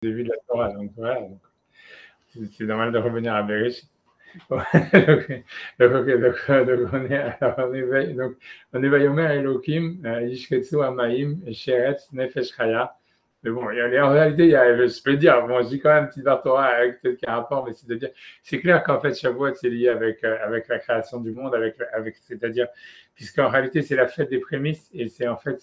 début de la Torah. Donc voilà, c'est normal de revenir à Bereshit. donc, on est Vayomer Elohim, Yishketsu Amaim, Sheretz Nefesh Chaya. Mais bon, en réalité, je peux dire, bon, je dis quand même petit Torah avec peut-être qu'il y a un rapport, mais c'est de dire, c'est clair qu'en fait, Shavuot, c'est lié avec la création du monde, c'est-à-dire, puisqu'en réalité, c'est la fête des prémices, et c'est en fait,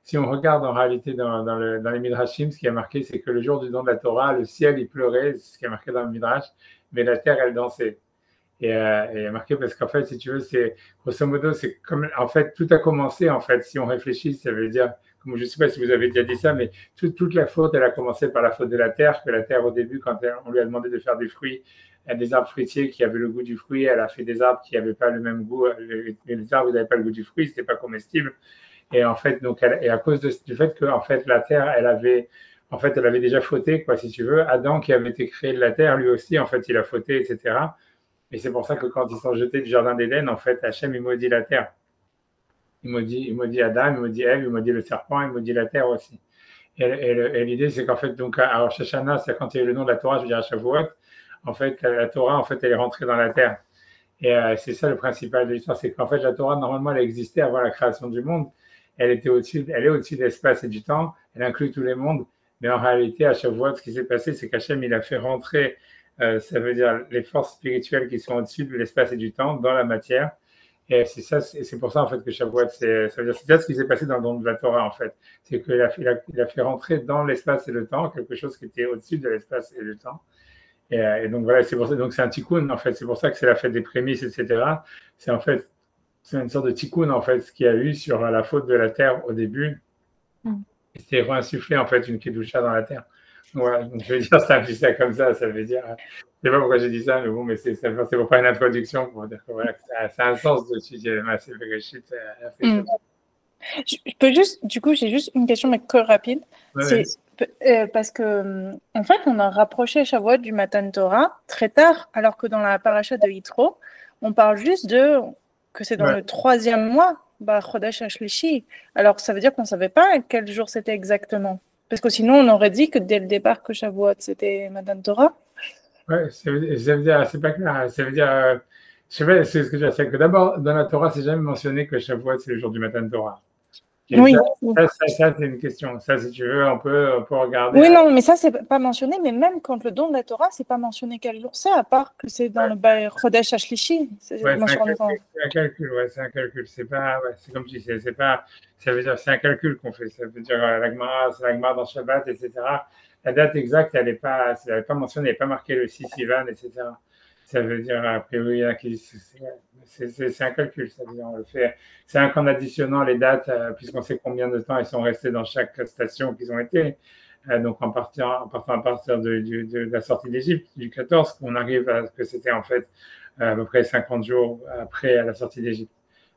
si on regarde en réalité dans les Midrashim, ce qui a marqué, c'est que le jour du don de la Torah, le ciel, il pleurait, c'est ce qui est marqué dans le Midrash, mais la terre, elle dansait. Et marqué parce qu'en fait, si tu veux, c'est grosso modo, c'est comme en fait tout a commencé en fait. Si on réfléchit, ça veut dire, comme je ne sais pas si vous avez déjà dit ça, mais toute la faute, elle a commencé par la faute de la terre. Que la terre au début, quand on lui a demandé de faire des fruits, des arbres fruitiers qui avaient le goût du fruit, elle a fait des arbres qui n'avaient pas le même goût. Les arbres n'avaient pas le goût du fruit, c'était pas comestible. Et en fait, donc, et à cause du fait que en fait la terre, elle avait déjà fauté, quoi, si tu veux. Adam qui avait été créé de la terre, lui aussi, en fait, il a fauté, etc. Et c'est pour ça que quand ils sont jetés du jardin d'Éden, en fait, Hachem, il maudit la terre. Il maudit Adam, il maudit Ève, il maudit le serpent, il maudit la terre aussi. Et l'idée, c'est qu'en fait, donc, à Rosh Hashanah, c'est quand il y a eu le nom de la Torah, je veux dire à Shavuot, en fait, la Torah, en fait, elle est rentrée dans la terre. Et c'est ça le principal de l'histoire, c'est qu'en fait, la Torah, normalement, elle existait avant la création du monde. Elle est au-dessus de l'espace et du temps. Elle inclut tous les mondes. Mais en réalité, à Shavuot, ce qui s'est passé, c'est qu'Hachem, il a fait rentrer ça veut dire les forces spirituelles qui sont au-dessus de l'espace et du temps, dans la matière. Et c'est pour ça en fait que Shavuot, c'est ça ce qui s'est passé dans le don de la Torah en fait. C'est qu'il a fait rentrer dans l'espace et le temps quelque chose qui était au-dessus de l'espace et du temps. Et donc voilà, c'est pour ça. Donc c'est un tikkun en fait. C'est pour ça que c'est la fête des prémices, etc. C'est en fait une sorte de tikkun en fait, ce qu'il y a eu sur la faute de la terre au début. C'était réinsufflé en fait une kedusha dans la terre. Ouais, donc je veux dire, ça comme ça veut dire. Je ne sais pas pourquoi j'ai dit ça, mais bon, mais c'est pour faire une introduction, pour dire que voilà, ça a un sens de sujet Maaseh Bereshit. Je peux juste, du coup, j'ai juste une question, mais que rapide. Ouais, c'est parce que, en fait, on a rapproché Shavuot du Matan Torah très tard, alors que dans la paracha de Yitro, on parle juste que c'est dans le 3e mois, Chodesh HaShlishi. Alors, ça veut dire qu'on ne savait pas quel jour c'était exactement. Parce que sinon, on aurait dit que dès le départ que Shavuot, c'était Matan Torah. ouais, ça veut dire, c'est pas clair. Ça veut dire, je sais pas, c'est ce que je sais que d'abord, dans la Torah, c'est jamais mentionné que Shavuot, c'est le jour du Matan Torah. Et Oui. ça c'est une question. Ça, si tu veux, on peut regarder. Oui, non, mais ça, c'est pas mentionné. Mais même quand le don de la Torah, c'est pas mentionné quel jour c'est, à part que c'est dans le Chodesh HaShlishi. Ouais, c'est un calcul, ouais, c'est un calcul. C'est pas, ouais, c'est comme tu sais, c'est pas, ça veut dire, c'est un calcul qu'on fait. Ça veut dire, c'est la Gemara dans Shabbat, etc. La date exacte, elle n'est pas mentionnée, elle n'est pas marquée le 6 Sivan, etc. Ça veut dire, a priori, c'est un calcul. Ça veut dire, on le fait. C'est qu'en additionnant les dates, puisqu'on sait combien de temps ils sont restés dans chaque station qu'ils ont été. Donc, en partant à partir de la sortie d'Égypte, du 14, on arrive à ce que c'était en fait à peu près 50 jours après la sortie d'Égypte.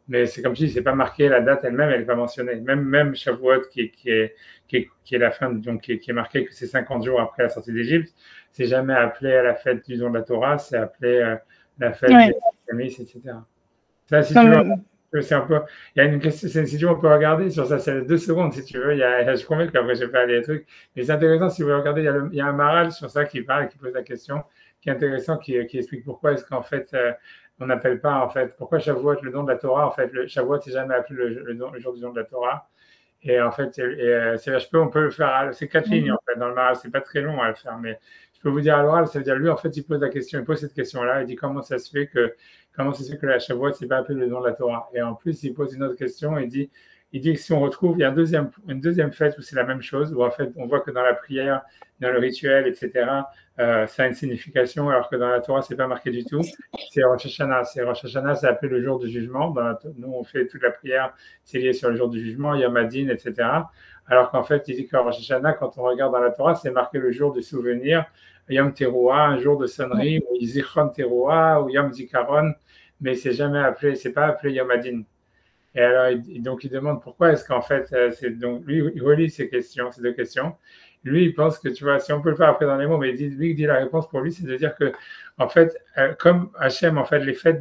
Mais c'est comme si c'est pas marqué, la date elle-même, elle n'est pas mentionnée. Même Shavuot, qui est la fin, donc qui est marqué que c'est 50 jours après la sortie d'Égypte, c'est jamais appelé à la fête du don de la Torah, c'est appelé la fête des prémices, etc. Ça, si tu veux, c'est un peu. Il y a une question, si tu veux, on peut regarder sur ça, c'est 2 secondes, si tu veux. Je promets qu'après, je vais pas aller des trucs. Mais c'est intéressant, si vous regardez, il y a un Maral sur ça qui parle, qui pose la question, qui est intéressant, qui explique pourquoi est-ce qu'en fait, on n'appelle pas, en fait, pourquoi Shavuot, le don de la Torah, en fait, le Shavuot, c'est jamais appelé le jour du don de la Torah. Et en fait, on peut le faire, c'est 4 lignes, en fait, dans le Maral, c'est pas très long à le faire, mais je peux vous dire à l'oral, ça veut dire, lui, en fait, il pose cette question-là, il dit comment ça se fait que la Shavuot, c'est pas appelé le don de la Torah. Et en plus, il pose une autre question, il dit que si on retrouve, il y a une deuxième fête où c'est la même chose, où en fait, on voit que dans la prière, dans le rituel, etc., ça a une signification, alors que dans la Torah, c'est pas marqué du tout. C'est Rosh Hashanah. Rosh Hashanah, c'est appelé le jour du jugement. Nous, on fait toute la prière, c'est lié sur le jour du jugement, Yom Hadin, etc. Alors qu'en fait, il dit que Rosh Hashanah, quand on regarde dans la Torah, c'est marqué le jour du souvenir, Yom Teruah, un jour de sonnerie, ou Zichron Teruah, ou Yom Zikaron, mais c'est pas appelé Yom Hadin. Et alors, donc, il demande pourquoi est-ce qu'en fait, donc, lui, il relit ces deux questions. Lui, il pense que, tu vois, si on peut le faire après dans les mots, mais lui, il dit la réponse pour lui, c'est de dire que, en fait, comme Hachem, en fait, les fêtes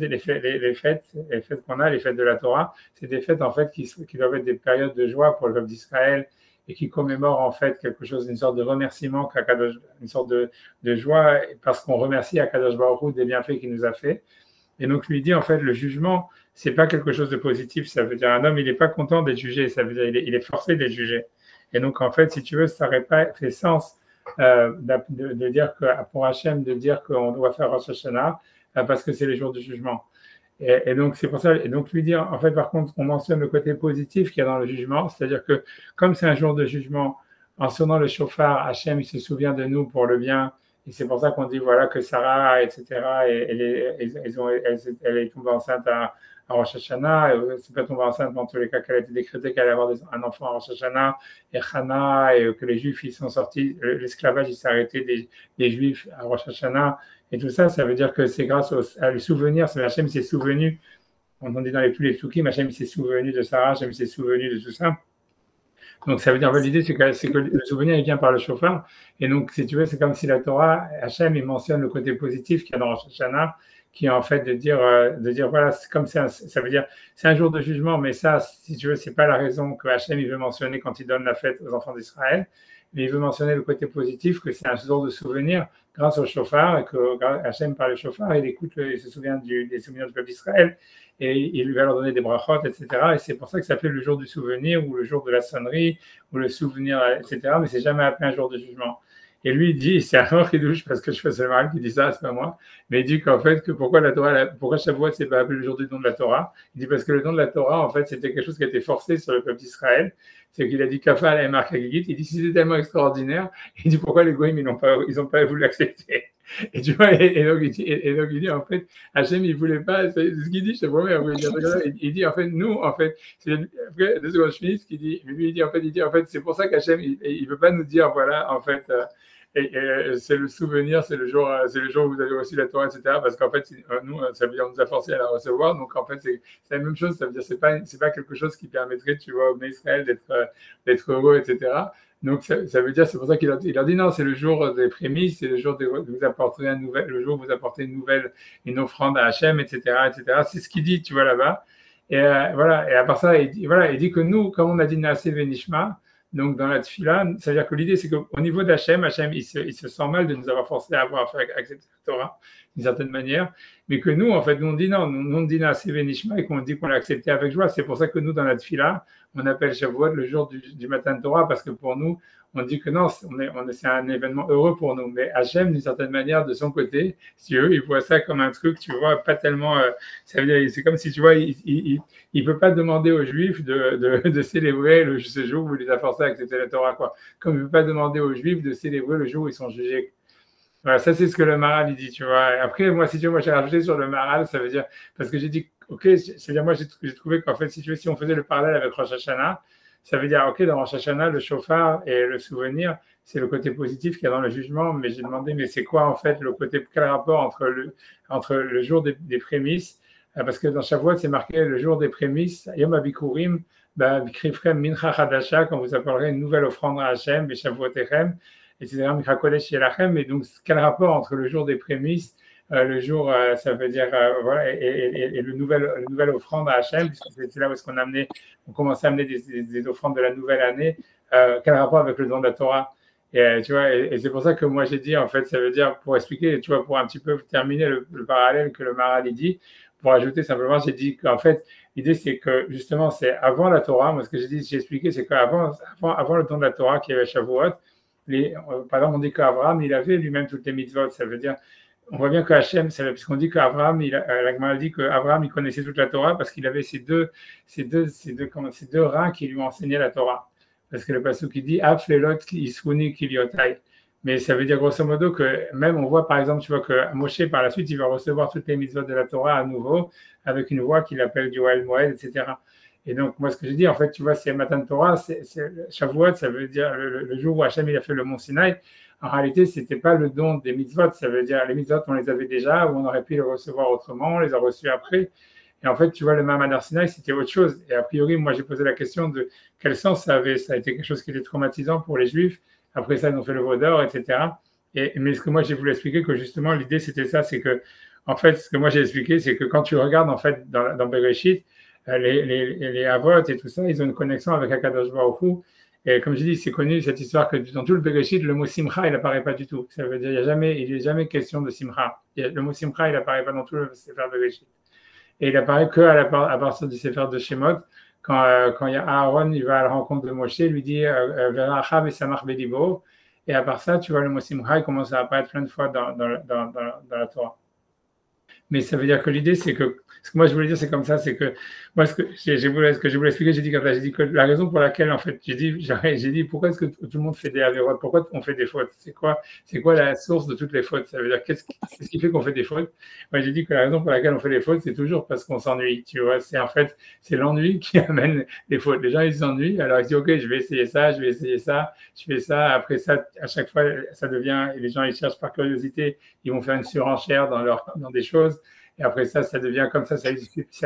qu'on a, les fêtes de la Torah, c'est des fêtes, en fait, qui doivent être des périodes de joie pour le peuple d'Israël, et qui commémore en fait quelque chose, une sorte de remerciement, une sorte de joie, parce qu'on remercie Akadosh Baruch Hu des bienfaits qu'il nous a fait. Et donc lui dit en fait le jugement, c'est pas quelque chose de positif. Ça veut dire un homme, il n'est pas content d'être jugé. Ça veut dire il est forcé d'être jugé. Et donc en fait, si tu veux, ça n'aurait pas fait sens de dire que pour Hachem, de dire qu'on doit faire Rosh Hashanah parce que c'est les jours du jugement. Et donc c'est pour ça. Et donc lui dire en fait, par contre, on mentionne le côté positif qu'il y a dans le jugement, c'est-à-dire que comme c'est un jour de jugement, en sonnant le chauffard, Hachem il se souvient de nous pour le bien. Et c'est pour ça qu'on dit voilà que Sarah, etc., elle est tombée enceinte à Rosh Hashanah. C'est pas tombée enceinte, mais en tous les cas, qu'elle a été décrétée qu'elle allait avoir un enfant à Rosh Hashanah, et Hana, et que les Juifs, ils sont sortis, l'esclavage, il s'est arrêté des Juifs à Rosh Hashanah. Et tout ça, ça veut dire que c'est grâce à le souvenir, c'est Hachem s'est souvenu. On dit dans tous les psukim, Hachem s'est souvenu de Sarah, Hachem s'est souvenu de tout ça. Donc, ça veut dire, l'idée, c'est que le souvenir, il vient par le chauffard. Et donc, si tu veux, c'est comme si la Torah, Hachem, il mentionne le côté positif qu'il y a dans Rosh Hashanah, qui est en fait de dire voilà, c'est comme ça veut dire, c'est un jour de jugement, mais ça, si tu veux, c'est pas la raison que Hachem, il veut mentionner quand il donne la fête aux enfants d'Israël. Mais il veut mentionner le côté positif, que c'est un jour de souvenir grâce au chauffard, et que Hachem, par le chauffard, il se souvient des souvenirs du peuple d'Israël, et il va leur donner des brachot, etc. Et c'est pour ça que ça s'appelle le jour du souvenir, ou le jour de la sonnerie, ou le souvenir, etc. Mais c'est jamais appelé un jour de jugement. Et lui, il dit, c'est un douche parce que je fais le mal qui dit ça, c'est pas moi, mais il dit qu'en fait, que pourquoi Shavuot, c'est pas appelé le jour du don de la Torah. Il dit parce que le don de la Torah, en fait, c'était quelque chose qui a été forcé sur le peuple d'Israël. C'est qu'il a dit Kafal et Marc Agigit. Il dit si c'est tellement extraordinaire, il dit pourquoi les Goïms, ils n'ont pas voulu l'accepter. Et tu vois, et donc il dit en fait, Hachem, il voulait pas, c'est ce qu'il dit, je te promets, il dit en fait, nous, en fait, après, 2 secondes, je finis, ce qu'il dit, mais lui, il dit en fait, c'est pour ça qu'Hachem, il veut pas nous dire, voilà, en fait, et c'est le souvenir, c'est le jour où vous avez reçu la Torah, etc. Parce qu'en fait, nous, ça veut dire qu'on nous a forcé à la recevoir. Donc en fait, c'est la même chose. Ça veut dire c'est pas quelque chose qui permettrait, tu vois, au Israël d'être heureux, etc. Donc ça veut dire, c'est pour ça qu'il leur dit non, c'est le jour des prémices, c'est le jour de vous apporter le jour où vous apportez une offrande à Hachem, etc., etc. C'est ce qu'il dit, tu vois là-bas. Et voilà. Et à part ça, il dit que nous, comme on a dit Naaseh Venishma, donc dans la tefila, c'est-à-dire que l'idée c'est qu'au niveau d'Hachem, il se sent mal de nous avoir forcé à avoir à accepter la Torah d'une certaine manière, mais que nous, en fait, nous on dit non, nous on dit Naaseh Venishma et qu'on dit qu'on l'a accepté avec joie. C'est pour ça que nous, dans la tefila, on appelle Shavuot le jour du matin de Torah, parce que pour nous, on dit que non, c'est un événement heureux pour nous. Mais Hachem, d'une certaine manière, de son côté, si eux, ils voient ça comme un truc, tu vois, pas tellement. Ça veut dire, c'est comme si, tu vois, il peut pas demander aux Juifs de célébrer ce jour où il les a forcés à accepter la Torah, quoi. Comme il peut pas demander aux Juifs de célébrer le jour où ils sont jugés. Voilà, ça c'est ce que le Maral il dit, tu vois. Après, moi, si tu veux, moi j'ai rajouté sur le Maral, ça veut dire, parce que j'ai dit, ok, c'est-à-dire moi j'ai trouvé qu'en fait, si tu veux, si on faisait le parallèle avec Rosh Hashanah, ça veut dire, ok, dans Rosh Hashanah, le chauffard et le souvenir, c'est le côté positif qu'il y a dans le jugement, mais j'ai demandé, mais c'est quoi en fait quel rapport entre le jour des prémices, parce que dans Shavuot, c'est marqué le jour des prémices, Yom HaBikurim, Bikrifrem Mincha Chadasha, quand vous appellerez une nouvelle offrande à Hachem, Beshavuotechem, etc. Mikra Kodesh Yelachem, et donc quel rapport entre le jour des prémices, le jour, ça veut dire, voilà, et le nouvel offrande à Hachem, puisque c'est là où est-ce on commençait à amener des offrandes de la nouvelle année, quel rapport avec le don de la Torah? Et tu vois, et c'est pour ça que moi j'ai dit, en fait, ça veut dire, pour expliquer, tu vois, pour un petit peu terminer le parallèle que le Maral dit, pour ajouter simplement, j'ai dit qu'en fait, l'idée c'est que justement, c'est avant la Torah, moi ce que j'ai expliqué, c'est qu'avant le don de la Torah, qui avait Shavuot, par exemple, on dit qu'Abraham, il avait lui-même toutes les mitzvot, ça veut dire, on voit bien que Hachem, puisqu'on dit qu'Abraham, la Gemara dit qu'Abraham, il connaissait toute la Torah parce qu'il avait ces deux reins qui lui ont enseigné la Torah. Parce que le passage qui dit Af lelot isruni kiliotai. Mais ça veut dire grosso modo que même on voit par exemple, tu vois que Moshe par la suite, il va recevoir toutes les mitzvot de la Torah à nouveau avec une voix qu'il appelle du Oel Moed, etc. Et donc, moi, ce que j'ai dit, en fait, tu vois, c'est Matan Torah, c'est Shavuot, ça veut dire le jour où Hachem il a fait le mont Sinaï. En réalité, ce n'était pas le don des mitzvot, ça veut dire les mitzvot, on les avait déjà, ou on aurait pu les recevoir autrement, on les a reçus après. Et en fait, tu vois, le Mahamad Sinaï, c'était autre chose. Et a priori, moi, j'ai posé la question de quel sens ça avait. Ça a été quelque chose qui était traumatisant pour les Juifs. Après ça, ils ont fait le Vaudor, etc. Mais ce que moi, j'ai voulu expliquer, que justement, l'idée, c'était ça, c'est que, en fait, ce que moi, j'ai expliqué, c'est que quand tu regardes, en fait, dans Bereshit, les Avot et tout ça, ils ont une connexion avec Akadosh Baruch Hu. Et comme je dis, c'est connu cette histoire que dans tout le Bereshit, le mot simcha, il n'apparaît pas du tout. Ça veut dire il n'est jamais question de simcha. Le mot simcha, il n'apparaît pas dans tout le Sefer Bereshit. Et il apparaît à partir du Sefer de Shemot, quand il y a Aaron, il va à la rencontre de Moshe, il lui dit Verachav et Samach Belibo. Et à part ça, tu vois, le mot simcha, il commence à apparaître plein de fois dans la Torah. Mais ça veut dire que l'idée, c'est que, ce que moi je voulais dire, c'est comme ça, c'est que, moi, ce que j'ai voulu expliquer, j'ai dit que la raison pour laquelle, en fait, j'ai dit, pourquoi est-ce que tout le monde fait des avérotes, pourquoi on fait des fautes? C'est quoi la source de toutes les fautes? Ça veut dire, qu'est-ce qui fait qu'on fait des fautes? Moi, j'ai dit que la raison pour laquelle on fait des fautes, c'est toujours parce qu'on s'ennuie, tu vois, c'est l'ennui qui amène les fautes. Les gens, ils s'ennuient, alors ils disent, ok, je vais essayer ça, je fais ça, après ça, à chaque fois, ça devient, et les gens, ils cherchent par curiosité, ils vont faire une surenchère dans des choses. Et après ça devient comme ça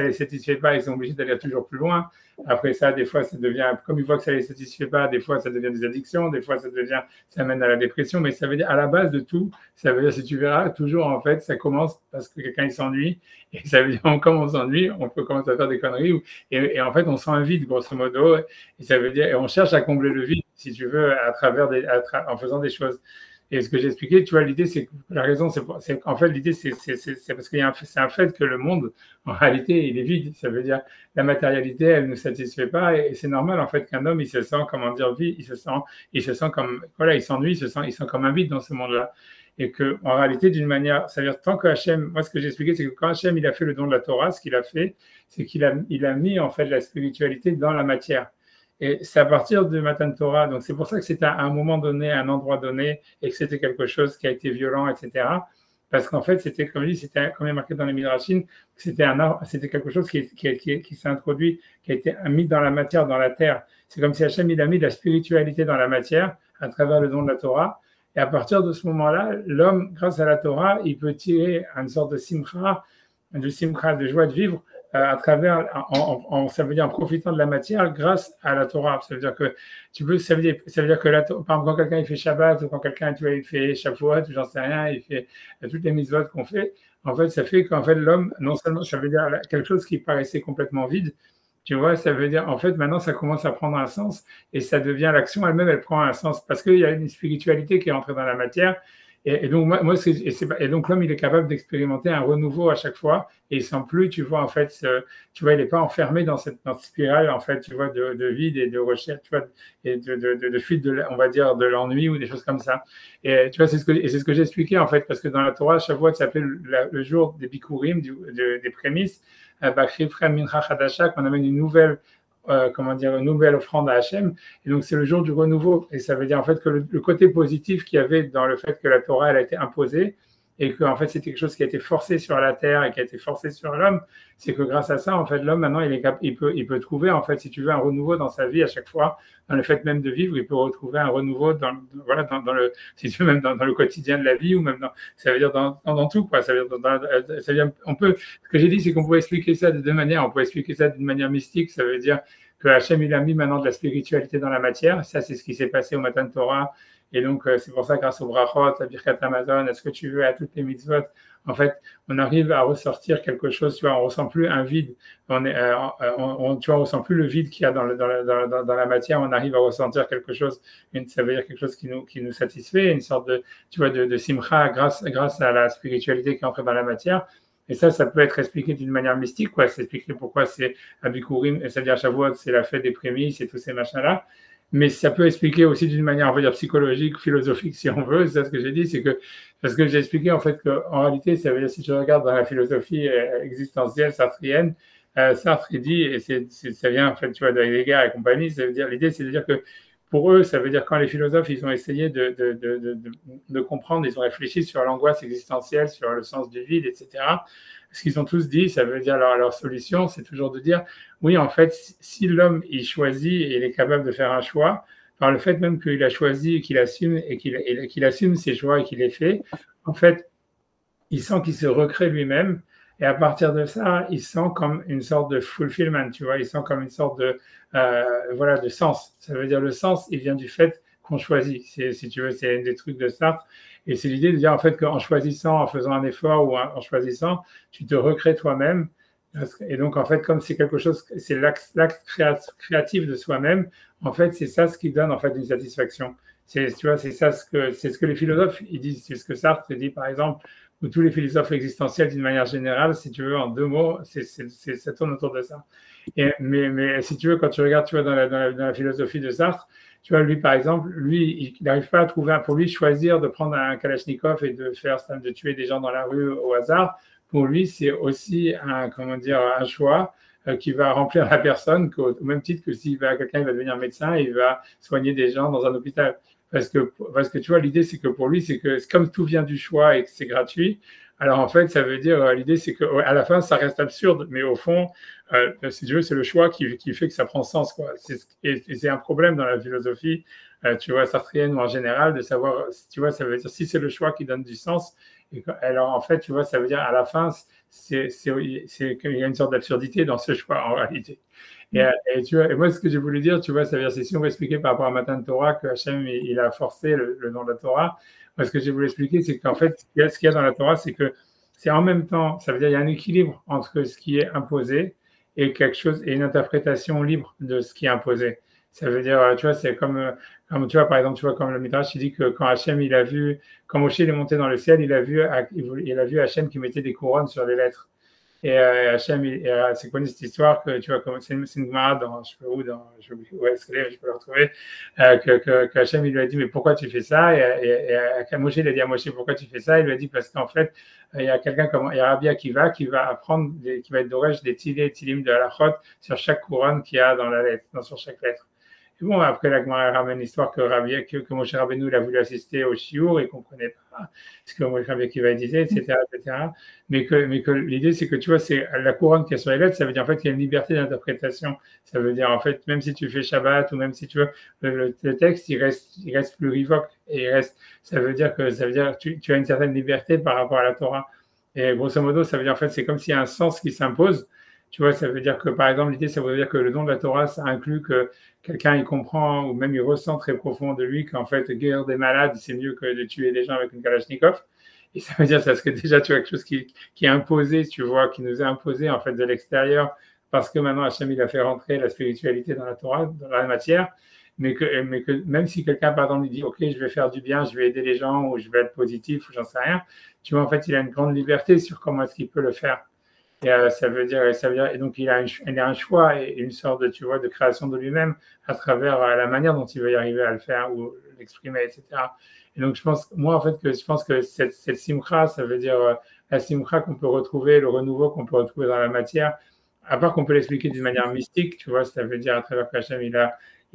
les satisfait pas, ils sont obligés d'aller toujours plus loin. Après ça, des fois, ça devient, comme ils voient que ça les satisfait pas, des fois, ça devient des addictions, des fois, ça mène à la dépression. Mais ça veut dire, à la base de tout, ça veut dire, si tu verras, toujours, en fait, ça commence parce que quelqu'un, il s'ennuie. Et ça veut dire, comme on s'ennuie, on peut commencer à faire des conneries. Et en fait, on sent un vide, grosso modo. Et ça veut dire, et on cherche à combler le vide, si tu veux, en faisant des choses. Et ce que j'ai expliqué, tu vois, l'idée, c'est que la raison, en fait, l'idée, c'est parce c'est un fait que le monde, en réalité, il est vide. Ça veut dire, la matérialité, elle ne nous satisfait pas. Et c'est normal, en fait, qu'un homme, il se sent, comment dire, vide, il se sent comme, voilà, il s'ennuie, il sent comme un vide dans ce monde-là. Et que, en réalité, d'une manière, ça veut dire, tant que Hachem, moi, ce que j'ai expliqué, c'est que quand Hachem, il a fait le don de la Torah, ce qu'il a fait, c'est qu'il a mis, en fait, la spiritualité dans la matière. Et c'est à partir du Matan Torah, donc c'est pour ça que c'était à un moment donné, à un endroit donné, et que c'était quelque chose qui a été violent, etc. Parce qu'en fait, c'était, comme je dis, c'était comme il est marqué dans les Midrashim, c'était quelque chose qui s'est introduit, qui a été mis dans la matière, dans la terre. C'est comme si Hachem, il a mis de la spiritualité dans la matière, à travers le don de la Torah. Et à partir de ce moment-là, l'homme, grâce à la Torah, il peut tirer une sorte de simcha, de joie de vivre, à travers, ça veut dire en profitant de la matière grâce à la Torah. Ça veut dire que ça veut dire que par exemple, quand quelqu'un il fait Shabbat ou quand quelqu'un il fait Shavuot ou j'en sais rien, il fait toutes les mitzvot qu'on fait, en fait, ça fait qu'en fait l'homme, non seulement ça veut dire quelque chose qui paraissait complètement vide, tu vois, ça veut dire, en fait, maintenant, ça commence à prendre un sens et ça devient, l'action elle-même, elle prend un sens parce qu'il y a une spiritualité qui est entrée dans la matière. Et donc, donc l'homme, il est capable d'expérimenter un renouveau à chaque fois et il sent plus, tu vois, en fait, il n'est pas enfermé dans cette spirale, en fait, tu vois, de vide et de recherche, tu vois, et de fuite, on va dire, de l'ennui ou des choses comme ça. Et tu vois, c'est ce que j'ai expliqué, en fait, parce que dans la Torah, Shavuot s'appelle le jour des Bikurim, des prémices, qu'on amène une nouvelle une nouvelle offrande à Hachem. Et donc, c'est le jour du renouveau. Et ça veut dire, en fait, que le côté positif qu'il y avait dans le fait que la Torah, elle a été imposée et que, en fait, c'était quelque chose qui a été forcé sur la terre et qui a été forcé sur l'homme, c'est que grâce à ça, en fait, l'homme, maintenant, il peut trouver, en fait, si tu veux, un renouveau dans sa vie à chaque fois, dans le fait même de vivre, il peut retrouver un renouveau si tu veux, même dans le quotidien de la vie ou même ça veut dire dans tout, quoi. Ça veut dire, ce que j'ai dit, c'est qu'on pouvait expliquer ça de deux manières. On peut expliquer ça d'une manière mystique, ça veut dire que Hachem, il a mis maintenant de la spiritualité dans la matière. Ça, c'est ce qui s'est passé au Matan Torah. Et donc, c'est pour ça, grâce au Brachot, à Birkat Hamazon, à ce que tu veux, à toutes les mitzvot, en fait, on arrive à ressortir quelque chose, tu vois, on ressent plus un vide. Tu vois, on ressent plus le vide qu'il y a dans la matière, on arrive à ressentir quelque chose, ça veut dire quelque chose qui nous satisfait, une sorte de simcha grâce à la spiritualité qui entre dans la matière. Et ça peut être expliqué d'une manière mystique, quoi. C'est expliqué pourquoi c'est Abikurim, c'est-à-dire Shavuot, c'est la fête des prémices et tous ces machins-là. Mais ça peut expliquer aussi d'une manière, on va dire, psychologique, philosophique, si on veut. C'est ça ce que j'ai dit, c'est que, parce que j'ai expliqué, en fait, qu'en réalité, ça veut dire, si tu regardes dans la philosophie existentielle sartrienne, Sartre, il dit, et ça vient, en fait, tu vois, d'Heidegger et compagnie, ça veut dire, l'idée, c'est de dire que, pour eux, ça veut dire quand les philosophes, ils ont essayé de comprendre, ils ont réfléchi sur l'angoisse existentielle, sur le sens du vide, etc. Ce qu'ils ont tous dit, ça veut dire leur solution, c'est toujours de dire, oui, en fait, si l'homme, il choisit et il est capable de faire un choix, par le fait même qu'il a choisi et qu'il assume ses choix et qu'il les fait, en fait, il sent qu'il se recrée lui-même. Et à partir de ça, il sent comme une sorte de fulfillment, tu vois, il sent comme une sorte de sens. Ça veut dire le sens, il vient du fait qu'on choisit. Si tu veux, c'est un des trucs de Sartre. Et c'est l'idée de dire en fait qu'en choisissant, en faisant un effort ou en choisissant, tu te recrées toi-même. Et donc, en fait, comme c'est quelque chose, c'est l'acte créatif de soi-même, en fait, c'est ça ce qui donne en fait une satisfaction. Tu vois, c'est ce que les philosophes ils disent, c'est ce que Sartre dit par exemple, ou tous les philosophes existentiels d'une manière générale, si tu veux, en deux mots, ça tourne autour de ça. Mais si tu veux, quand tu regardes, tu vois, dans la philosophie de Sartre, tu vois, lui, par exemple, lui, il n'arrive pas à trouver, pour lui, choisir de prendre un Kalachnikov et de tuer des gens dans la rue au hasard. Pour lui, c'est aussi comment dire, un choix qui va remplir la personne, au même titre que s'il va, quelqu'un va devenir médecin, il va soigner des gens dans un hôpital. Parce que tu vois, l'idée, c'est que pour lui, c'est que comme tout vient du choix et que c'est gratuit, alors en fait, ça veut dire, l'idée, c'est qu'à la fin, ça reste absurde, mais au fond, si tu veux, c'est le choix qui fait que ça prend sens, quoi. Et c'est un problème dans la philosophie, tu vois, sartrienne ou en général, de savoir, tu vois, ça veut dire si c'est le choix qui donne du sens. Alors en fait, tu vois, ça veut dire à la fin, il y a une sorte d'absurdité dans ce choix en réalité. Et tu vois, et moi, ce que j'ai voulu dire, tu vois, ça veut dire, c'est si on veut expliquer par rapport à Matan Torah que Hachem, il a forcé le nom de la Torah, moi, ce que j'ai voulu expliquer, c'est qu'en fait, ce qu'il y a dans la Torah, c'est que c'est en même temps, ça veut dire il y a un équilibre entre ce qui est imposé et quelque chose, et une interprétation libre de ce qui est imposé. Ça veut dire, tu vois, c'est comme tu vois, par exemple, tu vois, comme le Midrash, il dit que quand Hachem, il a vu, quand Moshe est monté dans le ciel, il a vu Hachem qui mettait des couronnes sur les lettres. Et Hachem, c'est connu cette histoire que tu vois, c'est une Gemara dans, je sais pas où, je sais où est-ce qu'elle est, je peux la retrouver, que Hachem, il lui a dit, mais pourquoi tu fais ça? Et Moshe, il a dit à Moshe, pourquoi tu fais ça? Il lui a dit, parce qu'en fait, il y a quelqu'un il y a Rabbi Akiva qui va apprendre, qui va être d'orège des tilim de halachot sur chaque couronne qu'il y a dans la lettre, sur chaque lettre. Et bon, après, la Gemara ramène l'histoire que Moshe Rabbeinu il a voulu assister au shiur et qu'on ne comprenait pas ce que Moshe Rabbeinu Akiva disait, etc., etc. Mais que l'idée, c'est que tu vois, c'est la couronne qui est sur les lettres, ça veut dire en fait qu'il y a une liberté d'interprétation. Ça veut dire en fait, même si tu fais Shabbat ou même si tu veux, le texte, il reste plurivoque. Et ça veut dire que tu as une certaine liberté par rapport à la Torah. Et grosso modo, ça veut dire en fait, c'est comme s'il y a un sens qui s'impose. Tu vois, ça veut dire que, par exemple, l'idée, ça veut dire que le don de la Torah, ça inclut que quelqu'un, il comprend ou même il ressent très profond de lui qu'en fait, guérir des malades, c'est mieux que de tuer des gens avec une Kalachnikov. Et ça veut dire, parce que déjà, tu as quelque chose qui est imposé, tu vois, qui nous est imposé, en fait, de l'extérieur, parce que maintenant, Hachem, il a fait rentrer la spiritualité dans la Torah, dans la matière. Mais que même si quelqu'un, par exemple, lui dit, OK, je vais faire du bien, je vais aider les gens, ou je vais être positif, ou j'en sais rien, tu vois, en fait, il a une grande liberté sur comment est-ce qu'il peut le faire. Et ça veut dire, et donc il a un choix et une sorte de, tu vois, de création de lui-même à travers la manière dont il veut y arriver à le faire ou l'exprimer, etc. Et donc je pense que cette simcha, ça veut dire la simcha qu'on peut retrouver, le renouveau qu'on peut retrouver dans la matière, à part qu'on peut l'expliquer d'une manière mystique, tu vois, ça veut dire à travers qu'Hachem, il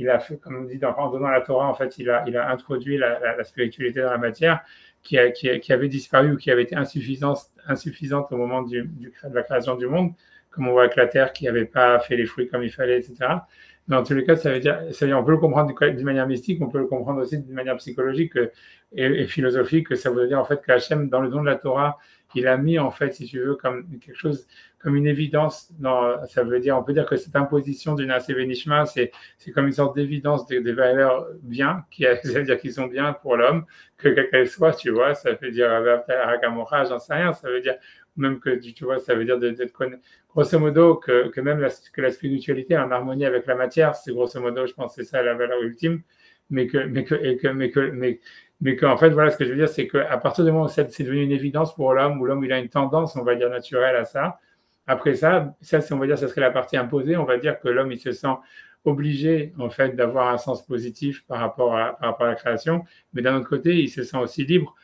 a fait, comme on dit, en donnant la Torah, en fait, il a introduit la spiritualité dans la matière qui avait disparu ou qui avait été insuffisante au moment de la création du monde, comme on voit avec la terre qui n'avait pas fait les fruits comme il fallait, etc. Mais en tous les cas, ça veut dire on peut le comprendre d'une manière mystique, on peut le comprendre aussi d'une manière psychologique et philosophique, que ça veut dire en fait qu'Hachem, dans le don de la Torah, il a mis en fait, si tu veux, comme quelque chose, comme une évidence. Ça veut dire, on peut dire que cette imposition d'une Benishma, c'est comme une sorte d'évidence des valeurs bien, ça veut dire qu'ils sont bien pour l'homme, que quelle qu'elle soit, tu vois, ça veut dire j'en sais rien, ça veut dire même que tu vois, ça veut dire d'être grosso modo que même la spiritualité est en harmonie avec la matière, c'est grosso modo, je pense, c'est ça la valeur ultime, mais qu'en fait, voilà, ce que je veux dire, c'est qu'à partir du moment où c'est devenu une évidence pour l'homme, où l'homme il a une tendance, on va dire, naturelle à ça, après ça, on va dire, ça serait la partie imposée, on va dire que l'homme il se sent obligé en fait d'avoir un sens positif par rapport à la création, mais d'un autre côté, il se sent aussi libre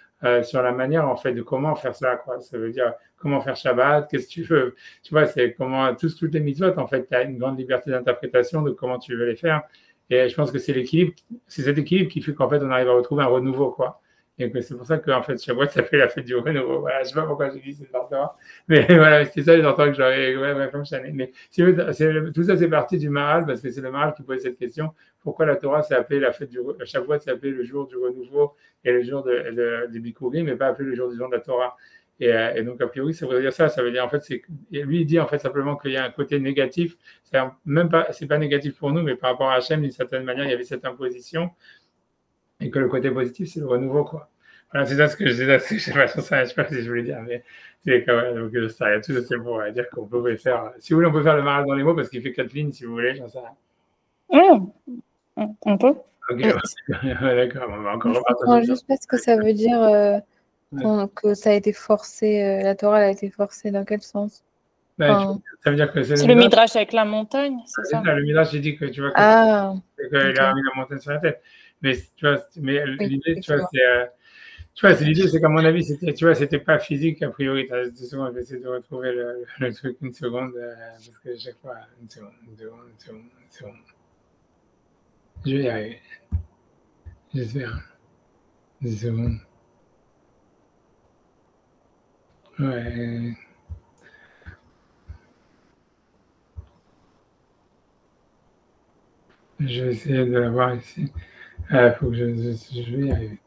sur la manière en fait de comment faire ça, quoi. Ça veut dire comment faire Shabbat, qu'est-ce que tu veux, tu vois, c'est comment toutes les mitzvot en fait, tu as une grande liberté d'interprétation de comment tu veux les faire. Et je pense que c'est cet équilibre qui fait qu'en fait on arrive à retrouver un renouveau, quoi. Et que c'est pour ça que en fait Shavuot ça fait la fête du renouveau. Voilà, je sais pas pourquoi j'ai dit cette orthographe, mais voilà, c'est ça les orthographes que j'aurais comme chaîne. Mais tout ça c'est parti du Maral parce que c'est le Maral qui pose cette question. Pourquoi la Torah s'est appelée la fête du Shavuot s'est appelé le jour du renouveau et le jour des Bikurim, mais pas appelé le jour du jour de la Torah. Et donc, a priori, ça veut dire ça. Ça veut dire, en fait, lui, il dit, en fait, simplement qu'il y a un côté négatif. C'est pas négatif pour nous, mais par rapport à Hachem, d'une certaine manière, il y avait cette imposition. Et que le côté positif, c'est le renouveau, quoi. Voilà, c'est ça ce que je disais, je sais pas, je sais pas si je voulais dire, mais c'est quand même, donc ça, il y a tout ça, c'est pour dire qu'on pouvait faire, si vous voulez, on peut faire le Maral dans les mots parce qu'il fait 4 lignes, si vous voulez, j'en sais rien. On peut. Ok, Et d'accord, on va encore je repartager comprends ça. juste pas ce que ça veut dire que ça a été forcé, la Torah elle a été forcée, dans quel sens? Enfin, Ça veut dire que C'est le Midrash avec la montagne, c'est ça? Le Midrash, j'ai dit que tu vois qu'il ah, a mis la montagne sur la tête. Mais tu vois, mais oui, l'idée, tu vois, effectivement. tu vois, l'idée, c'est qu'à mon avis, c'était, tu vois, c'était pas physique a priori. Souvent, je vais essayer de retrouver le truc une seconde, parce que chaque fois, une seconde. Je vais y arriver. J'espère. 10 secondes. Ouais. Je vais essayer de l'avoir ici. Il faut que je vais y arriver.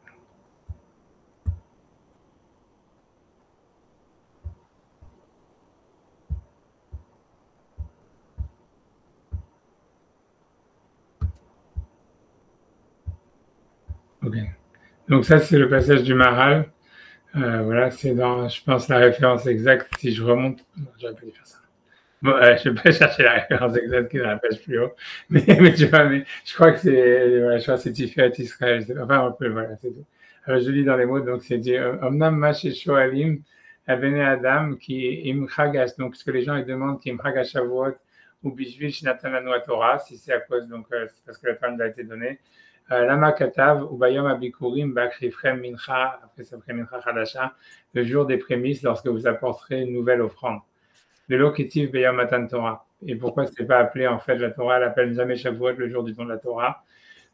Ok. Donc ça, c'est le passage du Maral. Voilà, c'est dans, je pense, la référence exacte. Si je remonte, non, j'aurais pas dû faire ça. Bon, je vais pas chercher la référence exacte qui est dans la page plus haut, mais tu vois, mais je crois que c'est, voilà, je crois que c'est Tiferet Israël. Enfin, un peu, voilà, c'est tout. Alors, je lis dans les mots, donc c'est dit, Omnam Maché Shoalim, Abene Adam, qui Imchagas, donc ce que les gens ils demandent, qui Imchagas Shavuot, ou Bishvil Shnatan Lanu Torah, si c'est à cause, donc, c'est parce que la Torah nous a été donnée. Lama Katav, ou Bayom Abikurim, Bakrifrem Mincha, après ça ferait Mincha Hadasha, le jour des prémices, lorsque vous apporterez une nouvelle offrande. Le locatif Beyam Matan Torah. Et pourquoi c'est pas appelé, en fait, la Torah, elle appelle jamais Shavuot le jour du don de la Torah.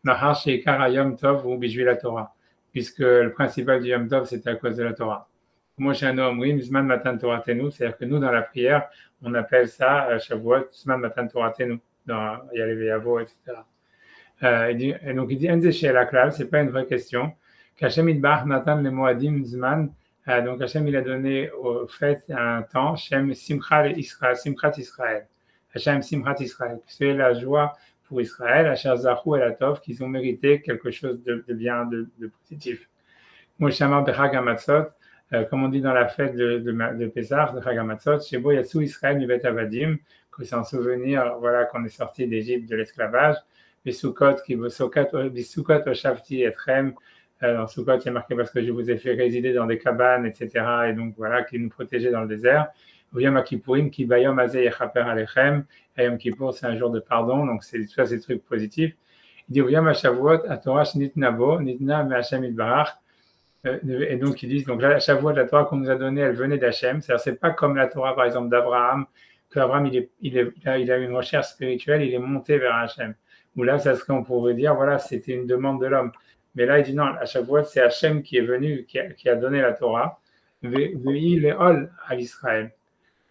Mahar Sheikar Yom Tov ou Bijui la Torah. Puisque le principal du Yom Tov, c'était à cause de la Torah. Moi, j'ai un Omrim, Zman Matan Torah Tenu, c'est-à-dire que nous, dans la prière, on appelle ça Shavuot, Zman Matan Torah Tenu, dans Yalev Yavo, etc. Et donc, il dit, Enze Shel Aklal, c'est pas une vraie question. Kachem Idbach Natan le Moadim Zman, donc Hachem, il a donné au fait un temps, Hachem Simchat Israël, Hachem Simchat Israël, c'est la joie pour Israël, Hachem Zachou et Latov, qu'ils ont mérité quelque chose de bien, de positif. Moshama Bechag Hamatzot, comme on dit dans la fête de Pessah, de Chag Hamatzot, Shebo Yatsou Israël Mivet Avadim, que c'est en souvenir, voilà, qu'on est sorti d'Égypte de l'esclavage, Bisukot, Bisukot Oshavti Etrem, dans Sukkot, il y a marqué parce que je vous ai fait résider dans des cabanes, etc. Et donc voilà, qui nous protégeait dans le désert. Yom Kippourim, qui Bayom Azeh Yechaper Alechem. Et Yom Kippour, c'est un jour de pardon. Donc c'est ça, c'est des trucs positifs. Il dit Yom Shavuot, Atorah Nitnabo, Nitna Me'Hashem Itbarach. Et donc ils disent, donc là, la Shavuot, la Torah qu'on nous a donnée, elle venait d'Hachem. C'est-à-dire, c'est pas comme la Torah, par exemple, d'Abraham, qu'Abraham, il a une recherche spirituelle, il est monté vers Hachem. Où là, ça serait, on pourrait dire, voilà, c'était une demande de l'homme. Mais là, il dit non, à chaque fois, c'est Hachem qui est venu, qui a donné la Torah, Ve'i le'ol à l'Israël.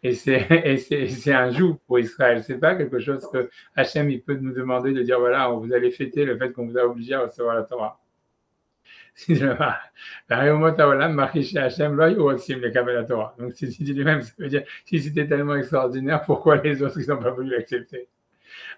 Et c'est un joug pour Israël. C'est pas quelque chose que Hachem, il peut nous demander de dire, voilà, vous allez fêter le fait qu'on vous a obligé à recevoir la Torah. Donc, si dit lui-même, ça veut dire, si c'était tellement extraordinaire, pourquoi les autres, ils n'ont pas voulu l'accepter?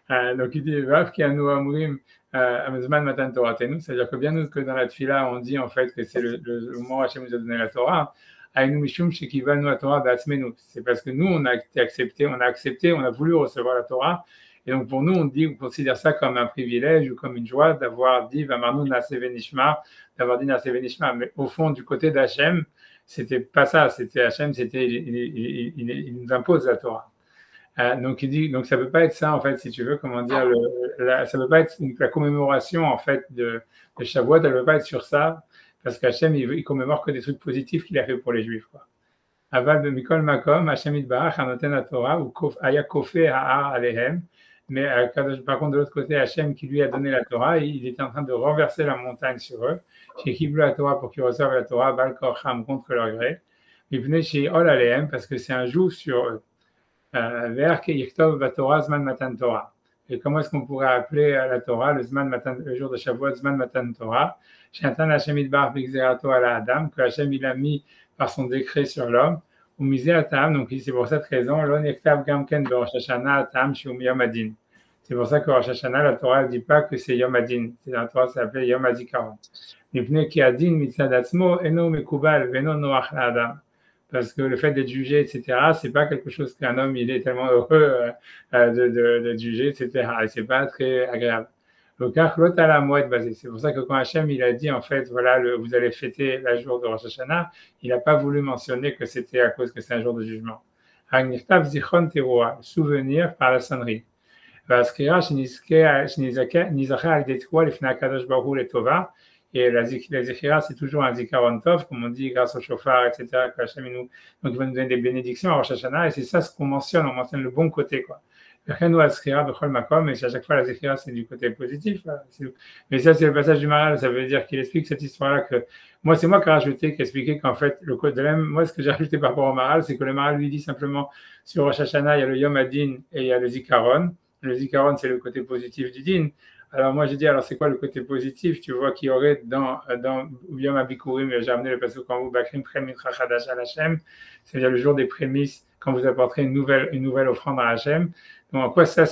Donc il dit Vav qui a nous amrim Zman Matan Torah Tenu, c'est-à-dire que bien nous que dans la Tfila on dit en fait que c'est le moment où Hachem nous a donné la Torah. Aïnou Mishum Shekivanu la Torah Batzmenu. C'est parce que nous on a été accepté, on a voulu recevoir la Torah. Et donc pour nous on considère ça comme un privilège ou comme une joie d'avoir dit Vamarnu Nasevenishma, d'avoir dit Nasevenishma. Mais au fond du côté d'Hachem, c'était pas ça. C'était Hachem, il nous impose la Torah. Donc il dit, donc ça peut pas être ça en fait, si tu veux, comment dire, ça peut pas être la commémoration en fait de Shavuot, elle peut pas être sur ça, parce qu'Hachem il commémore que des trucs positifs qu'il a fait pour les Juifs, quoi. Aval de Mikol Makom, Hachem Itbarach, Hanoten la Torah, ou Aya Kofé Ha'ar Alehem, mais par contre de l'autre côté, Hachem qui lui a donné la Torah, il était en train de renverser la montagne sur eux, chez Kiblu la Torah pour qu'ils reçoivent la Torah, Bal Korcham contre leur gré, mais venez chez Ol Alehem parce que c'est un joug sur eux. Et comment est-ce qu'on pourrait appeler la Torah le jour de Shavuot Zman Matan Torah? Shantan Hashem Idbar B'Gzerato ala Adam, que Hashem il a mis par son décret sur l'homme. Ou misé Atam, donc c'est pour cette raison, l'on ektav gamken be'Rosh Hashanah Atam Shum Yom Adin. C'est pour ça que Rosh Hashanah, la Torah ne dit pas que c'est Yom Adin. C'est la Torah s'appelle Yom Adikaron. Parce que le fait d'être jugé, etc., c'est pas quelque chose qu'un homme, il est tellement heureux de juger, etc. Et c'est pas très agréable. C'est pour ça que quand Hachem, il a dit, en fait, voilà, vous allez fêter la jour de Rosh Hashanah, il n'a pas voulu mentionner que c'était à cause que c'est un jour de jugement. Souvenir par la sonnerie. Et la Zechira, c'est toujours un Zikaron Tov, comme on dit, grâce au chauffard, etc. Que Hachem, donc il va nous donner des bénédictions à Rosh Hashanah, et c'est ça ce qu'on mentionne, on mentionne le bon côté, quoi. Et à chaque fois la Zechira, c'est du côté positif. Mais ça, c'est le passage du Maral, ça veut dire qu'il explique cette histoire-là que moi, c'est moi qui ai rajouté, qui a expliqué qu'en fait, le code de l'âme, moi, ce que j'ai rajouté par rapport au Maral, c'est que le Maral lui dit simplement sur Rosh Hashanah, il y a le Yom Adin et il y a le Zikaron. Le Zikaron, c'est le côté positif du Din. Alors moi j'ai dit, alors c'est quoi le côté positif? Tu vois qu'il y aurait dans Yom Abikurim, j'ai amené le passage quand vous Bakrim Premitra Chadash al Hashem, c'est-à-dire le jour des prémices, quand vous apporterez une nouvelle offrande à Hashem. Donc en quoi ça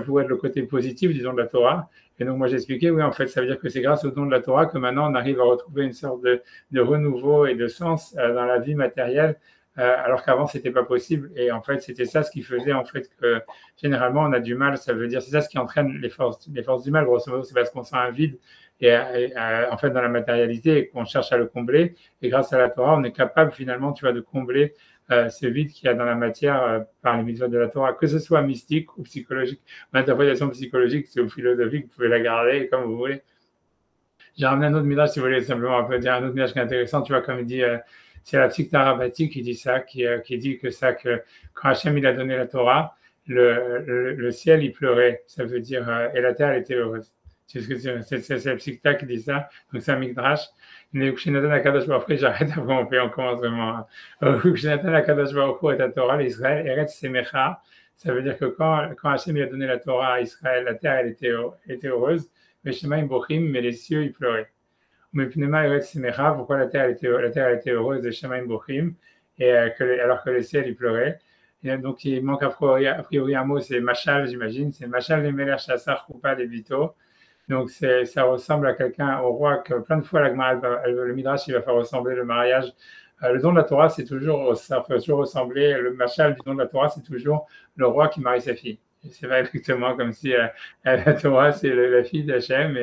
pourrait être le côté positif, disons, de la Torah. Et donc moi j'ai expliqué, oui en fait ça veut dire que c'est grâce au don de la Torah que maintenant on arrive à retrouver une sorte de renouveau et de sens dans la vie matérielle. Alors qu'avant c'était pas possible, et en fait c'était ça ce qui faisait en fait que généralement on a du mal, ça veut dire c'est ça ce qui entraîne les forces du mal, grosso modo, c'est parce qu'on sent un vide en fait dans la matérialité et qu'on cherche à le combler, et grâce à la Torah on est capable finalement, tu vois, de combler ce vide qu'il y a dans la matière par les mitzvot de la Torah, que ce soit mystique ou psychologique. L'interprétation psychologique c'est ou philosophique, vous pouvez la garder comme vous voulez. J'ai ramené un autre midrash si vous voulez simplement dire un autre midrash qui est intéressant, tu vois, comme il dit c'est la psych Tarabati qui dit ça, qui dit que quand Hachem il a donné la Torah, le ciel il pleurait, ça veut dire et la terre elle était heureuse. C'est ce que c'est la psych qui dit ça, donc c'est un midrash. J'arrête, après on commence vraiment. Et la Torah, l'Israël, Eretz Semecha, ça veut dire que quand Hachem il a donné la Torah à Israël, la terre elle était heureuse, mais les cieux ils pleuraient. Mais pourquoi la terre était heureuse et Shamaim Bochim, alors que le ciel il pleurait. Et donc il manque a priori un mot, c'est Machal, j'imagine, c'est Machal les Meler Chassar Koupa des Vito. Donc ça ressemble à quelqu'un, au roi, que plein de fois le Midrash il va faire ressembler le mariage. Le don de la Torah, ça peut toujours ressembler, le Machal du don de la Torah, c'est toujours le roi qui marie sa fille. C'est pas exactement comme si la Torah, c'est la fille d'Hachem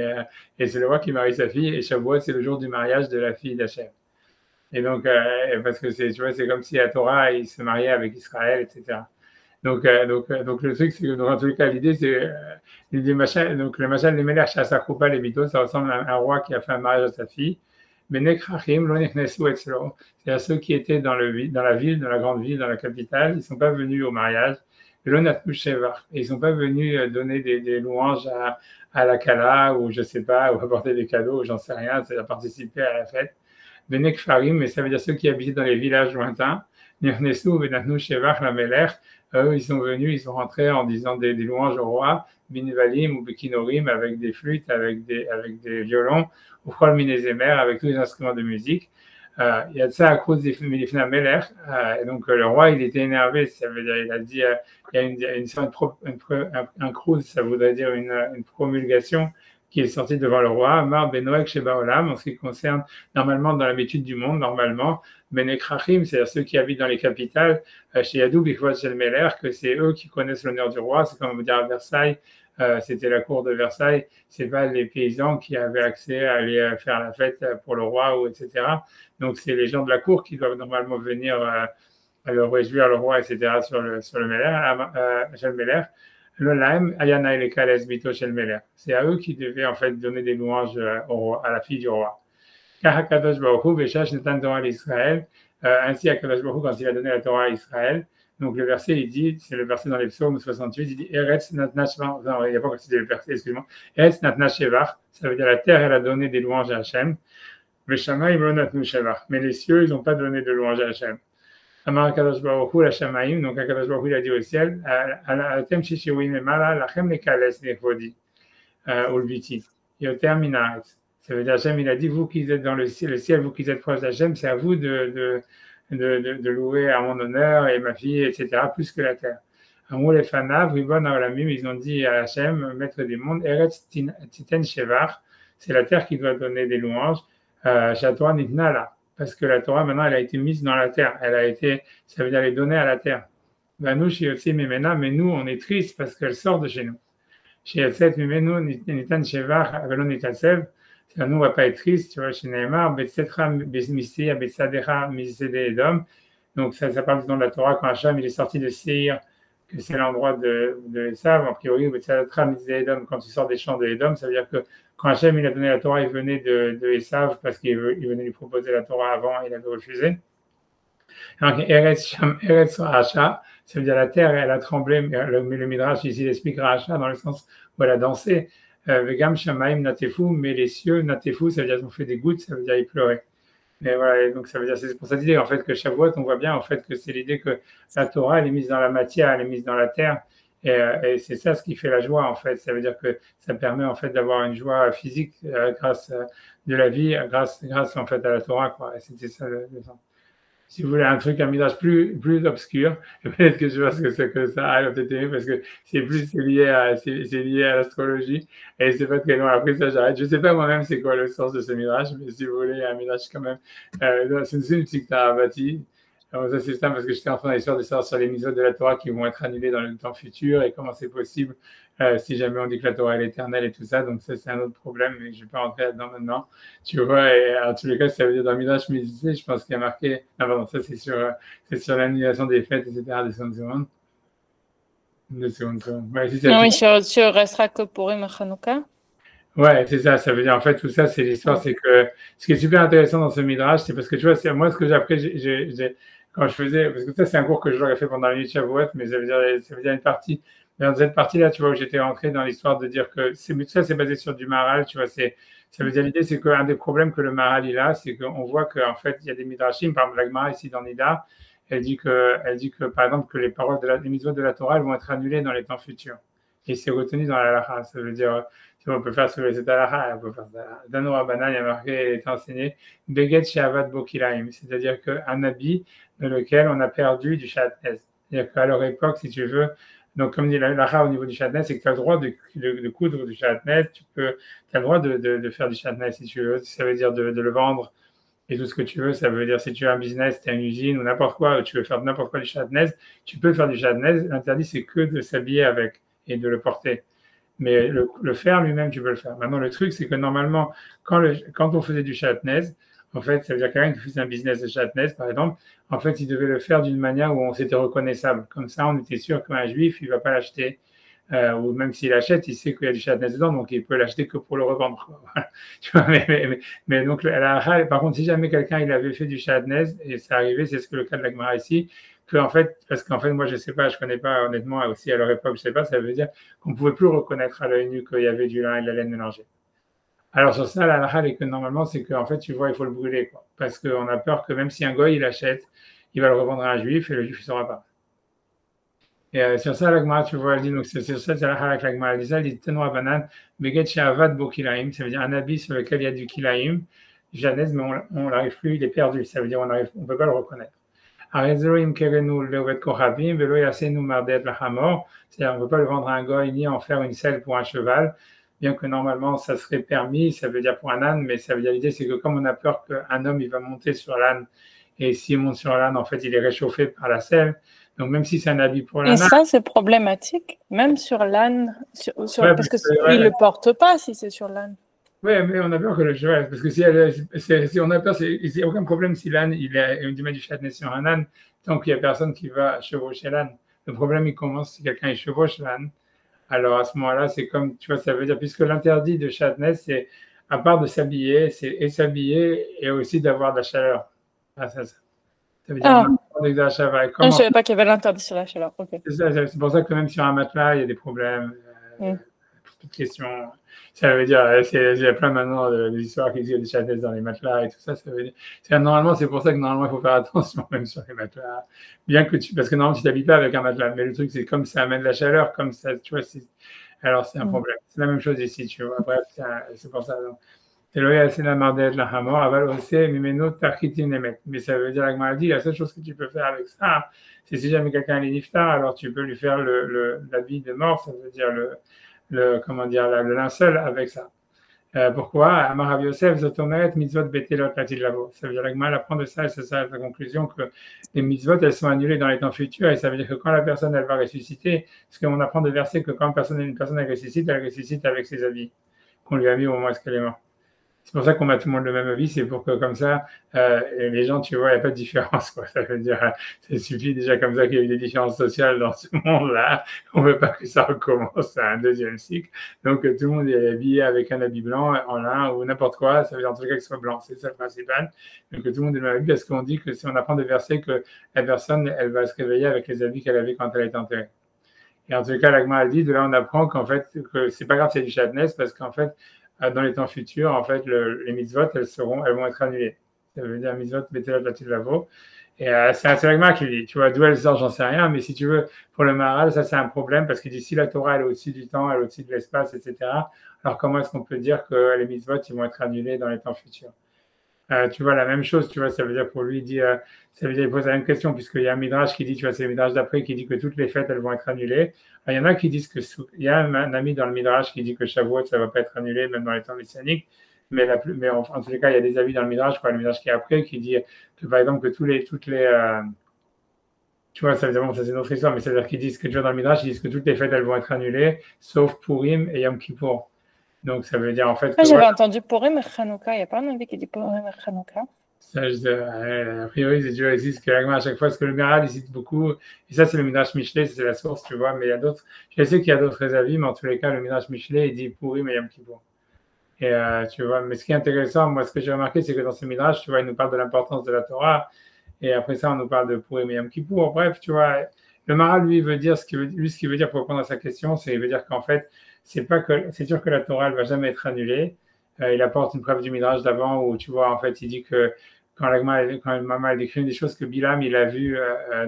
et c'est le roi qui marie sa fille, et Shavuot, c'est le jour du mariage de la fille d'Hachem. Et donc, parce que tu vois, c'est comme si la Torah, il se mariait avec Israël, etc. Donc le truc, c'est que dans tous les cas, l'idée, c'est donc le Machal les Melech Shasakoupa les Bito, ça ressemble à un roi qui a fait un mariage à sa fille. C'est-à-dire ceux qui étaient dans la grande ville, dans la capitale, ils ne sont pas venus au mariage. Et ils ne sont pas venus donner des louanges à la Kala, ou je sais pas, ou apporter des cadeaux, j'en sais rien, c'est à participer à la fête. Benek Farim, mais ça veut dire ceux qui habitaient dans les villages lointains. Nirnesu, Benatnu Shevach, la Melech, eux, ils sont venus, ils sont rentrés en disant des louanges au roi, Binvalim ou Bekinorim, avec des flûtes, avec des violons, ou Chol Minezemer, avec tous les instruments de musique. Il y a de ça à cause des Milifna Melech, et donc le roi il était énervé, ça veut dire, il a dit il y a un cruise, ça voudrait dire une promulgation qui est sortie devant le roi, Amar Benoek Sheba Olam, en ce qui concerne normalement dans l'habitude du monde, normalement, Benekrachim, c'est-à-dire ceux qui habitent dans les capitales, chez Yadou Bichvot Shel Melech, que c'est eux qui connaissent l'honneur du roi, c'est comme on veut dire à Versailles. C'était la cour de Versailles, c'est pas les paysans qui avaient accès à aller faire la fête pour le roi, ou etc. Donc c'est les gens de la cour qui doivent normalement venir le réjouir le roi, etc. sur le Melech. Le Laim, Ayana et Kales Bito Shel Melech. C'est à eux qui devaient en fait donner des louanges à la fille du roi. Kadosh Baruch Hu Veshash Netan Torah à Israël. Ainsi Kadosh Baruch Hu, quand il a donné la Torah à Israël. Donc le verset, il dit, c'est le verset dans les psaumes 68, il dit Eretz Natna Shevach. Non, il n'y a pas encore cité le verset, excuse-moi. Eretz Natna Shevach, ça veut dire la terre, elle a donné des louanges à Hachem. Veshamaim lo natnu Shevach. Mais les cieux, ils n'ont pas donné de louanges à Hachem. Amar Kadosh Baruch Hu la Shamaim, donc Kadosh Baruch Hu il a dit au ciel, Alatem Shishiwim Emala, Lachem Lekales Nechvodi, Ulviti, Yoter Minaretz. Ça veut dire Hachem, il a dit, vous qui êtes dans le ciel, vous qui êtes proche d'Hachem, c'est à vous de louer à mon honneur et ma fille, etc., plus que la terre. Amrou les Fanav, Ribon Haolamim, ils ont dit à Hachem, maître des mondes, Eretz Titen Shevar, c'est la terre qui doit donner des louanges, Torah Nitnala, parce que la Torah maintenant elle a été mise dans la terre, ça veut dire les donner à la terre. Nous, chez Yotzi Mimena, mais nous on est triste parce qu'elle sort de chez nous. Chez Yotzet Mimenu, Nitan Shevar, Avelon Nitatsev, nous on ne va pas être triste, tu vois, chez Neymar, Betsetra Missia, Betsadera Misede Edom. Donc ça parle du nom de la Torah quand Hacham il est sorti de Seir, que c'est l'endroit de Esav, a priori, Betsadera Misede Edom, quand il sort des champs de Edom, ça veut dire que quand Hachem il a donné la Torah, il venait de Esav parce qu'il venait lui proposer la Torah avant, il avait refusé. Donc Eretz Racha, ça veut dire la terre, elle a tremblé, mais le Midrash ici il explique Racha dans le sens où elle a dansé. Vegam Shamaim Natefu, mais les cieux Natefu, ça veut dire qu'ils ont fait des gouttes, ça veut dire ils pleuraient. Mais voilà, donc ça veut dire, c'est pour cette idée en fait que Shavuot, on voit bien en fait que c'est l'idée que la Torah elle est mise dans la matière, elle est mise dans la terre, et c'est ça ce qui fait la joie en fait. Ça veut dire que ça permet en fait d'avoir une joie physique grâce de la vie, grâce en fait à la Torah quoi. Et c'était ça le sens. Si vous voulez un midrash plus obscur, peut-être que je vois ce que c'est que ça, peut-être aimer parce que c'est lié à l'astrologie et c'est pas très loin. Après ça, j'arrête. Je sais pas moi-même c'est quoi le sens de ce midrash, mais si vous voulez un midrash quand même, c'est une petite tarabati. Alors ça c'est simple parce que j'étais en train d'essayer de savoir sur les mitzvot de la Torah qui vont être annulés dans le temps futur et comment c'est possible si jamais on dit que la Torah est éternelle et tout ça. Donc ça c'est un autre problème, mais je ne vais pas rentrer là-dedans maintenant. Tu vois, et en tous les cas, ça veut dire dans le Midrash Médité, je pense qu'il y a marqué. Ah pardon, ça c'est sur l'annulation des fêtes, etc. Des secondes. Ouais, oui, sur restera que pour Hanouka. Ouais, c'est ça. Ça veut dire en fait tout ça, c'est l'histoire, c'est que ce qui est super intéressant dans ce Midrash, c'est parce que tu vois, c'est moi ce que j'ai appris, quand je faisais, parce que ça c'est un cours que j'aurais fait pendant la nuit de Shavuot, mais ça veut dire une partie. Dans cette partie-là, tu vois, où j'étais rentré dans l'histoire de dire que tout ça c'est basé sur du Maharal, tu vois, ça veut dire l'idée, c'est qu'un des problèmes que le Maharal il a, c'est qu'on voit qu'en fait il y a des midrashim, par exemple la Gemara ici dans Nida, elle dit que par exemple que les paroles les mitzvot de la Torah elles vont être annulées dans les temps futurs. Et c'est retenu dans la halakha, ça veut dire. Tu vois, on peut faire sur cette halakha, on peut faire ça. Dans nos Rabbanan, il y a marqué, il est enseigné, Beget Sheavad Bokilaim, c'est-à-dire qu'un habit dans lequel on a perdu du shatnez. C'est-à-dire qu'à leur époque, si tu veux, donc comme dit la halakha au niveau du shatnez, c'est que tu as le droit de coudre du shatnez, tu as le droit de faire du shatnez si tu veux, ça veut dire de le vendre et tout ce que tu veux, ça veut dire si tu as un business, tu as une usine ou n'importe quoi, ou tu veux faire n'importe quoi du shatnez, tu peux faire du shatnez, l'interdit c'est que de s'habiller avec et de le porter. Mais le faire lui-même, tu peux le faire. Maintenant, le truc, c'est que normalement, quand on faisait du shatnez, en fait, ça veut dire quelqu'un qui faisait un business de shatnez, par exemple, en fait, il devait le faire d'une manière où on s'était reconnaissable. Comme ça, on était sûr qu'un juif, il ne va pas l'acheter. Ou même s'il achète, il sait qu'il y a du shatnez dedans, donc il peut l'acheter que pour le revendre. Voilà. Tu vois, mais donc, par contre, si jamais quelqu'un il avait fait du shatnez, et c'est arrivé, c'est le cas de la Gemara ici, parce qu'en fait, moi, je ne sais pas, je ne connais pas honnêtement, aussi à leur époque, je ne sais pas, ça veut dire qu'on ne pouvait plus reconnaître à l'œil nu qu'il y avait du lin et de la laine mélangée. Alors sur ça, la halakha est que normalement, c'est qu'en fait, tu vois, il faut le brûler, quoi. Parce qu'on a peur que même si un goy, il achète, il va le revendre à un juif et le juif, il ne saura pas. Et sur ça, la Gemara, tu vois, elle dit, donc c'est sur ça, c'est la halakha, la Gemara, elle dit ça, elle dit, Tenora banan, beget she'avad bo kilaim, ça veut dire un habit sur lequel il y a du kilaim, janez, mais on n'arrive plus, il est perdu, ça veut dire on ne peut pas le reconnaître. C'est-à-dire, on ne peut pas le vendre à un goy ni en faire une selle pour un cheval, bien que normalement ça serait permis, ça veut dire pour un âne, mais ça veut dire l'idée c'est que comme on a peur qu'un homme il va monter sur l'âne, et s'il monte sur l'âne, en fait il est réchauffé par la selle, donc même si c'est un habit pour l'âne. Et ça c'est problématique, même sur l'âne, parce qu'il ne le porte pas si c'est sur l'âne. Oui, mais on a peur que le cheval, parce que si on a peur, il n'y a aucun problème si l'âne, il met du shatnez sur un âne, tant qu'il n'y a personne qui va chevaucher l'âne. Le problème, il commence si quelqu'un chevauche l'âne. Alors à ce moment-là, c'est comme, tu vois, ça veut dire, puisque l'interdit de shatnez, c'est, à part de s'habiller, c'est s'habiller et aussi d'avoir de la chaleur. Ah, ça veut dire je ne savais pas qu'il y avait l'interdit sur la chaleur. Okay. C'est pour ça que même sur un matelas, il y a des problèmes. Toute question. Ça veut dire, il y a plein maintenant d'histoires qui disent qu'il y a des shatnez dans les matelas et tout ça. Ça veut dire, normalement, c'est pour ça que normalement, il faut faire attention même sur les matelas. Bien que parce que normalement, tu t'habilles pas avec un matelas. Mais le truc, c'est comme ça amène de la chaleur, comme ça, tu vois, alors c'est un problème. C'est la même chose ici, tu vois. Bref, c'est pour ça. Donc. Mais ça veut dire, la Gemara dit, la seule chose que tu peux faire avec ça, c'est si jamais quelqu'un est niftar, alors tu peux lui faire l'habit de mort, ça veut dire comment dire, le linceul avec ça. Pourquoi Amar Rav Yosef, Zotomet, mitzvot betelot latil lavo. Ça veut dire, la Gemara apprend de ça, et c'est ça la conclusion, que les mitzvot, elles sont annulées dans les temps futurs, et ça veut dire que quand la personne, elle va ressusciter, parce qu'on apprend de verser que quand une personne elle ressuscite avec ses habits qu'on lui a mis au moment où elle est morte. C'est pour ça qu'on met tout le monde le même avis, c'est pour que comme ça, les gens, tu vois, il n'y a pas de différence, quoi. Ça veut dire, ça suffit déjà comme ça qu'il y a eu des différences sociales dans ce monde-là. On ne veut pas que ça recommence à un deuxième cycle. Donc, tout le monde est habillé avec un habit blanc, en lin ou n'importe quoi. Ça veut dire en tout cas qu'il soit blanc. C'est ça le principal. Donc, tout le monde est le même avis parce qu'on dit que si on apprend des versets que la personne, elle va se réveiller avec les habits qu'elle avait quand elle a été enterrée. Et en tout cas, l'Agma a dit, de là, on apprend qu'en fait, que c'est pas grave s'il y a du chatness parce qu'en fait, dans les temps futurs, en fait, les mitzvot, elles vont être annulées. Ça veut dire mitzvot, betelot latil lavo. Et c'est l'Agma qui dit, tu vois, d'où elle sort, j'en sais rien, mais si tu veux, pour le Maharal, ça c'est un problème parce qu'il dit si la Torah elle est au-dessus du temps, elle est au-dessus de l'espace, etc. Alors comment est-ce qu'on peut dire que les mitzvot ils vont être annulés dans les temps futurs? Tu vois, la même chose, tu vois, ça veut dire pour lui, ça veut dire, il pose la même question, puisqu'il y a un midrash qui dit, tu vois, c'est le midrash d'après qui dit que toutes les fêtes, elles vont être annulées. Il y en a qui disent il y a un ami dans le midrash qui dit que Shavuot, ça ne va pas être annulé, même dans les temps messianiques. Mais en tous les cas, il y a des avis dans le midrash, quoi, le midrash qui est après, qui dit que, par exemple, que tu vois, ça veut dire, bon, ça c'est une autre histoire, mais ça veut dire qu'ils disent que, tu vois, dans le midrash, ils disent que toutes les fêtes, elles vont être annulées, sauf Purim et Yom Kippour. Donc, ça veut dire en fait. J'avais entendu Purim et Chanukah. Il n'y a pas un avis qui dit Purim et Chanukah. Ça, a priori, c'est toujours existe que à chaque fois, parce que le Miral, il cite beaucoup. Et ça, c'est le Midrash Michelet, c'est la source, tu vois. Mais il y a d'autres. Je sais qu'il y a d'autres avis, mais en tous les cas, le Midrash Michelet, il dit Purim et Yom Kippour. Et tu vois, mais ce qui est intéressant, moi, ce que j'ai remarqué, c'est que dans ce Midrash, tu vois, il nous parle de l'importance de la Torah. Et après ça, on nous parle de Purim et Yom Kippour. Bref, tu vois, le Maharal, lui, veut dire ce qu'il veut dire pour répondre à sa question, c'est il veut dire qu'en fait, c'est sûr que la Torah, elle va jamais être annulée. Il apporte une preuve du Midrash d'avant où, tu vois, en fait, il dit que quand le Mama décrit des choses que Bilam, il a vu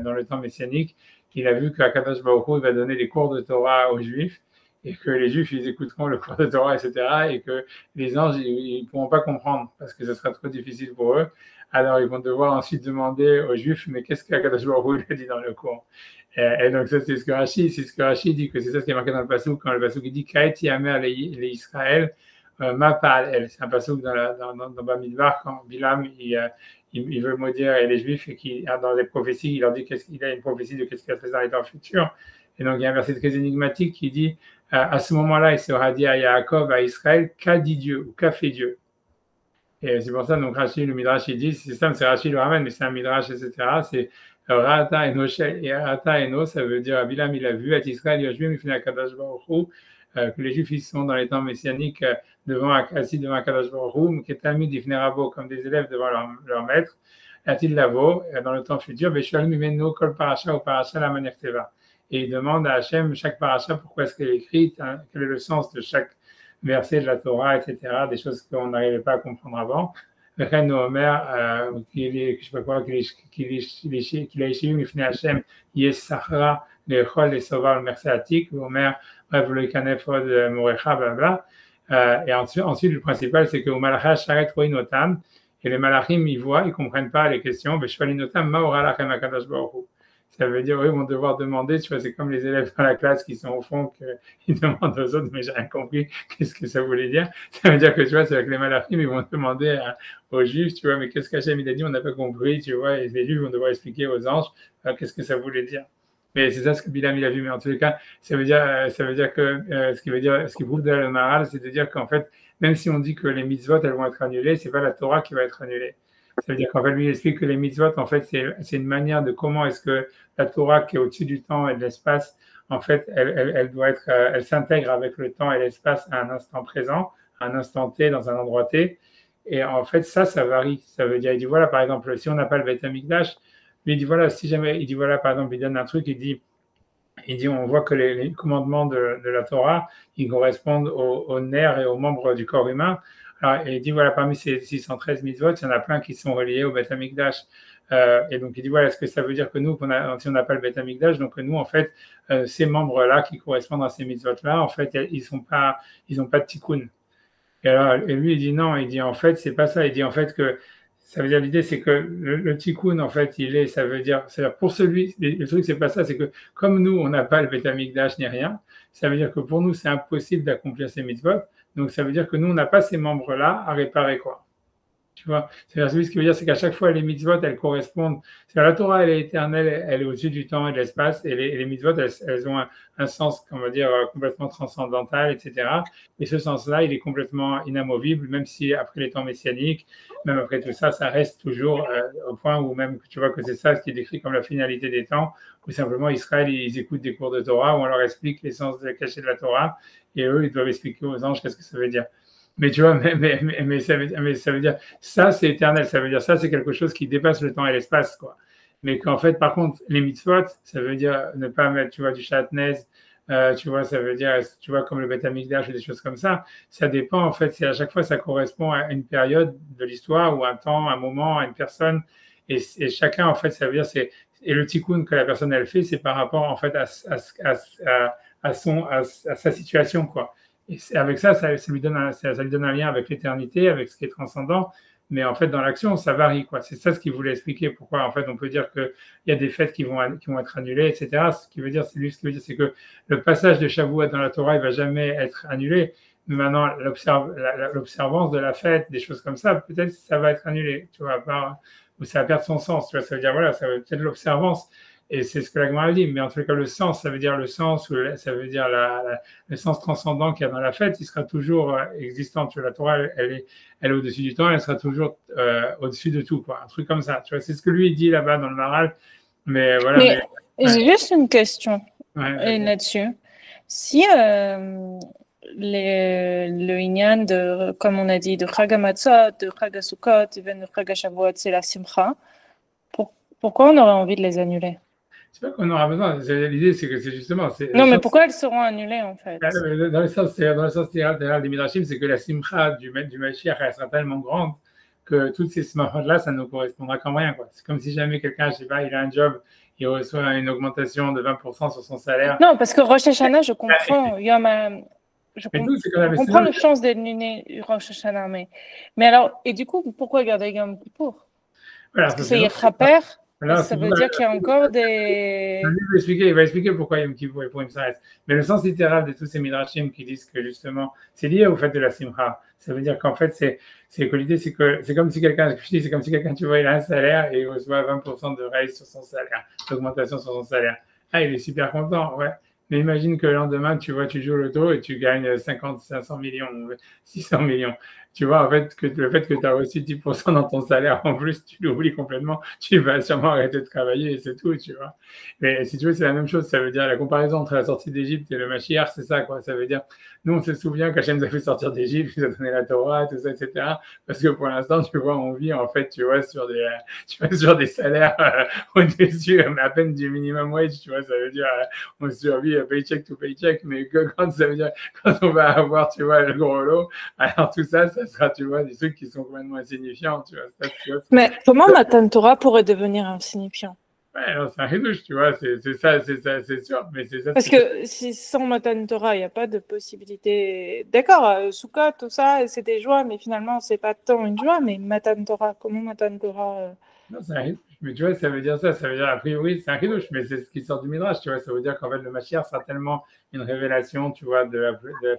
dans le temps messianique, il a vu qu'Akadosh Baruch Hu, il va donner des cours de Torah aux Juifs et que les Juifs, ils écouteront le cours de Torah, etc. et que les anges, ils ne pourront pas comprendre parce que ce sera trop difficile pour eux. Alors, ils vont devoir ensuite demander aux Juifs, mais qu'est-ce qu'Akadosh Baruch Hu a dit dans le cours? Et donc, ça, c'est ce que Rashi dit, que c'est ça ce qui est marqué dans le Passouk, quand le Passouk il dit Kaet Yamer les Israël, Ma Pa'al El. C'est un Passouk dans Bamidbar, quand Bilam il veut maudire les Juifs et qu'il dans les prophéties, il leur dit qu'il a une prophétie de qu'est-ce qu'il va faire dans les temps futurs. Et donc, il y a un verset très énigmatique qui dit à ce moment-là, il sera dit à Yaakov, à Israël, qu'a dit Dieu ou qu'a fait Dieu? Et c'est pour ça, donc Rashi, le Midrash, il dit, c'est simple, c'est Rashi le ramène, mais c'est un Midrash, etc. C'est Rata Eno, ça veut dire Bilam, il a vu, à Israël, Yoshvim, il finit à Kadosh Baruch Hu, que les Juifs, ils sont dans les temps messianiques assis devant Kadosh Baruch Hu, qui est amis d'Ifnerabo, comme des élèves devant leur maître, Atil Lavo, dans le temps futur, Beshalim Imenu, Kol Parasha ou Parasha la manière Teva. Et il demande à Hachem, chaque Parasha, pourquoi est-ce qu'elle est écrite, hein, quel est le sens de chaque verset de la Torah, etc., des choses qu'on n'arrivait pas à comprendre avant. Ren Omer, qu'il a échoué, mais finalement Hachem, Yesachra, les Chol, les Sovar, le Mersatik, Omer, bref, le Kanefod, Morecha, blabla. Et ensuite, le principal, c'est que au Malachah, Sharet, Roinotam, et les Malachim, ils voient, ils ne comprennent pas les questions, mais Shvalinotam, Maora, Lachem, Akadosh Baruch. Ça veut dire, eux vont devoir demander, tu vois, c'est comme les élèves dans la classe qui sont au fond, qu'ils demandent aux autres, mais j'ai rien compris, qu'est-ce que ça voulait dire? Ça veut dire que, tu vois, c'est avec les malachim, ils vont demander aux juifs, tu vois, mais qu'est-ce qu'Hachem il a dit, on n'a pas compris, tu vois, et les juifs vont devoir expliquer aux anges, qu'est-ce que ça voulait dire. Mais c'est ça ce que Bilam il a vu, mais en tous les cas, ça veut dire que, ce qui prouve de le Maharal, c'est de dire qu'en fait, même si on dit que les mitzvot, elles vont être annulées, c'est pas la Torah qui va être annulée. Ça veut dire qu'en fait, lui, il explique que les mitzvot, en fait, c'est une manière de comment est-ce que la Torah, qui est au-dessus du temps et de l'espace, en fait, elle s'intègre avec le temps et l'espace à un instant présent, à un instant T, dans un endroit T. Et en fait, ça varie. Ça veut dire, il dit, voilà, par exemple, si on n'a pas le Beth Amikdash, lui, il dit, voilà, si jamais, il dit, voilà, par exemple, il donne un truc, il dit, on voit que les commandements de la Torah, ils correspondent aux nerfs et aux membres du corps humain. Alors, il dit, voilà, parmi ces 613 mitzvot, il y en a plein qui sont reliés au Beth Amikdash. Et donc, il dit, voilà, est-ce que ça veut dire que nous, si on n'a pas le Beth Amikdash, donc nous, en fait, ces membres-là qui correspondent à ces mitzvot-là, en fait, ils n'ont pas de tikkun. Et lui, il dit non, il dit en fait, c'est pas ça. Il dit en fait que ça veut dire l'idée, c'est que le tikkun, en fait, ça veut dire pour celui, le truc, c'est pas ça, c'est que comme nous, on n'a pas le Beth Amikdash ni rien, ça veut dire que pour nous, c'est impossible d'accomplir ces mitzvot. Donc, ça veut dire que nous, on n'a pas ces membres-là à réparer, quoi. Tu vois, c'est-à-dire, ce qui veut dire, c'est qu'à chaque fois, les mitzvot, elles correspondent. La Torah, elle est éternelle, elle est au-dessus du temps et de l'espace, et les mitzvot, elles ont un sens, on va dire, complètement transcendantal, etc. Et ce sens-là, il est complètement inamovible, même si après les temps messianiques, même après tout ça, ça reste toujours au point où même, tu vois, que c'est ça ce qui est décrit comme la finalité des temps, où simplement Israël, ils écoutent des cours de Torah, où on leur explique l'essence cachée de la Torah, et eux, ils doivent expliquer aux anges qu'est-ce que ça veut dire. Mais tu vois, ça veut dire, ça c'est éternel, ça veut dire, ça c'est quelque chose qui dépasse le temps et l'espace, quoi. Mais qu'en fait, par contre, les mitzvot, ça veut dire ne pas mettre, tu vois, du chatnez, tu vois, ça veut dire, tu vois, comme le Beth Amikdash ou des choses comme ça dépend, en fait, c'est à chaque fois, ça correspond à une période de l'histoire ou un temps, un moment, à une personne, et chacun, en fait, ça veut dire, et le tikkun que la personne, elle fait, c'est par rapport, en fait, à sa situation, quoi. Et avec ça lui donne un lien avec l'éternité, avec ce qui est transcendant. Mais en fait, dans l'action, ça varie, quoi. C'est ça ce qu'il voulait expliquer. Pourquoi, en fait, on peut dire qu'il y a des fêtes qui vont être annulées, etc. Ce qui veut dire, c'est que le passage de Shavuot dans la Torah, il va jamais être annulé. Mais maintenant, l'observance de la fête, des choses comme ça, peut-être ça va être annulé, tu vois, ou ça va perdre son sens, tu vois. Ça veut dire, voilà, ça va peut-être l'observance. Et c'est ce que la Gemara dit, mais en tout cas, le sens, ça veut dire le sens, ça veut dire le sens transcendant qu'il y a dans la fête, il sera toujours existant. Tu vois, la Torah, elle est au-dessus du temps, elle sera toujours au-dessus de tout, quoi. Un truc comme ça. Tu vois, c'est ce que lui dit là-bas dans le Maral. Mais voilà. Mais j'ai juste une question là-dessus. Si le Inyan de, comme on a dit, de Chag HaMatzot, de Chag HaSukkot, et de Chag HaShavuot, c'est la Simcha, pourquoi on aurait envie de les annuler? C'est pas qu'on aura besoin. L'idée, c'est que c'est justement. Non, mais pourquoi elles seront annulées, en fait? Dans le sens littéral des Midrashim, c'est que la simcha du Mashiach, elle sera tellement grande que toutes ces simchas-là, ça ne correspondra qu'en rien, quoi. C'est comme si jamais quelqu'un, je sais pas, il a un job, il reçoit une augmentation de 20% sur son salaire. Non, parce que Rosh Hashanah, je comprends. Je comprends le sens d'annuler Rosh Hashanah. Mais alors, et du coup, pourquoi garder Yom Kippour? Parce que c'est Yechaper. Ça veut dire qu'il y a encore des... Il va expliquer pourquoi Yom Kippour et Purim s'arrêtent. Mais le sens littéral de tous ces midrashim qui disent que justement, c'est lié au fait de la simcha. Ça veut dire qu'en fait, c'est que l'idée, c'est comme si quelqu'un, tu vois, il a un salaire et il reçoit 20% de raise sur son salaire, d'augmentation sur son salaire. Ah, il est super content, ouais. Mais imagine que le lendemain, tu vois, tu joues au loto et tu gagnes 500 millions, 600 millions. Tu vois, en fait, le fait que tu as reçu 10% dans ton salaire, en plus, tu l'oublies complètement. Tu vas sûrement arrêter de travailler et c'est tout, tu vois. Mais si tu veux, c'est la même chose. Ça veut dire la comparaison entre la sortie d'Égypte et le Mashiach, c'est ça, quoi. Ça veut dire, nous, on se souvient qu'Hachem nous a fait sortir d'Égypte, il nous a donné la Torah, tout ça, etc. Parce que pour l'instant, tu vois, on vit, en fait, tu vois, sur des salaires au-dessus, à peine du minimum wage, tu vois. Ça veut dire, on survit paycheck to paycheck, mais quand ça veut dire, quand on va avoir, tu vois, le gros lot, alors tout ça, ça sera, tu vois, des trucs qui sont complètement insignifiants, tu vois. Ça, tu vois, mais comment Matan Torah pourrait devenir insignifiant? Ouais, non, c'est un ridouche, tu vois, c'est ça, c'est sûr, mais c'est ça. Parce que si sans Matan Torah, il n'y a pas de possibilité. D'accord, Sukkot, tout ça, c'est des joies, mais finalement, c'est pas tant une joie, mais Matan Torah, comment Matan Torah Non, c'est un ridouche, mais tu vois, ça veut dire, a priori, c'est un ridouche, mais c'est ce qui sort du Midrash, tu vois, ça veut dire qu'en fait, le Mashiach sera tellement une révélation, tu vois, de la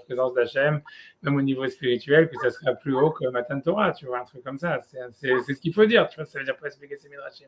présence d'Hachem, même au niveau spirituel, que ça sera plus haut que Matan Torah, tu vois, un truc comme ça. C'est ce qu'il faut dire, tu vois, ça veut dire pour expliquer ces Midrashim.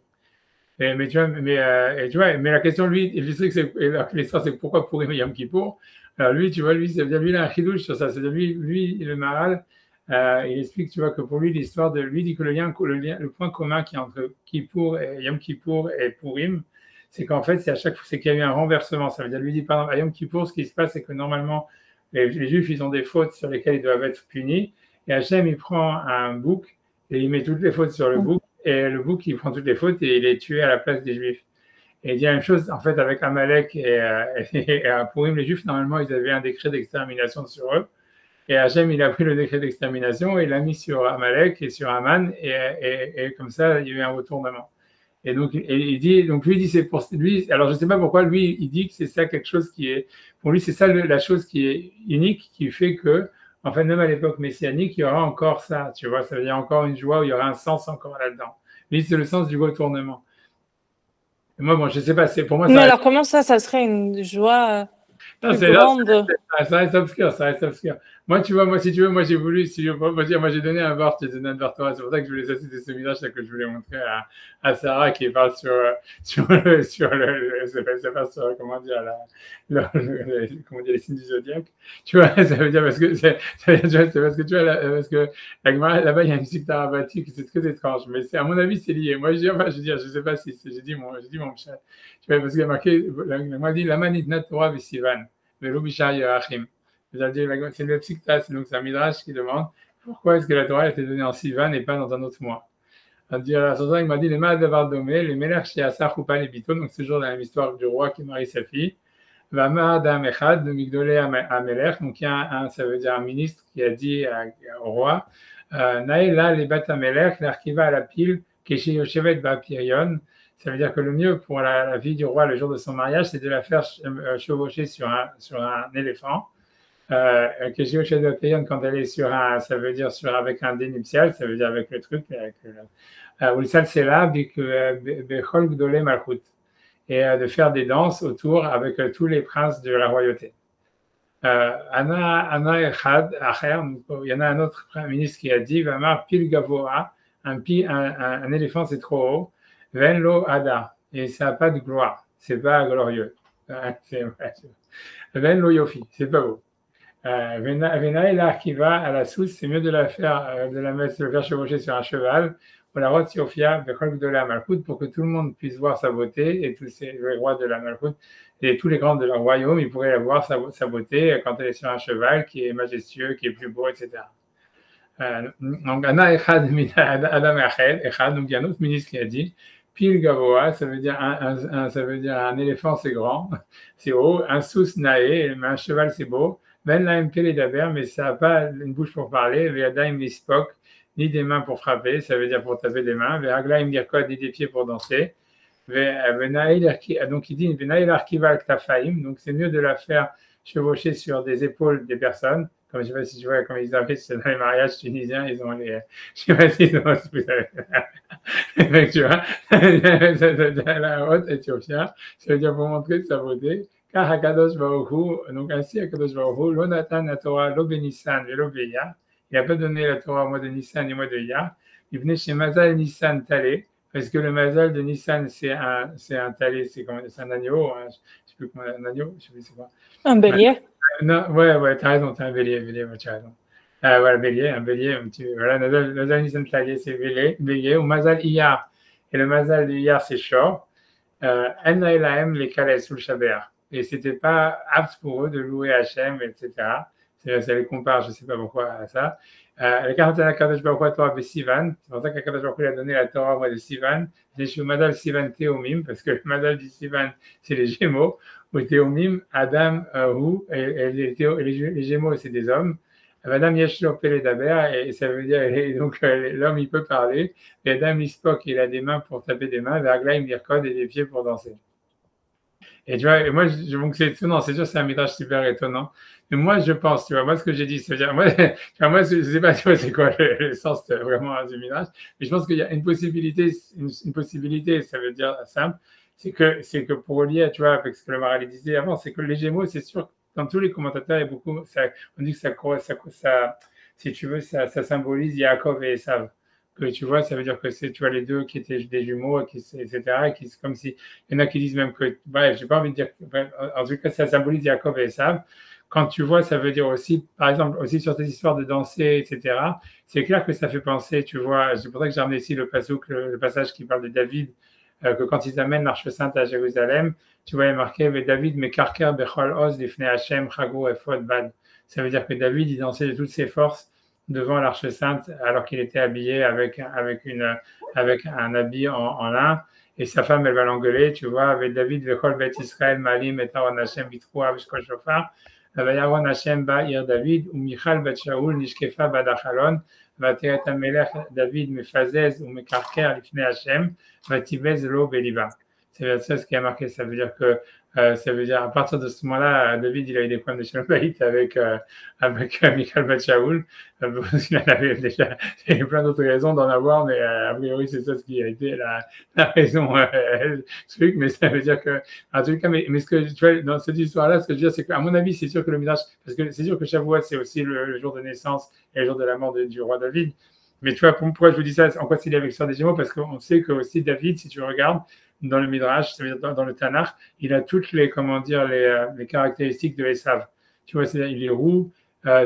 Mais tu vois, mais la question, lui, l'histoire, c'est pourquoi Purim et Yom Kippour. Alors lui, tu vois, lui, ça veut dire, lui, il a un chidouche sur ça. C'est-à-dire, lui, le Maharal, il explique, tu vois, que pour lui, l'histoire de lui dit que le point commun qui est entre Kippour et Yom Kippour et Purim, c'est qu'en fait, c'est qu'il y a eu un renversement. Ça veut dire, lui dit, par exemple, à Yom Kippour, ce qui se passe, c'est que normalement, les Juifs, ils ont des fautes sur lesquelles ils doivent être punis. Et Hachem, il prend un bouc et il met toutes les fautes sur le bouc. Et le bouc, il prend toutes les fautes et il est tué à la place des Juifs. Et il dit la même chose, en fait, avec Amalek et à Purim, les Juifs, normalement, ils avaient un décret d'extermination sur eux. Et Hachem, il a pris le décret d'extermination et il l'a mis sur Amalek et sur Aman. Et comme ça, il y a eu un retournement. Et donc, il dit, c'est pour lui. Alors, je ne sais pas pourquoi lui, il dit que c'est ça quelque chose qui est, pour lui, c'est ça la chose qui est unique, qui fait que en fait, même à l'époque messianique, il y aura encore ça, tu vois, ça veut dire encore une joie où il y aura un sens encore là-dedans. Mais c'est le sens du retournement. Et moi, bon, je sais pas, c'est pour moi, Mais ça alors, comment ça serait une joie non, plus c'est là, grande? ça reste obscur, ça reste obscur. Moi, tu vois, moi, si tu veux, moi, j'ai voulu, si je peux dire, moi, j'ai donné un vort, j'ai donné un Torah. C'est pour ça que je voulais, ça, c'était ce village que je voulais montrer à Sarah qui parle c'est pas sur, comment dire, comment dire, les signes du zodiaque. Tu vois, ça veut dire, parce que, ça veut dire, c'est parce que, tu vois, parce que, là-bas, il y a une secte arabatique, c'est très étrange, mais c'est, à mon avis, c'est lié. Moi, je dis, enfin, je veux dire, je sais pas si j'ai dit mon chat. Tu vois, parce qu'il y a marqué, moi, dit, la manit nat Torah v'sivan. C'est le Psiktas, donc c'est un Midrash qui demande pourquoi est-ce que la Torah a été donnée en Sivan et pas dans un autre mois. La Sozan, il m'a dit les Maad Domé, les Melech chez Assar ou pas les Bito, donc c'est toujours dans la même histoire du roi qui marie sa fille. Vamad Echad, de Migdolé Amelech, donc il y a un, ça veut dire un ministre qui a dit au roi Naïla les Bat Amelech, l'archiva à la pile, Keshi Yoshevet Bapirion. Ça veut dire que le mieux pour la fille du roi le jour de son mariage, c'est de la faire chevaucher sur un éléphant. Quand elle est sur un, ça veut dire avec un dé nuptial, ça veut dire avec le truc, ou le salsela, bechol gdolé malchut, et de faire des danses autour avec tous les princes de la royauté. Anna Echad, Acher, il y en a un autre ministre qui a dit Vamar pil gavoa, un éléphant c'est trop haut, Venlo Ada, et ça n'a pas de gloire, c'est pas glorieux. Venlo Yofi, c'est pas beau. Vena et l'archiva à la souce, c'est mieux de la faire, de le faire chevaucher sur un cheval, ou la rote Sophia, de la Malchoute, pour que tout le monde puisse voir sa beauté, et tous les rois de la Malchoute, et tous les grands de leur royaume, ils pourraient voir sa beauté quand elle est sur un cheval qui est majestueux, qui est plus beau, etc. Donc, Anna Echad, Adam Echad, donc il y a un autre ministre qui a dit, Pil Gavoa, ça veut dire un éléphant, c'est grand, c'est haut, un sous naé, un cheval, c'est beau, ben la MP d'abord, mais ça n'a pas une bouche pour parler, Veadaim Mispok, ni des mains pour frapper, ça veut dire pour taper des mains, Veaglaim Dirkod, ni des pieds pour danser, donc il dit Venaïl Arkiva Ktafaim, donc c'est mieux de la faire chevaucher sur des épaules des personnes, comme je ne sais pas si tu vois, comme ils avaient dans les mariages tunisiens, ils ont les, je ne sais pas s'ils ont, tu vois, la haute éthiopien, ça veut dire pour montrer sa beauté. Car Hakadosh Baruch Hu, donc ainsi Hakadosh Baruch Hu, lo natan la Torah lo benissan velo beya, il n'a pas donné la Torah au mois de Nissan et au mois de Iyar, il venait chez Mazal Nissan Talé, parce que le Mazal de Nissan c'est un Talé, c'est un agneau, hein, je ne sais plus comment, un agneau, je ne sais plus c'est quoi. Un bélier. Non, ouais, t'as raison, t'as un bélier, ouais, tu as raison. Voilà, bélier, un bélier, voilà, Mazal Nissan Talé, c'est bélier, ou Mazal Iyar, et le Mazal de Iyar c'est Shor, En Naelahem les Kaleh sous le Shabéar. Et c'était pas apte pour eux de louer Hachem, etc. Ça les compare, je ne sais pas pourquoi, à ça. Le 41 Kadosh Baruch Hu Torah Sivan, c'est pour ça qu'Akadosh Baruch Hu a donné la Torah au mois de Sivan. C'est chez Madal Sivan Théomim, parce que le Madal du Sivan, c'est les Gémeaux. Au Théomim, Adam, et les Gémeaux, c'est des hommes. Adam Yeshlo Pele Daber, et ça veut dire, et donc l'homme, il peut parler. Et Adam Ispok, il a des mains pour taper des mains. Verglaim Birkod, et des pieds pour danser. Et tu vois, et moi, donc c'est étonnant, c'est sûr, c'est un métrage super étonnant. Mais moi, je pense, tu vois, moi, ce que j'ai dit, c'est-à-dire, moi, je sais pas, tu vois, c'est quoi le sens vraiment du métrage, mais je pense qu'il y a une possibilité, ça veut dire simple, c'est que pour relier, tu vois, avec ce que le Maral disait avant, c'est que les Gémeaux, c'est sûr, dans tous les commentateurs, il y a beaucoup, on dit que ça si tu veux, ça symbolise Yaakov et Esav. Que tu vois, ça veut dire que c'est, tu vois, les deux qui étaient des jumeaux, etc. Et qui, c'est comme si, il y en a qui disent même que, bref, j'ai pas envie de dire, bref, en tout cas, ça symbolise Yaakov et Esav. Quand tu vois, ça veut dire aussi, par exemple, aussi sur tes histoires de danser, etc. C'est clair que ça fait penser, tu vois, c'est pour ça que j'ai ramené ici le passage qui parle de David, que quand ils amènent l'Arche Sainte à Jérusalem, tu vois, il est marqué, David, Mekarker, Bechol Oz, Lifnei Hashem, Chago, Ephod, Bad. Ça veut dire que David, il dansait de toutes ses forces devant l'Arche Sainte alors qu'il était habillé avec un habit en lin, et sa femme elle va l'engueuler, tu vois, avec David Vechol Bet Israël Malim et Aaron Hashem Bitro Avishkol Shofar, Aaron Hashem Ba'ir David ou Michal Bet Shaul Nishkefa Badachalon Vateret Amelech David Mefazez ou Mekarker Lifnei Hashem Vatibez Lo Beliba. C'est ça ce qui a marqué. Ça veut dire que ça veut dire à partir de ce moment-là, David, il a eu des problèmes de shalom bayit avec Michal Bat Shaoul, parce qu'il en avait déjà il y avait plein d'autres raisons d'en avoir, mais a priori c'est ça ce qui a été la raison truc. Mais ça veut dire que en tout cas, mais ce que tu vois dans cette histoire-là, ce que je veux dire, c'est qu'à mon avis, c'est sûr que le Midrash, parce que c'est sûr que Shavuot c'est aussi le jour de naissance et le jour de la mort du roi David. Mais tu vois, pourquoi je vous dis ça, en quoi c'est lié avec l'histoire des Gémeaux? Parce qu'on sait que aussi David, si tu regardes dans le Midrash, dans le Tanakh, il a toutes les, comment dire, les caractéristiques de Esav. Tu vois, il est roux.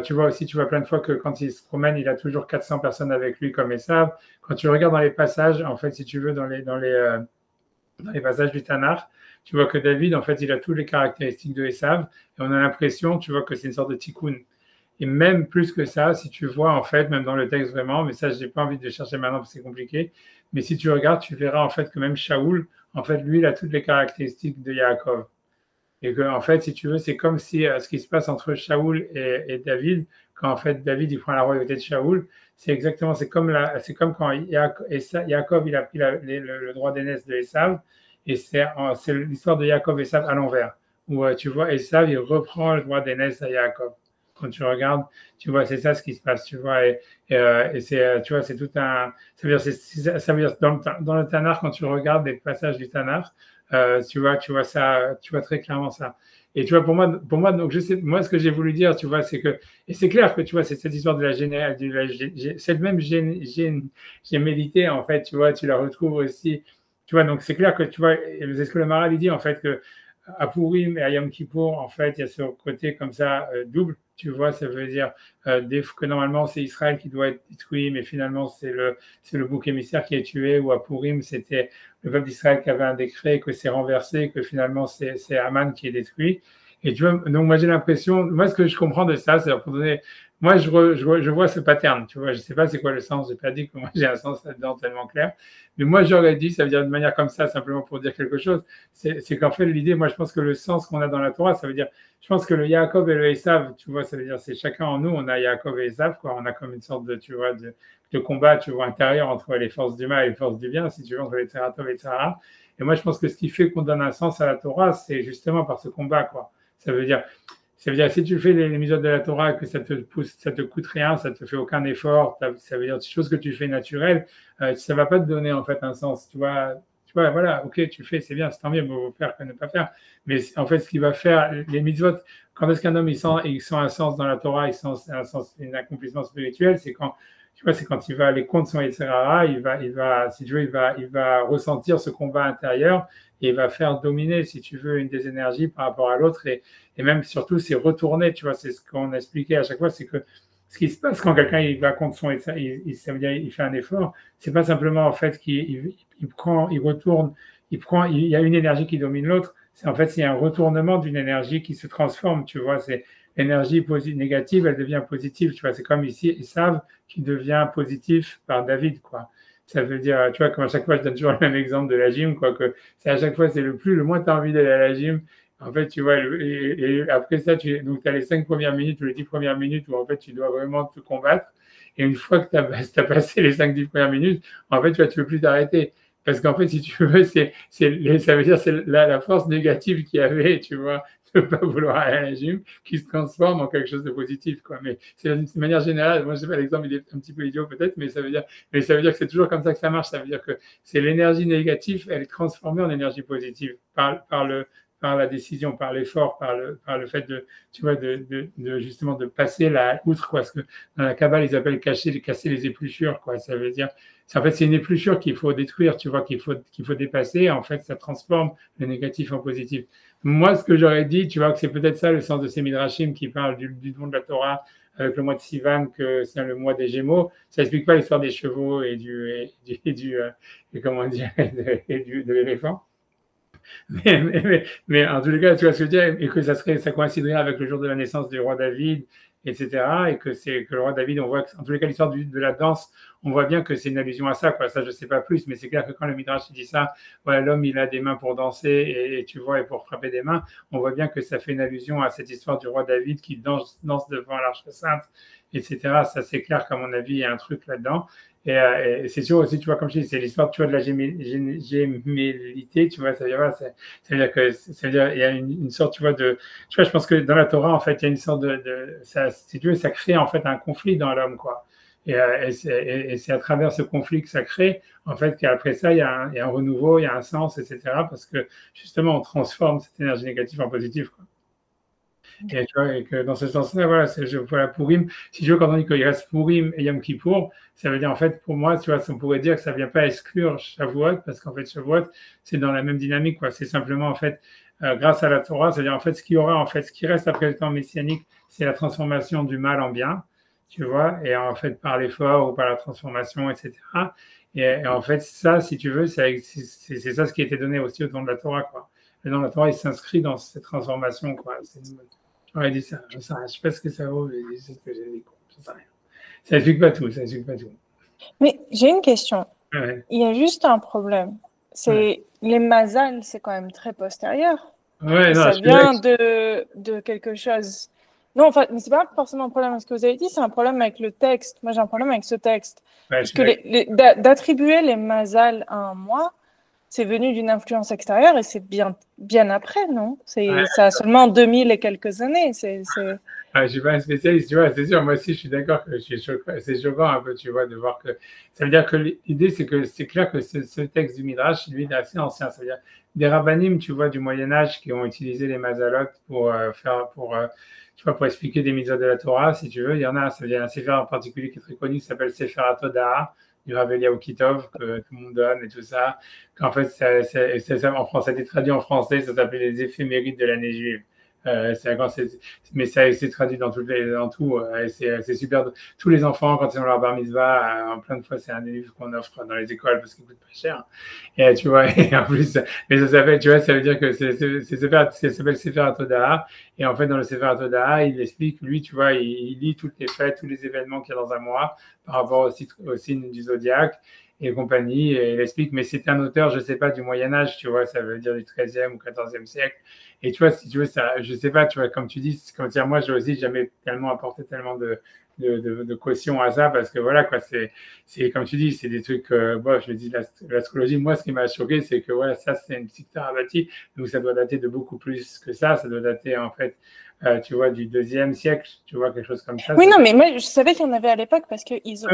Tu vois aussi, tu vois plein de fois que quand il se promène, il a toujours 400 personnes avec lui comme Esav. Quand tu regardes dans les passages, en fait, si tu veux, dans les passages du Tanakh, tu vois que David, en fait, il a toutes les caractéristiques de Esav. Et on a l'impression, tu vois, que c'est une sorte de tikkun. Et même plus que ça, si tu vois, en fait, même dans le texte vraiment, mais ça, je n'ai pas envie de chercher maintenant parce que c'est compliqué, mais si tu regardes, tu verras en fait que même Shaoul, en fait, lui, il a toutes les caractéristiques de Yaakov. Et que, en fait, si tu veux, c'est comme si ce qui se passe entre Shaoul et David, quand en fait David il prend la royauté de Shaoul, c'est exactement, c'est comme quand Yaakov il a pris le droit d'aînesse de Esav, et c'est l'histoire de Yaakov et Esav à l'envers, où tu vois, Esav il reprend le droit d'aînesse à Yaakov. Quand tu regardes, tu vois, c'est ça ce qui se passe, tu vois, et c'est, tu vois, c'est tout un, ça veut dire dans le Tanakh, quand tu regardes des passages du Tanakh, tu vois ça, tu vois très clairement ça. Et tu vois, pour moi, donc je sais, moi, ce que j'ai voulu dire, tu vois, c'est que, et c'est clair que tu vois, c'est cette histoire de la généale, cette même gémellité, en fait, tu vois, tu la retrouves aussi, tu vois, donc c'est clair que, tu vois, c'est ce que le Maral dit, en fait, que à Purim et à Yom Kippour, en fait, il y a ce côté comme ça double, tu vois, ça veut dire que normalement c'est Israël qui doit être détruit, mais finalement c'est le bouc émissaire qui est tué, ou à Purim c'était le peuple d'Israël qui avait un décret, que c'est renversé, que finalement c'est Haman qui est détruit. Et tu vois, donc moi j'ai l'impression, moi ce que je comprends de ça, c'est pour donner, moi je vois ce pattern, tu vois, je sais pas c'est quoi le sens, j'ai pas dit que moi j'ai un sens là-dedans tellement clair, mais moi j'aurais dit, ça veut dire de manière comme ça, simplement pour dire quelque chose, c'est qu'en fait l'idée, moi je pense que le sens qu'on a dans la Torah, ça veut dire, je pense que le Yaakov et le Esav, tu vois, ça veut dire c'est chacun en nous, on a Yaakov et Esav, quoi, on a comme une sorte de, tu vois, de combat, tu vois, intérieur entre les forces du mal et les forces du bien, si tu veux, entre les Teratov et les Tzara. Et moi je pense que ce qui fait qu'on donne un sens à la Torah, c'est justement par ce combat, quoi. Ça veut dire, si tu fais les mitzvot de la Torah, que ça te coûte rien, ça te fait aucun effort, ça veut dire des choses que tu fais naturelles, ça va pas te donner en fait un sens. Tu vois, voilà, ok, tu fais, c'est bien, c'est tant mieux, mais faut faire que ne pas faire. Mais en fait, ce qui va faire les mitzvot, quand est-ce qu'un homme il sent un sens dans la Torah, il sent un sens, un accomplissement spirituel, c'est quand tu vois, c'est quand il va aller contre son Yetzirah, il va, si tu veux, il va ressentir ce combat intérieur et il va faire dominer, si tu veux, une des énergies par rapport à l'autre et même surtout, c'est retourner, tu vois, c'est ce qu'on a expliqué à chaque fois, c'est que ce qui se passe quand quelqu'un il va contre son Yetzirah, ça veut dire il fait un effort, c'est pas simplement en fait qu'il prend, il retourne, il y a une énergie qui domine l'autre, c'est en fait, c'est un retournement d'une énergie qui se transforme, tu vois, c'est l'énergie négative, elle devient positive, tu vois, c'est comme ici, Esav qui devient positif par David, quoi. Ça veut dire, tu vois, comme à chaque fois, je donne toujours le même exemple de la gym, quoi, que c'est à chaque fois, c'est le moins tu as envie d'aller à la gym. En fait, tu vois, et après ça, donc tu as les 5 premières minutes ou les 10 premières minutes où en fait, tu dois vraiment te combattre. Et une fois que tu as passé les 5-10 premières minutes, en fait, tu ne peux plus t'arrêter. Parce qu'en fait, si tu veux, ça veut dire c'est la force négative qu'il y avait, tu vois, de ne pas vouloir aller à la gym, qui se transforme en quelque chose de positif, quoi. Mais c'est d'une manière générale, moi je sais pas, l'exemple il est un petit peu idiot peut-être, mais ça veut dire que c'est toujours comme ça que ça marche. Ça veut dire que c'est l'énergie négative, elle est transformée en énergie positive par la décision, par l'effort, par le fait de, tu vois, justement de passer outre, quoi. Ce que dans la Kabbale ils appellent casser les épluchures, quoi. Ça veut dire, en fait, c'est une épluchure qu'il faut détruire, tu vois, qu'il faut dépasser. En fait, ça transforme le négatif en positif. Moi, ce que j'aurais dit, tu vois, que c'est peut-être ça le sens de ces midrashim qui parlent du don de la Torah avec le mois de Sivan, que c'est le mois des Gémeaux. Ça explique pas l'histoire des chevaux et comment dire, de l'éléphant. Mais en tous les cas, tu vois ce que je veux dire, et que ça coïnciderait avec le jour de la naissance du roi David, etc. Et que le roi David, on voit que, en tous les cas, l'histoire de la danse, on voit bien que c'est une allusion à ça, quoi. Ça, je sais pas plus, mais c'est clair que quand le Midrash dit ça, voilà, l'homme, il a des mains pour danser, et tu vois, et pour frapper des mains, on voit bien que ça fait une allusion à cette histoire du roi David qui danse devant l'Arche sainte, etc. Ça, c'est clair qu'à mon avis, il y a un truc là-dedans. Et c'est sûr aussi, tu vois, comme je dis, c'est l'histoire, tu vois, de la gémellité, tu vois, ça veut dire, voilà, ça veut dire que, ça veut dire, il y a une sorte, tu vois, tu vois, je pense que dans la Torah, en fait, il y a une sorte ça, si tu veux, ça crée, en fait, un conflit dans l'homme, quoi. Et c'est à travers ce conflit que ça crée, en fait, qu'après ça, il y a un renouveau, il y a un sens, etc., parce que, justement, on transforme cette énergie négative en positive, quoi. Et, tu vois, et que dans ce sens-là, voilà, voilà, Purim, si tu veux, quand on dit qu'il reste Purim et Yom Kippour, ça veut dire, en fait, pour moi, tu vois, on pourrait dire que ça ne vient pas exclure Shavuot, parce qu'en fait, Shavuot, c'est dans la même dynamique, quoi. C'est simplement, en fait, grâce à la Torah, c'est-à-dire, en fait, ce qu'il y aura, en fait, ce qui reste après le temps messianique, c'est la transformation du mal en bien, tu vois, et en fait, par l'effort ou par la transformation, etc. Et en fait, ça, si tu veux, c'est ça ce qui a été donné aussi au temps de la Torah, quoi. Et dans la Torah, il s'inscrit dans cette transformation, quoi. J'aurais dit ça, je ne sais pas ce que ça vaut, mais c'est ce que j'ai dit, quoi. Je sais rien. Ça n'explique pas tout, ça n'explique pas tout. Mais j'ai une question. Ouais, Il y a juste un problème. C'est les mazals, c'est quand même très postérieur. ouais, non, Ça je suis vient d'accord. de quelque chose. Non, en fait, mais c'est pas forcément un problème avec ce que vous avez dit, c'est un problème avec le texte. Moi, j'ai un problème avec ce texte. Ouais, je Parce suis que d'accord. d'attribuer les mazals à un mois, c'est venu d'une influence extérieure et c'est bien après, non? Ouais, Ça a seulement 2000 et quelques années. je suis pas un spécialiste, tu vois, c'est sûr, moi aussi, je suis d'accord que c'est choquant un peu, tu vois, de voir que. Ça veut dire que l'idée, c'est que c'est clair que ce texte du Midrash, lui, il est assez ancien. Ça veut dire des rabbanim, tu vois, du Moyen-Âge qui ont utilisé les mazalot pour tu vois, pour expliquer des mitzvot de la Torah, si tu veux. Il y en a, ça veut dire un sefer en particulier qui est très connu, qui s'appelle Sefer HaTodah, du Rav Eliaou Kitov, que tout le monde donne et tout ça. Qu'en fait, en français, ça a été traduit en français, ça s'appelait les éphémérides de l'année juive. Mais ça c'est traduit dans tout. C'est super. Tous les enfants, quand ils ont leur bar mitzvah, en plein de fois, c'est un des livres qu'on offre dans les écoles parce qu'il coûte pas cher. Et tu vois, et en plus, mais ça s'appelle, tu vois, ça veut dire que ça s'appelle Sefer HaTodah. Et en fait, dans le Sefer HaTodah, il explique, lui, tu vois, il lit toutes les fêtes, tous les événements qu'il y a dans un mois par rapport au signe du zodiaque et compagnie. Et il explique, mais c'est un auteur, je sais pas, du Moyen-Âge, tu vois, ça veut dire du 13e ou 14e siècle. Et tu vois, si tu veux, ça, je sais pas, tu vois, comme tu dis, comme dire, moi, j'ai aussi jamais tellement apporté tellement de caution à ça parce que voilà, quoi, comme tu dis, c'est des trucs, bon, je dis, l'astrologie, moi, ce qui m'a choqué, c'est que, voilà, ça, c'est une petite thérapie, donc ça doit dater de beaucoup plus que ça doit dater, en fait, tu vois, du 2e siècle, tu vois, quelque chose comme ça. Oui, non, mais moi, je savais qu'il y en avait à l'époque parce que Ah, j'ai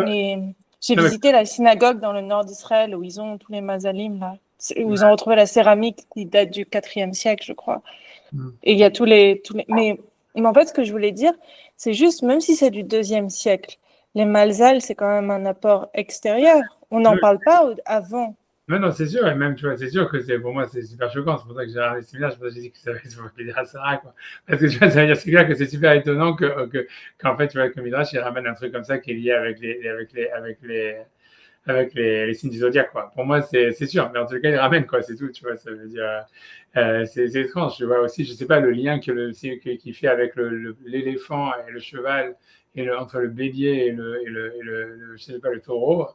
non, mais, visité la synagogue dans le nord d'Israël où ils ont tous les mazalim, là, où ils ouais. ont retrouvé la céramique qui date du 4e siècle, je crois. Mm. Et il y a mais en fait, ce que je voulais dire, c'est juste, même si c'est du 2e siècle, les Malzal, c'est quand même un apport extérieur. On n'en Ouais. parle pas avant. Non, non, c'est sûr, et même, tu vois, c'est sûr que pour moi, c'est super choquant. C'est pour ça que j'ai regardé le séminaire, c'est pour ça que j'ai dit que ça va être plaisir à Sarah, quoi. Parce que, tu vois, ça veut dire, c'est clair que c'est super étonnant qu'en fait, tu vois, que Midrash, il ramène un truc comme ça qui est lié avec les signes du zodiaque, quoi. Pour moi, c'est sûr, mais en tout cas, il ramène, quoi, c'est tout, tu vois, ça veut dire, c'est étrange, tu vois, aussi, je sais pas, le lien qu'il fait avec l'éléphant et le cheval, entre le bélier je sais pas, le taureau,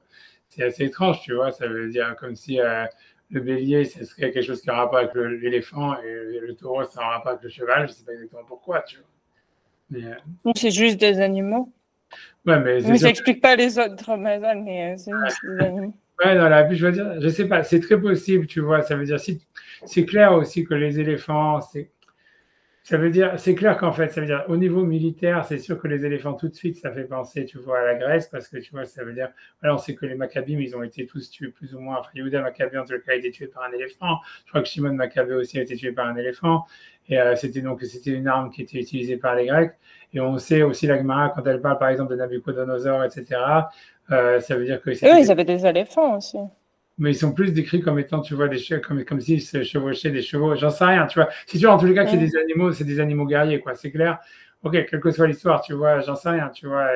c'est assez étrange, tu vois, ça veut dire comme si le bélier, ce serait quelque chose qui a un rapport avec l'éléphant et le taureau, ça a un rapport avec le cheval, je sais pas exactement pourquoi, tu vois. Mais, Donc, c'est juste des animaux. ouais, mais c'est Mais ça sûr. explique pas les autres Malzal, mais c'est juste des animaux. Ouais, dans la je veux dire, je sais pas, c'est très possible, tu vois. Ça veut dire, si c'est clair aussi que les éléphants, ça veut dire, c'est clair qu'en fait, ça veut dire, au niveau militaire, c'est sûr que les éléphants, tout de suite, ça fait penser, tu vois, à la Grèce, parce que, tu vois, ça veut dire, alors, on sait que les Maccabim, ils ont été tous tués plus ou moins, enfin, Yehuda Maccabée, en tout cas, a été tué par un éléphant. Je crois que Shimon Maccabée aussi a été tué par un éléphant. Et c'était une arme qui était utilisée par les Grecs. Et on sait aussi, la Gemara, quand elle parle, par exemple, de Nabucodonosor, etc., ça veut dire que Et eux, c'était ils avaient des éléphants aussi. mais ils sont plus décrits comme étant, tu vois, comme s'ils se chevauchaient des chevaux. J'en sais rien, tu vois. Si tu vois, en tous les cas, que Mm. c'est des animaux guerriers, quoi. C'est clair. Ok, quelle que soit l'histoire, tu vois, j'en sais rien, tu vois.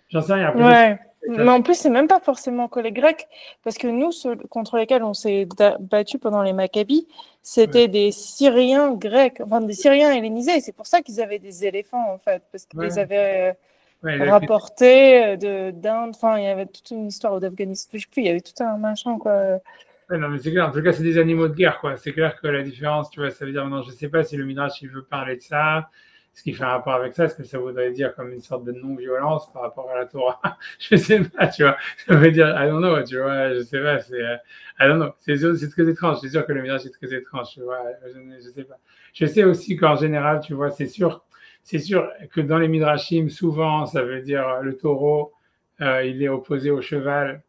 J'en sais rien. Après, Ouais. Mais en plus, c'est même pas forcément que les Grecs, parce que nous, ceux contre lesquels on s'est battu pendant les Maccabis, ouais, c'était des Syriens grecs, enfin des Syriens hellénisés. C'est pour ça qu'ils avaient des éléphants, en fait, parce qu'ils les ouais, avaient ouais, rapportés d'Inde. Enfin, il y avait toute une histoire d'Afghanistan, je sais plus, il y avait tout un machin, quoi. ouais, non, mais c'est clair. En tout cas, c'est des animaux de guerre, quoi. C'est clair que la différence, tu vois, ça veut dire, non, je sais pas si le Midrash, il veut parler de ça. ce qui fait un rapport avec ça, est-ce que ça voudrait dire comme une sorte de non-violence par rapport à la Torah? Je sais pas, tu vois. Ça veut dire, I don't know, tu vois, je sais pas, I don't know. C'est très étrange, c'est sûr que le Midrash est très étrange, tu vois, je sais pas. Je sais aussi qu'en général, tu vois, c'est sûr que dans les Midrashim, souvent, ça veut dire le taureau, il est opposé au cheval,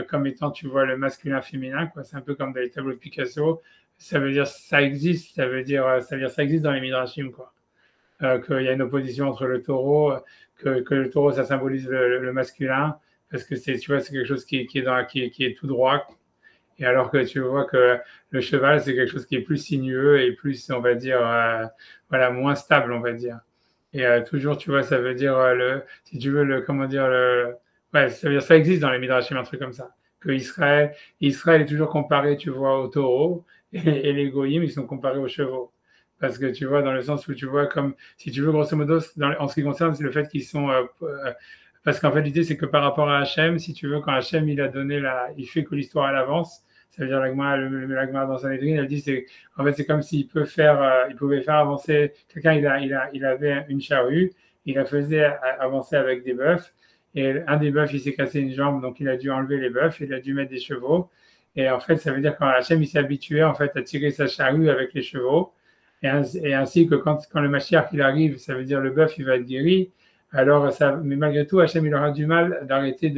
comme étant, tu vois, le masculin-féminin, quoi. C'est un peu comme dans les tableaux de Picasso. Ça veut dire ça existe, ça veut dire ça existe dans les Midrashim, quoi. Qu'il y a une opposition entre le taureau, que le taureau, ça symbolise le masculin, parce que tu vois, c'est quelque chose qui est tout droit. Et alors que tu vois que le cheval, c'est quelque chose qui est plus sinueux et plus, on va dire, voilà, moins stable, on va dire. Et toujours, tu vois, ça veut dire, si tu veux, comment dire, ouais, ça veut dire, ça existe dans les Midrashim, un truc comme ça. Que Israël est toujours comparé, tu vois, au taureau, et les goyim, ils sont comparés aux chevaux. Parce que tu vois, dans le sens où tu vois, comme, si tu veux, grosso modo, en ce qui concerne, c'est le fait qu'ils sont, parce qu'en fait, l'idée, c'est que par rapport à Hachem, si tu veux, quand Hachem, il fait que l'histoire, elle avance, ça veut dire l'Agma dans Sanhedrin, elle dit, en fait, c'est comme s'il pouvait faire avancer, quelqu'un, il avait une charrue, il la faisait avancer avec des bœufs, et un des bœufs, il s'est cassé une jambe, donc il a dû enlever les bœufs, il a dû mettre des chevaux, et en fait, ça veut dire quand Hachem, il s'est habitué, en fait, à tirer sa charrue avec les chevaux, et ainsi que quand le Mashiach, il arrive, ça veut dire le bœuf, il va être guéri, alors, mais malgré tout, Hachem, il aura du mal d'arrêter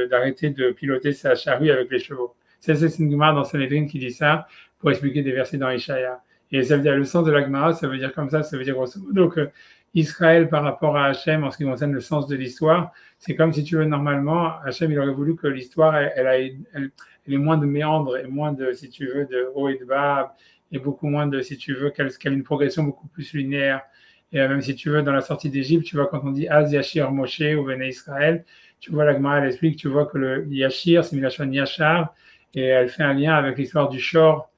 d'arrêter de piloter sa charrue avec les chevaux. C'est une Gemara dans Sanhedrin qui dit ça pour expliquer des versets dans Ishaïa. Et ça veut dire, le sens de la Gemara, ça veut dire comme ça veut dire grosso modo que Israël, par rapport à Hachem, en ce qui concerne le sens de l'histoire, c'est comme si tu veux, normalement, Hachem, il aurait voulu que l'histoire, elle ait moins de méandres et moins de, si tu veux, de haut et de bas, et beaucoup moins de, si tu veux, qu'elle ait une progression beaucoup plus linéaire. Et même si tu veux, dans la sortie d'Égypte, tu vois, quand on dit Az Yashir Moshe ou Bnei Israël, tu vois, la Gemara, elle explique, tu vois que le Yashir, c'est Milachon Yachar, et elle fait un lien avec l'histoire du Shor,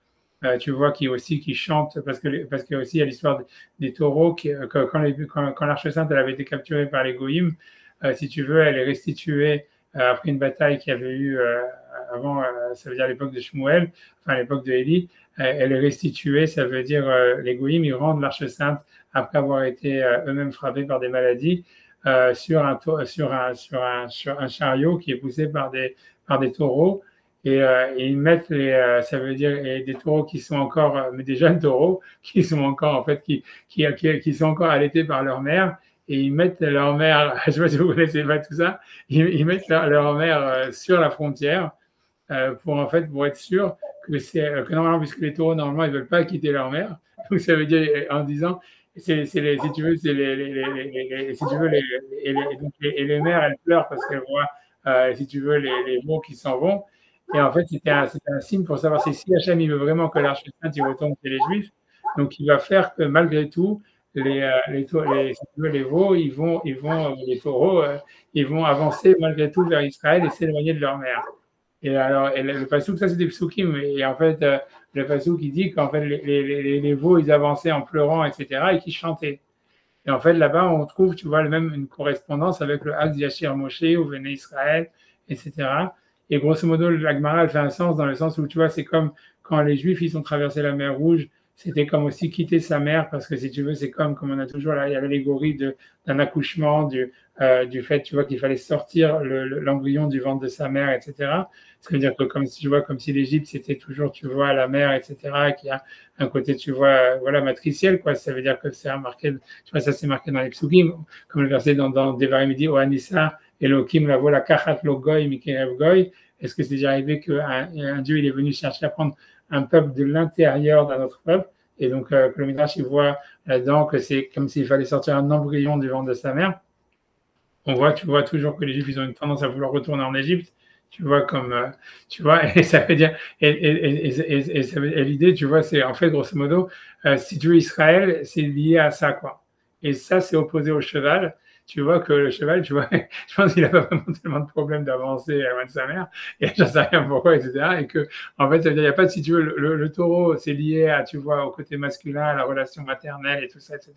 tu vois, qui chante, parce que aussi, il y a l'histoire des taureaux, quand l'Arche Sainte, elle avait été capturée par les Goïm, si tu veux, elle est restituée après une bataille qu'il y avait eu avant, ça veut dire à l'époque de Shmuel, enfin à l'époque de Élie, elle est restituée, ça veut dire les Goïm, ils rendent l'Arche Sainte après avoir été eux-mêmes frappés par des maladies, sur un chariot qui est poussé par des taureaux, et ils mettent ça veut dire des taureaux qui sont encore, mais des jeunes taureaux qui sont encore en fait qui sont encore allaités par leur mère, et ils mettent leur mère, je ne sais pas si vous connaissez pas tout ça, ils mettent leur mère sur la frontière pour être sûr que normalement, puisque les taureaux normalement ils veulent pas quitter leur mère, donc ça veut dire en disant si tu veux, les mères, elles pleurent parce qu'elles voient, si tu veux, les veaux qui s'en vont. Et en fait, c'était un signe pour savoir si Hachem, il veut vraiment que l'Arche Sainte, il retourne chez les Juifs. Donc, il va faire que malgré tout, les veaux, les taureaux, ils vont avancer malgré tout vers Israël et s'éloigner de leur mère. Et alors, le pasouk, ça c'est des psukim, et en fait, le pasouk qui dit qu'en fait les veaux ils avançaient en pleurant, etc., et qui chantaient. Et en fait, là-bas, on trouve, tu vois, même une correspondance avec le Haz Yashir Moshe ou Bnei Israël, etc. Et grosso modo, la Gemara, elle fait un sens dans le sens où, tu vois, c'est comme quand les Juifs ils ont traversé la mer Rouge, c'était comme aussi quitter sa mère, parce que si tu veux, c'est comme on a toujours là, il y a l'allégorie d'un accouchement, du fait, tu vois, qu'il fallait sortir l'embryon du ventre de sa mère, etc. Ça veut dire que comme si l'Égypte, c'était toujours, tu vois, la mère, etc., qu'il y a un côté, tu vois, voilà, matriciel, quoi. Ça veut dire que c'est marqué, tu vois, ça c'est marqué dans les psukim, comme le verset dans Devarim, il dit, O Anissa, Elohim, la vola kachat lo goy, mikerev goy. Est-ce que c'est déjà arrivé qu'un Dieu, il est venu chercher à prendre un peuple de l'intérieur d'un autre peuple, et donc que le Midrash il voit là-dedans que c'est comme s'il fallait sortir un embryon du ventre de sa mère. Tu vois toujours que les Juifs ils ont une tendance à vouloir retourner en Égypte, tu vois, tu vois, et ça veut dire, et l'idée, tu vois, c'est en fait grosso modo, si tu veux Israël, c'est lié à ça, quoi. Et ça, c'est opposé au cheval. Tu vois que le cheval, tu vois, je pense qu'il n'a pas vraiment tellement de problème d'avancer loin de sa mère, et j'en sais rien pourquoi, etc. Et que, en fait, ça veut dire, il n'y a pas, si tu veux, le taureau, c'est lié à, tu vois, au côté masculin, à la relation maternelle et tout ça, etc.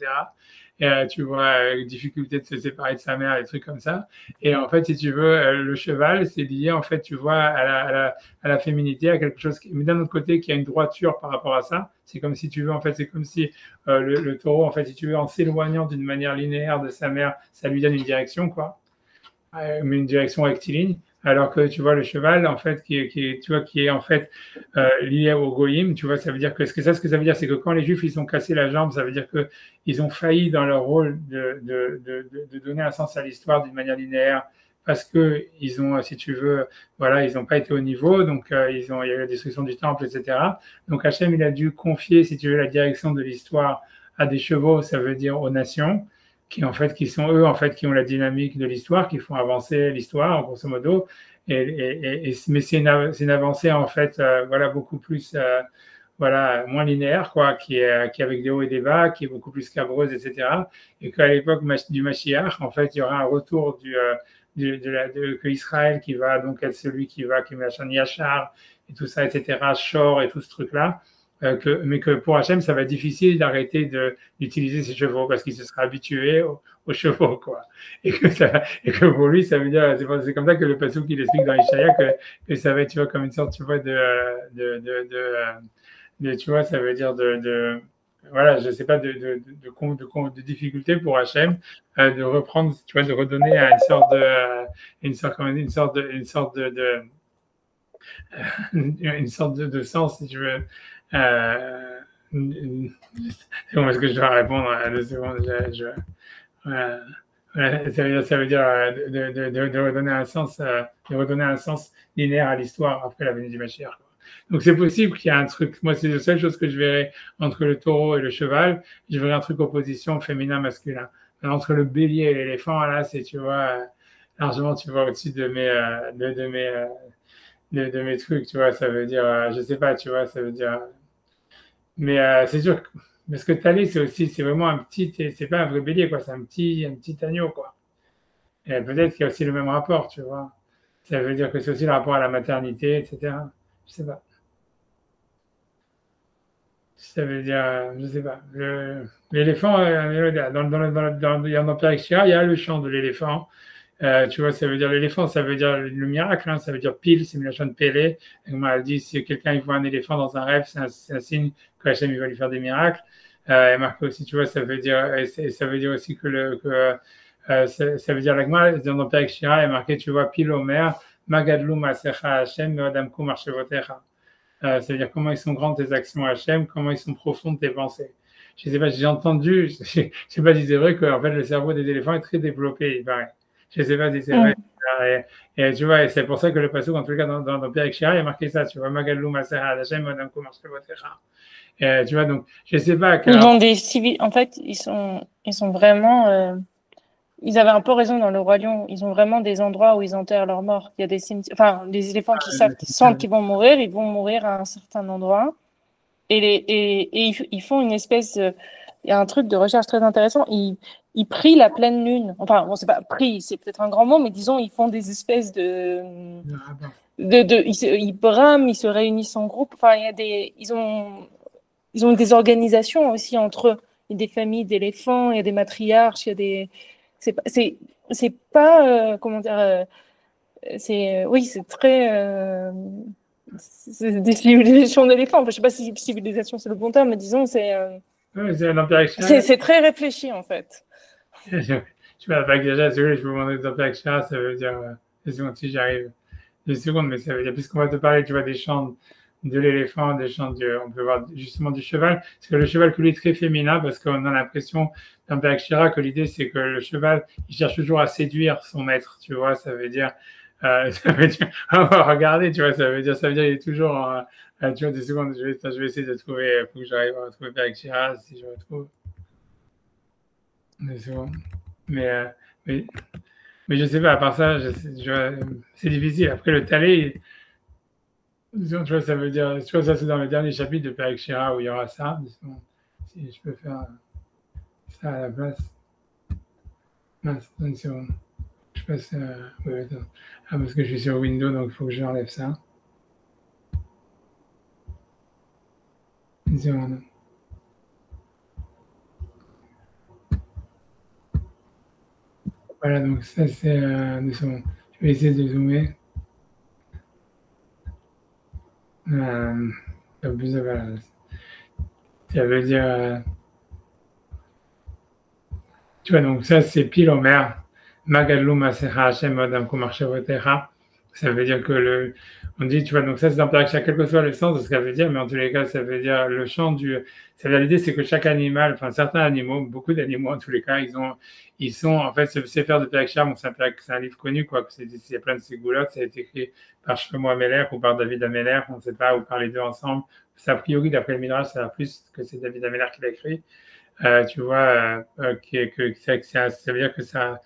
et tu vois, difficulté de se séparer de sa mère, des trucs comme ça. Et en fait, si tu veux, le cheval, c'est lié, en fait, tu vois, à la féminité, à quelque chose, mais d'un autre côté, qui a une droiture par rapport à ça. C'est comme si tu veux, en fait, c'est comme si le taureau, en fait, si tu veux, en s'éloignant d'une manière linéaire de sa mère, ça lui donne une direction, quoi, mais une direction rectiligne. Alors que tu vois le cheval, en fait, tu vois, qui est en fait lié au goïm, tu vois, ça veut dire que ce que ça veut dire, c'est que quand les Juifs ils ont cassé la jambe, ça veut dire que ils ont failli dans leur rôle de donner un sens à l'histoire d'une manière linéaire, parce que ils ont, si tu veux, voilà, ils n'ont pas été au niveau, donc il y a eu la destruction du temple, etc. Donc Hachem, il a dû confier, si tu veux, la direction de l'histoire à des chevaux, ça veut dire aux nations qui en fait qui sont eux en fait qui ont la dynamique de l'histoire, qui font avancer l'histoire grosso modo. Mais c'est une avancée en fait voilà beaucoup plus voilà moins linéaire quoi, qui est avec des hauts et des bas, qui est beaucoup plus scabreuse, etc. Et qu'à l'époque du Mashiach, en fait, il y aura un retour que Israël qui va donc être celui qui met la chaîne Yachar et tout ça, etc. Shor et tout ce truc là. Mais que pour Hachem, ça va être difficile d'arrêter d'utiliser ses chevaux parce qu'il se sera habitué aux chevaux, quoi. Et que pour lui, ça veut dire, c'est comme ça que le pasuk il explique dans Ishaïa que ça va être, tu vois, comme une sorte, tu vois, tu vois, ça veut dire voilà, je sais pas, de difficulté pour Hachem de reprendre, tu vois, de redonner à une sorte de sens, si tu veux. Comment est-ce que je dois répondre à 2 secondes? Voilà. Voilà, ça veut dire de redonner un sens linéaire à l'histoire après la venue du Mashiach. Donc c'est possible qu'il y ait un truc. Moi, c'est la seule chose que je verrais entre le taureau et le cheval. Je verrais un truc opposition féminin-masculin. Entre le bélier et l'éléphant, là, c'est, tu vois, largement, tu vois, au-dessus de mes trucs, tu vois, ça veut dire, je sais pas, tu vois, ça veut dire. Mais c'est sûr, mais ce que tu as lu, c'est vraiment c'est pas un vrai bélier, quoi, c'est un petit agneau, quoi. Et peut-être qu'il y a aussi le même rapport, tu vois. Ça veut dire que c'est aussi le rapport à la maternité, etc. Je sais pas. Ça veut dire, je sais pas. L'éléphant, dans Père Extra, il y a le chant de l'éléphant. Tu vois, ça veut dire l'éléphant, ça veut dire le miracle, hein, ça veut dire pile, c'est une de Pélé. Elle dit, si quelqu'un il voit un éléphant dans un rêve, c'est un signe que Hachem il va lui faire des miracles. Et marqué aussi, tu vois, ça veut dire aussi ça veut dire l'agma, dans Père Shira, est marqué, tu vois, pile Omer, Magadlou Masecha Hachem, Adamku Marchevotecha. Ça veut dire comment ils sont grandes tes actions Hachem, comment ils sont profondes tes pensées. Je sais pas, j'ai entendu, je sais pas si c'est vrai que en fait, le cerveau des éléphants est très développé, il paraît. Je sais pas si c'est vrai. Et tu vois, et c'est pour ça que le passage, en tout cas, dans Pierre Shira, il y a marqué ça, tu vois, Magalou, Maserha, Hachem, Madame Koumar, tu vois, donc, je sais pas. Ils ont des civils, en fait, ils sont vraiment, ils avaient un peu raison dans le Roi Lion. Ils ont vraiment des endroits où ils enterrent leurs morts. Il y a des cimetières, enfin, les éléphants qui sentent qu'ils vont mourir, ils vont mourir à un certain endroit. Et ils font une espèce, il y a un truc de recherche très intéressant. Ils prient la pleine lune. Enfin, bon, c'est pas prient, c'est peut-être un grand mot, mais disons, ils font des espèces ils brament, ils se réunissent en groupe. Enfin, ils ont des organisations aussi entre eux. Il y a des familles d'éléphants, il y a des matriarches, il y a des, c'est pas, comment dire, oui, c'est très, c'est des civilisations d'éléphants. Enfin, je sais pas si civilisation c'est le bon terme, mais disons, c'est très réfléchi en fait. Je vois pas que déjà, je peux vous demander d'Empire Shira, ça veut dire, si j'arrive 2 secondes, mais ça veut dire, puisqu'on va te parler, tu vois, des chants de l'éléphant, des chants on peut voir justement du cheval, parce que le cheval, lui, est très féminin, parce qu'on a l'impression d'Empire Shira que l'idée, c'est que le cheval, il cherche toujours à séduire son maître, tu vois, ça veut dire, regardez, tu vois, ça veut dire, il est toujours, tu vois, 2 secondes, je vais essayer de trouver, il faut que j'arrive à retrouver Père Shira, si je retrouve. 2 secondes. Mais je sais pas, à part ça, c'est difficile. Après, le talé, tu vois, ça veut dire, tu vois, ça c'est dans le dernier chapitre de Père Shira où il y aura ça. Si je peux faire ça à la place. Mince, une seconde. Je passe. Oui, attends. Ah, parce que je suis sur Windows, donc il faut que j'enlève ça. Une seconde. Voilà, donc ça c'est 2 secondes. Je vais essayer de zoomer. Voilà. Ça veut dire, tu vois, donc ça c'est pile Omer. Magadlou Masecha Hashem Adam Kumarshevotecha. Ça veut dire que on dit, tu vois, donc ça c'est dans Peraksha, quel que soit le sens de ce que ça veut dire, mais en tous les cas, ça veut dire le chant ça veut dire l'idée, c'est que chaque animal, enfin certains animaux, beaucoup d'animaux en tous les cas, ils sont, en fait, ce Sefer de Peraksha, bon, c'est un livre connu, quoi, il y a plein de ségoulottes, ça a été écrit par Shlomo Amelech ou par David Amelech, on ne sait pas, ou par les deux ensemble. C'est a priori, d'après le Midrash, ça a plus que c'est David Amelech qui l'a écrit. Tu vois, ça veut dire que ça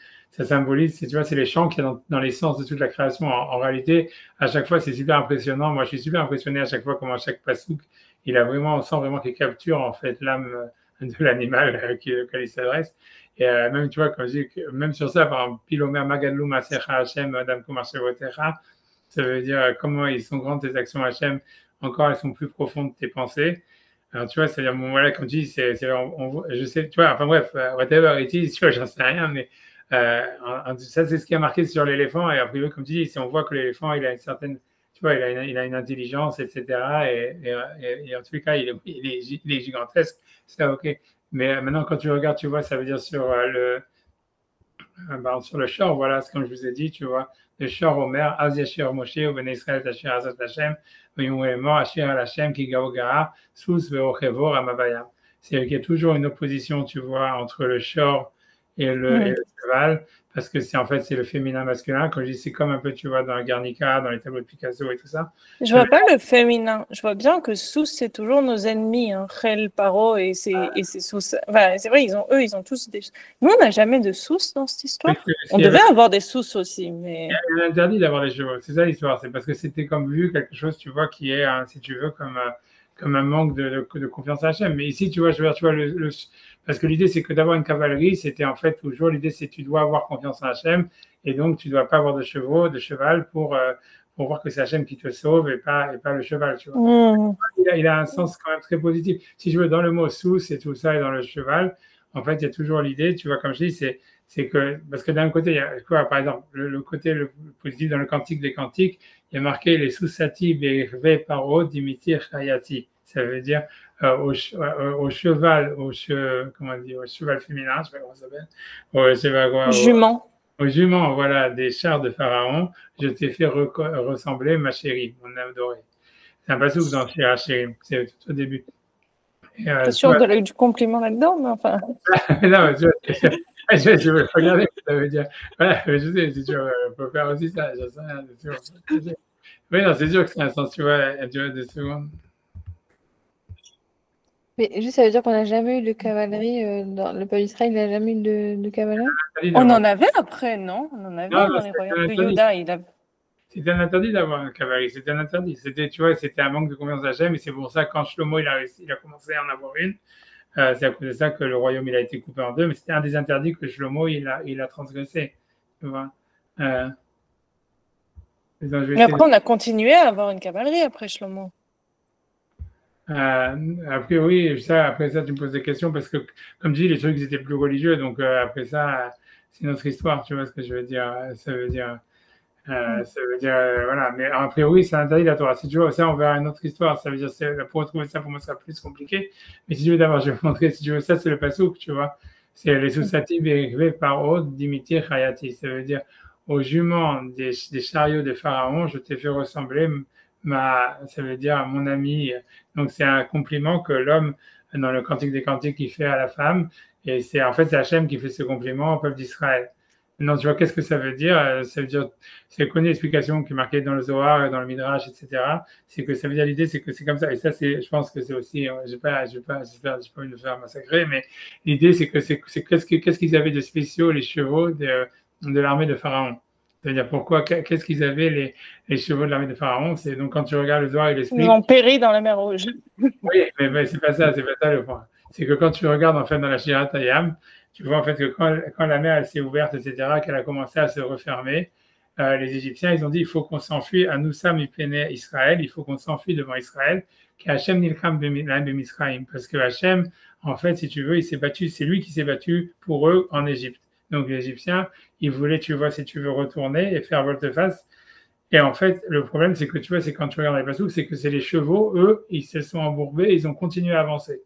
symbolise, tu vois, c'est les chants qui sont dans l'essence de toute la création. En réalité, à chaque fois, c'est super impressionnant. Moi, je suis super impressionné à chaque fois comment chaque pasouk, on sent vraiment qu'il capture en fait l'âme de l'animal auquel il s'adresse. Et même, tu vois, quand je dis même sur ça, par exemple, Pilomer Magadlou Masecha Hashem Adam Kumarshevotecha, ça veut dire comment ils sont grandes tes actions Hashem, encore elles sont plus profondes tes pensées. Alors, tu vois, c'est-à-dire, bon, voilà, comme tu dis, je sais, tu vois, enfin bref, whatever it is, tu vois, j'en sais rien, mais ça, c'est ce qui a marqué sur l'éléphant. Et après, comme tu dis, si on voit que l'éléphant, il a une certaine, tu vois, il a une intelligence, etc. Et en tous les cas, il est gigantesque, c'est ok. Mais maintenant, quand tu regardes, tu vois, ça veut dire sur le shor, voilà, c'est comme je vous ai dit, tu vois, le shor Omer, Az Yashir Moshe, ou Ben Israël Tashir Azot Hashem, Vayumremo, Ashir Al Hashem, Ki Gaogara, Sous Veochevo, Ramabayam. C'est qu'il y a toujours une opposition, tu vois, entre le shor et le cheval, parce que c'est le féminin masculin. Quand je dis, c'est comme un peu, tu vois, dans Guernica, dans les tableaux de Picasso et tout ça. Je vois pas le féminin. Je vois bien que Sous, c'est toujours nos ennemis, hein. Khel, Paro et c'est Sous. Enfin, c'est vrai, ils ont tous des. Nous, on n'a jamais de Sous dans cette histoire. On devait avoir des Sous aussi, mais. Il est interdit d'avoir des chevaux. C'est ça l'histoire. C'est parce que c'était comme vu quelque chose, tu vois, qui est, si tu veux, comme un manque de confiance à Hachem. Mais ici, tu vois, parce que l'idée, c'est que d'avoir une cavalerie, c'était en fait toujours l'idée, c'est que tu dois avoir confiance en Hachem et donc tu ne dois pas avoir de cheval pour voir que c'est Hachem qui te sauve et pas le cheval, tu vois. Il a un sens quand même très positif. Si je veux, dans le mot sous et tout ça et dans le cheval, en fait, il y a toujours l'idée, tu vois, comme je dis, c'est que, parce que d'un côté, il y a quoi, par exemple, le côté le positif dans le Cantique des Cantiques, il y a marqué les sous-sati bervé paro dimitir chayati. Ça veut dire au cheval, comment dire, au cheval féminin, je sais pas comment ça s'appelle, Jument. Au jument, voilà, des chars de Pharaon, je t'ai fait ressembler ma chérie, mon âme dorée. C'est un passouk dans Shira Chérie, c'est tout au début. T'es sûr du compliment là-dedans, mais enfin. Non, mais je veux regarder ce que ça veut dire. Voilà, mais je sais, c'est sûr, on peut faire aussi ça, j'en sais rien, c'est sûr. Oui, non, c'est sûr que c'est un sens, tu vois, 2 secondes. Mais juste, ça veut dire qu'on n'a jamais eu de cavalerie dans le peuple d'Israël, il n'a jamais eu de cavalerie? On en avait après, non? On en avait dans les royaumes de Juda. C'était un interdit d'avoir une cavalerie, c'était un interdit. Tu vois, c'était un manque de confiance d'Hachem, et c'est pour ça que quand Shlomo il a commencé à en avoir une, c'est à cause de ça que le royaume il a été coupé en 2, mais c'était un des interdits que Shlomo il a transgressé. Tu vois. Mais après, on a continué à avoir une cavalerie après Shlomo. Après, oui, après ça, tu me poses des questions parce que, comme je dis, les trucs étaient plus religieux, donc après ça, c'est notre histoire, tu vois ce que je veux dire. Ça veut dire, voilà. Mais a priori, c'est interdit la Torah. Si tu veux, ça, on verra une autre histoire. Ça veut dire, pour retrouver ça, pour moi, ça sera plus compliqué. Mais si tu veux, d'abord, je vais vous montrer, si tu veux, ça, c'est le pasouk, tu vois. C'est les sous-sati bérivés par Od dimitir chayati. Ça veut dire, aux juments des chariots de Pharaon, je t'ai fait ressembler ça veut dire mon ami. Donc, c'est un compliment que l'homme, dans le Cantique des Cantiques, il fait à la femme. Et c'est Hachem qui fait ce compliment au peuple d'Israël. Maintenant, tu vois, qu'est-ce que ça veut dire? Ça veut dire, c'est connu l'explication qui est marquée dans le Zohar, dans le Midrash, etc. C'est que ça veut dire, l'idée, c'est que c'est comme ça. Et ça, je pense que c'est aussi, j'ai pas envie de me faire massacrer, mais l'idée, c'est que qu'est-ce qu'ils avaient de spéciaux, les chevaux de l'armée de Pharaon? C'est-à-dire, qu'est-ce qu'ils avaient, les chevaux de l'armée de Pharaon? C'est donc, quand tu regardes le Zohar, il explique. Ils ont péri dans la mer Rouge. Oui, mais c'est pas ça le point. C'est que quand tu regardes, en fait, dans la Shirat Hayam, tu vois en fait que quand la mer elle s'est ouverte, etc., qu'elle a commencé à se refermer, les Égyptiens, ils ont dit il faut qu'on s'enfuit à Noussam Ipene Israël, il faut qu'on s'enfuit devant Israël, qu'Hachem Nilcham B'Misraïm, parce que Hachem, en fait, si tu veux, il s'est battu, c'est lui qui s'est battu pour eux en Égypte. Donc les Égyptiens, ils voulaient, tu vois, si tu veux retourner et faire volte-face. Et en fait, le problème, c'est que tu vois, c'est quand tu regardes les passouk, c'est que c'est les chevaux, eux, ils se sont embourbés, ils ont continué à avancer.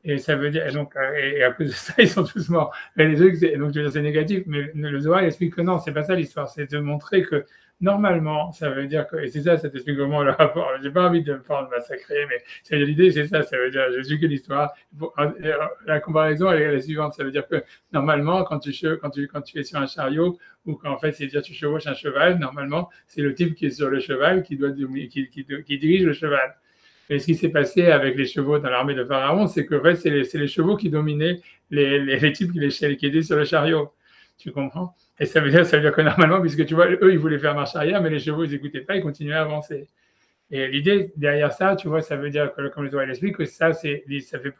Et ça veut dire, et donc, et à cause de ça, ils sont tous morts. Et les autres, donc, je veux dire, c'est négatif, mais le Zohar explique que non, c'est pas ça l'histoire, c'est de montrer que normalement, ça veut dire que, et c'est ça, ça t'explique vraiment le rapport. J'ai pas envie de me faire massacrer, mais l'idée, c'est ça, ça veut dire, je suis que l'histoire. La comparaison, elle est la suivante, ça veut dire que normalement, quand tu es sur un chariot, ou quand en fait, c'est dire tu chevauches un cheval, normalement, c'est le type qui est sur le cheval qui dirige le cheval. Et ce qui s'est passé avec les chevaux dans l'armée de Pharaon, c'est que en fait, c'est les chevaux qui dominaient les types qui étaient sur le chariot. Tu comprends? Et ça veut dire que normalement, puisque tu vois, eux, ils voulaient faire marche arrière, mais les chevaux, ils n'écoutaient pas, ils continuaient à avancer. Et l'idée derrière ça, tu vois, ça veut dire que, comme le Zohar l'explique, que ça fait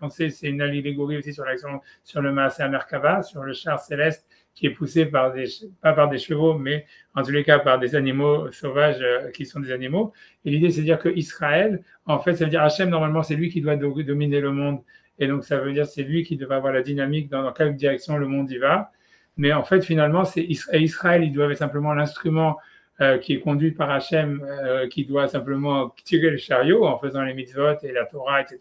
penser, c'est une allégorie aussi sur l'action, sur le Maaser Merkava, sur le char céleste qui est poussé pas par des chevaux, mais en tous les cas par des animaux sauvages qui sont des animaux. Et l'idée, c'est de dire que Israël, en fait, ça veut dire Hachem, normalement, c'est lui qui doit dominer le monde. Et donc, ça veut dire c'est lui qui devrait avoir la dynamique dans quelle direction le monde y va. Mais en fait, finalement, c'est Israël, il doit être simplement l'instrument qui est conduit par Hachem, qui doit simplement tirer le chariot en faisant les mitzvot et la Torah, etc.,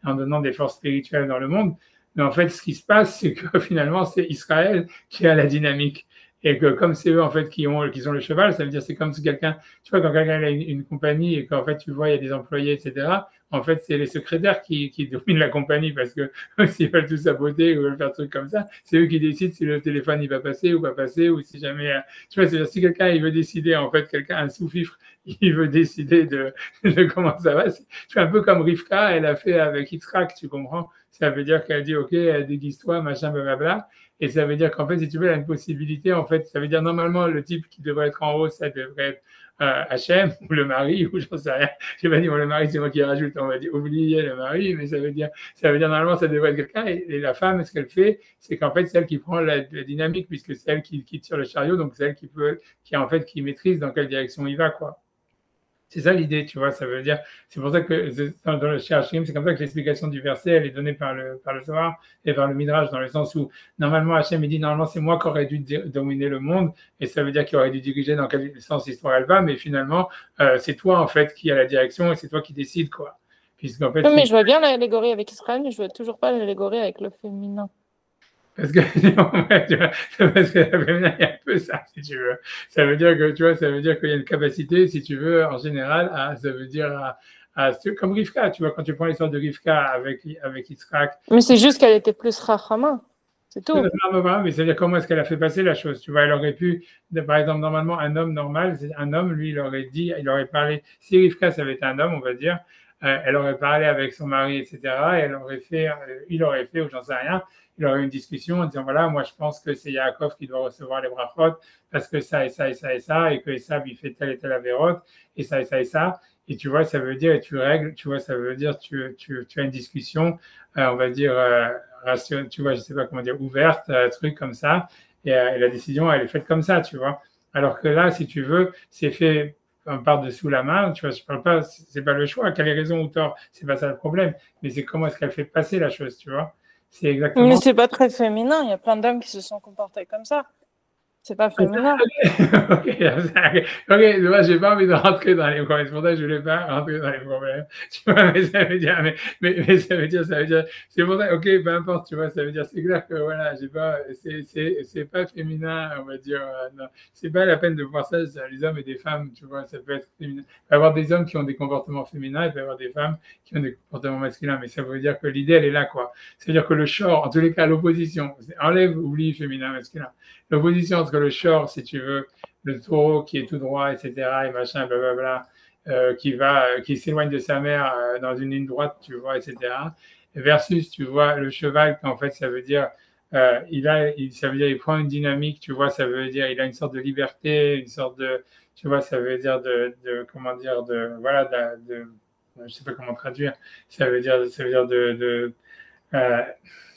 en donnant des forces spirituelles dans le monde. Mais en fait, ce qui se passe, c'est que finalement, c'est Israël qui a la dynamique. Et que comme c'est eux, en fait, qui ont le cheval, ça veut dire c'est comme si quelqu'un, tu vois, quand quelqu'un a une compagnie et qu'en fait, tu vois, il y a des employés, etc., en fait, c'est les secrétaires qui dominent la compagnie parce que s'ils veulent tout saboter ou veulent faire des trucs comme ça, c'est eux qui décident si le téléphone, il va passer ou pas passer ou si jamais, tu vois, c'est-à-dire si quelqu'un, il veut décider, en fait, un sous-fifre, il veut décider de comment ça va. Tu vois, un peu comme Rivka, elle a fait avec Yitzhak, tu comprends? Ça veut dire qu'elle dit, OK, déguise-toi, machin, blablabla. Et ça veut dire qu'en fait, si tu veux, elle a une possibilité, en fait, ça veut dire normalement, le type qui devrait être en haut, ça devrait être Hachem ou le mari, ou j'en sais rien. Je vais pas dire, bon, le mari, c'est moi qui rajoute, on va dire, oubliez le mari, mais ça veut dire normalement, ça devrait être quelqu'un. Et la femme, ce qu'elle fait, c'est qu'en fait, c'est elle qui prend la dynamique, puisque c'est elle qui tire le chariot, donc c'est elle qui maîtrise dans quelle direction il va, quoi. C'est ça l'idée, tu vois, ça veut dire, c'est pour ça que dans le Shirachim, c'est comme ça que l'explication du verset, elle est donnée par le Zohar et par le Midrash, dans le sens où, normalement, Hachem, il dit, normalement, c'est moi qui aurais dû dominer le monde, et ça veut dire qu'il aurait dû diriger dans quel sens l'histoire elle va, mais finalement, c'est toi, en fait, qui a la direction, et c'est toi qui décides, quoi. Puisqu'en fait, mais je vois bien l'allégorie avec Israël, mais je vois toujours pas l'allégorie avec le féminin. Parce que, parce que la féminin, il y a un peu ça, si tu veux. Ça veut dire que, tu vois, ça veut dire qu'il y a une capacité, si tu veux, en général, ça veut dire comme Rivka, tu vois, quand tu prends l'histoire de Rivka avec Yitzhak. Mais c'est juste qu'elle était plus Rachama, c'est tout. Non, mais c'est-à-dire comment est-ce qu'elle a fait passer la chose, tu vois, elle aurait pu, par exemple, normalement, un homme normal, un homme, lui, il aurait parlé, si Rivka, ça avait été un homme, on va dire, elle aurait parlé avec son mari, etc., et il aurait fait, ou j'en sais rien, il aurait eu une discussion en disant, voilà, moi, je pense que c'est Yaakov qui doit recevoir les brachot, parce que ça, et ça, et ça, et ça, et que Esav, il fait telle et telle avérote, et ça, et ça, et ça. Et tu vois, ça veut dire, et tu règles, tu vois, ça veut dire, tu as une discussion, on va dire, tu vois, je sais pas comment dire, ouverte, truc comme ça, et la décision, elle est faite comme ça, tu vois. Alors que là, si tu veux, c'est fait par-dessous la main, tu vois, je parle pas, c'est pas le choix, quelle est raison ou tort, c'est pas ça le problème, mais c'est comment est-ce qu'elle fait passer la chose, tu vois. C'est exactement. Mais c'est pas très féminin, il y a plein d'hommes qui se sont comportés comme ça. C'est pas féminin. Ok, moi, j'ai pas envie de rentrer dans les problèmes. C'est pour ça que je voulais pas rentrer dans les problèmes. Tu vois, mais ça veut dire, c'est pour ça, ok, peu importe, tu vois, ça veut dire, c'est clair que voilà, c'est pas féminin, on va dire, non. C'est pas la peine de voir ça, les hommes et des femmes, tu vois, ça peut être féminin. Il peut y avoir des hommes qui ont des comportements féminins, il peut y avoir des femmes qui ont des comportements masculins, mais ça veut dire que l'idée, elle est là, quoi. C'est-à-dire que le short, en tous les cas, l'opposition, enlève, oublie féminin, masculin. L'opposition entre le short, si tu veux, le taureau qui est tout droit, etc., et machin, blablabla, qui s'éloigne de sa mère dans une ligne droite, tu vois, etc., versus, tu vois, le cheval, qu'en fait, ça veut dire, il prend une dynamique, tu vois, ça veut dire, il a une sorte de liberté, une sorte de, tu vois, ça veut dire comment dire, je sais pas comment traduire, ça veut dire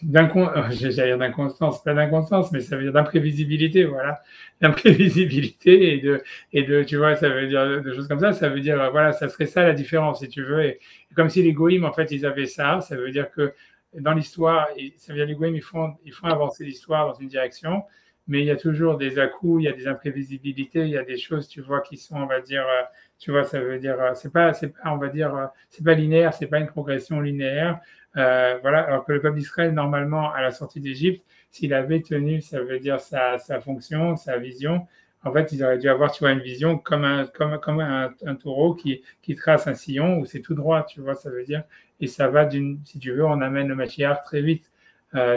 j'allais dire d'inconstance, pas d'inconstance, mais ça veut dire d'imprévisibilité, voilà, d'imprévisibilité et de, tu vois, ça veut dire de choses comme ça veut dire, voilà, ça serait ça la différence, si tu veux, et comme si les goïms, en fait, ils avaient ça veut dire que dans l'histoire, ça veut dire les Goïms, ils font avancer l'histoire dans une direction, mais il y a toujours des à-coups, il y a des imprévisibilités, il y a des choses, tu vois, qui sont, on va dire, tu vois, ça veut dire, c'est pas, on va dire, c'est pas linéaire, c'est pas une progression linéaire. Voilà, alors que le peuple d'Israël, normalement, à la sortie d'Égypte, s'il avait tenu, ça veut dire sa fonction, sa vision, en fait, ils auraient dû avoir, tu vois, une vision comme un taureau qui trace un sillon où c'est tout droit, tu vois, ça veut dire, et ça va si tu veux, on amène le Mashiach très vite,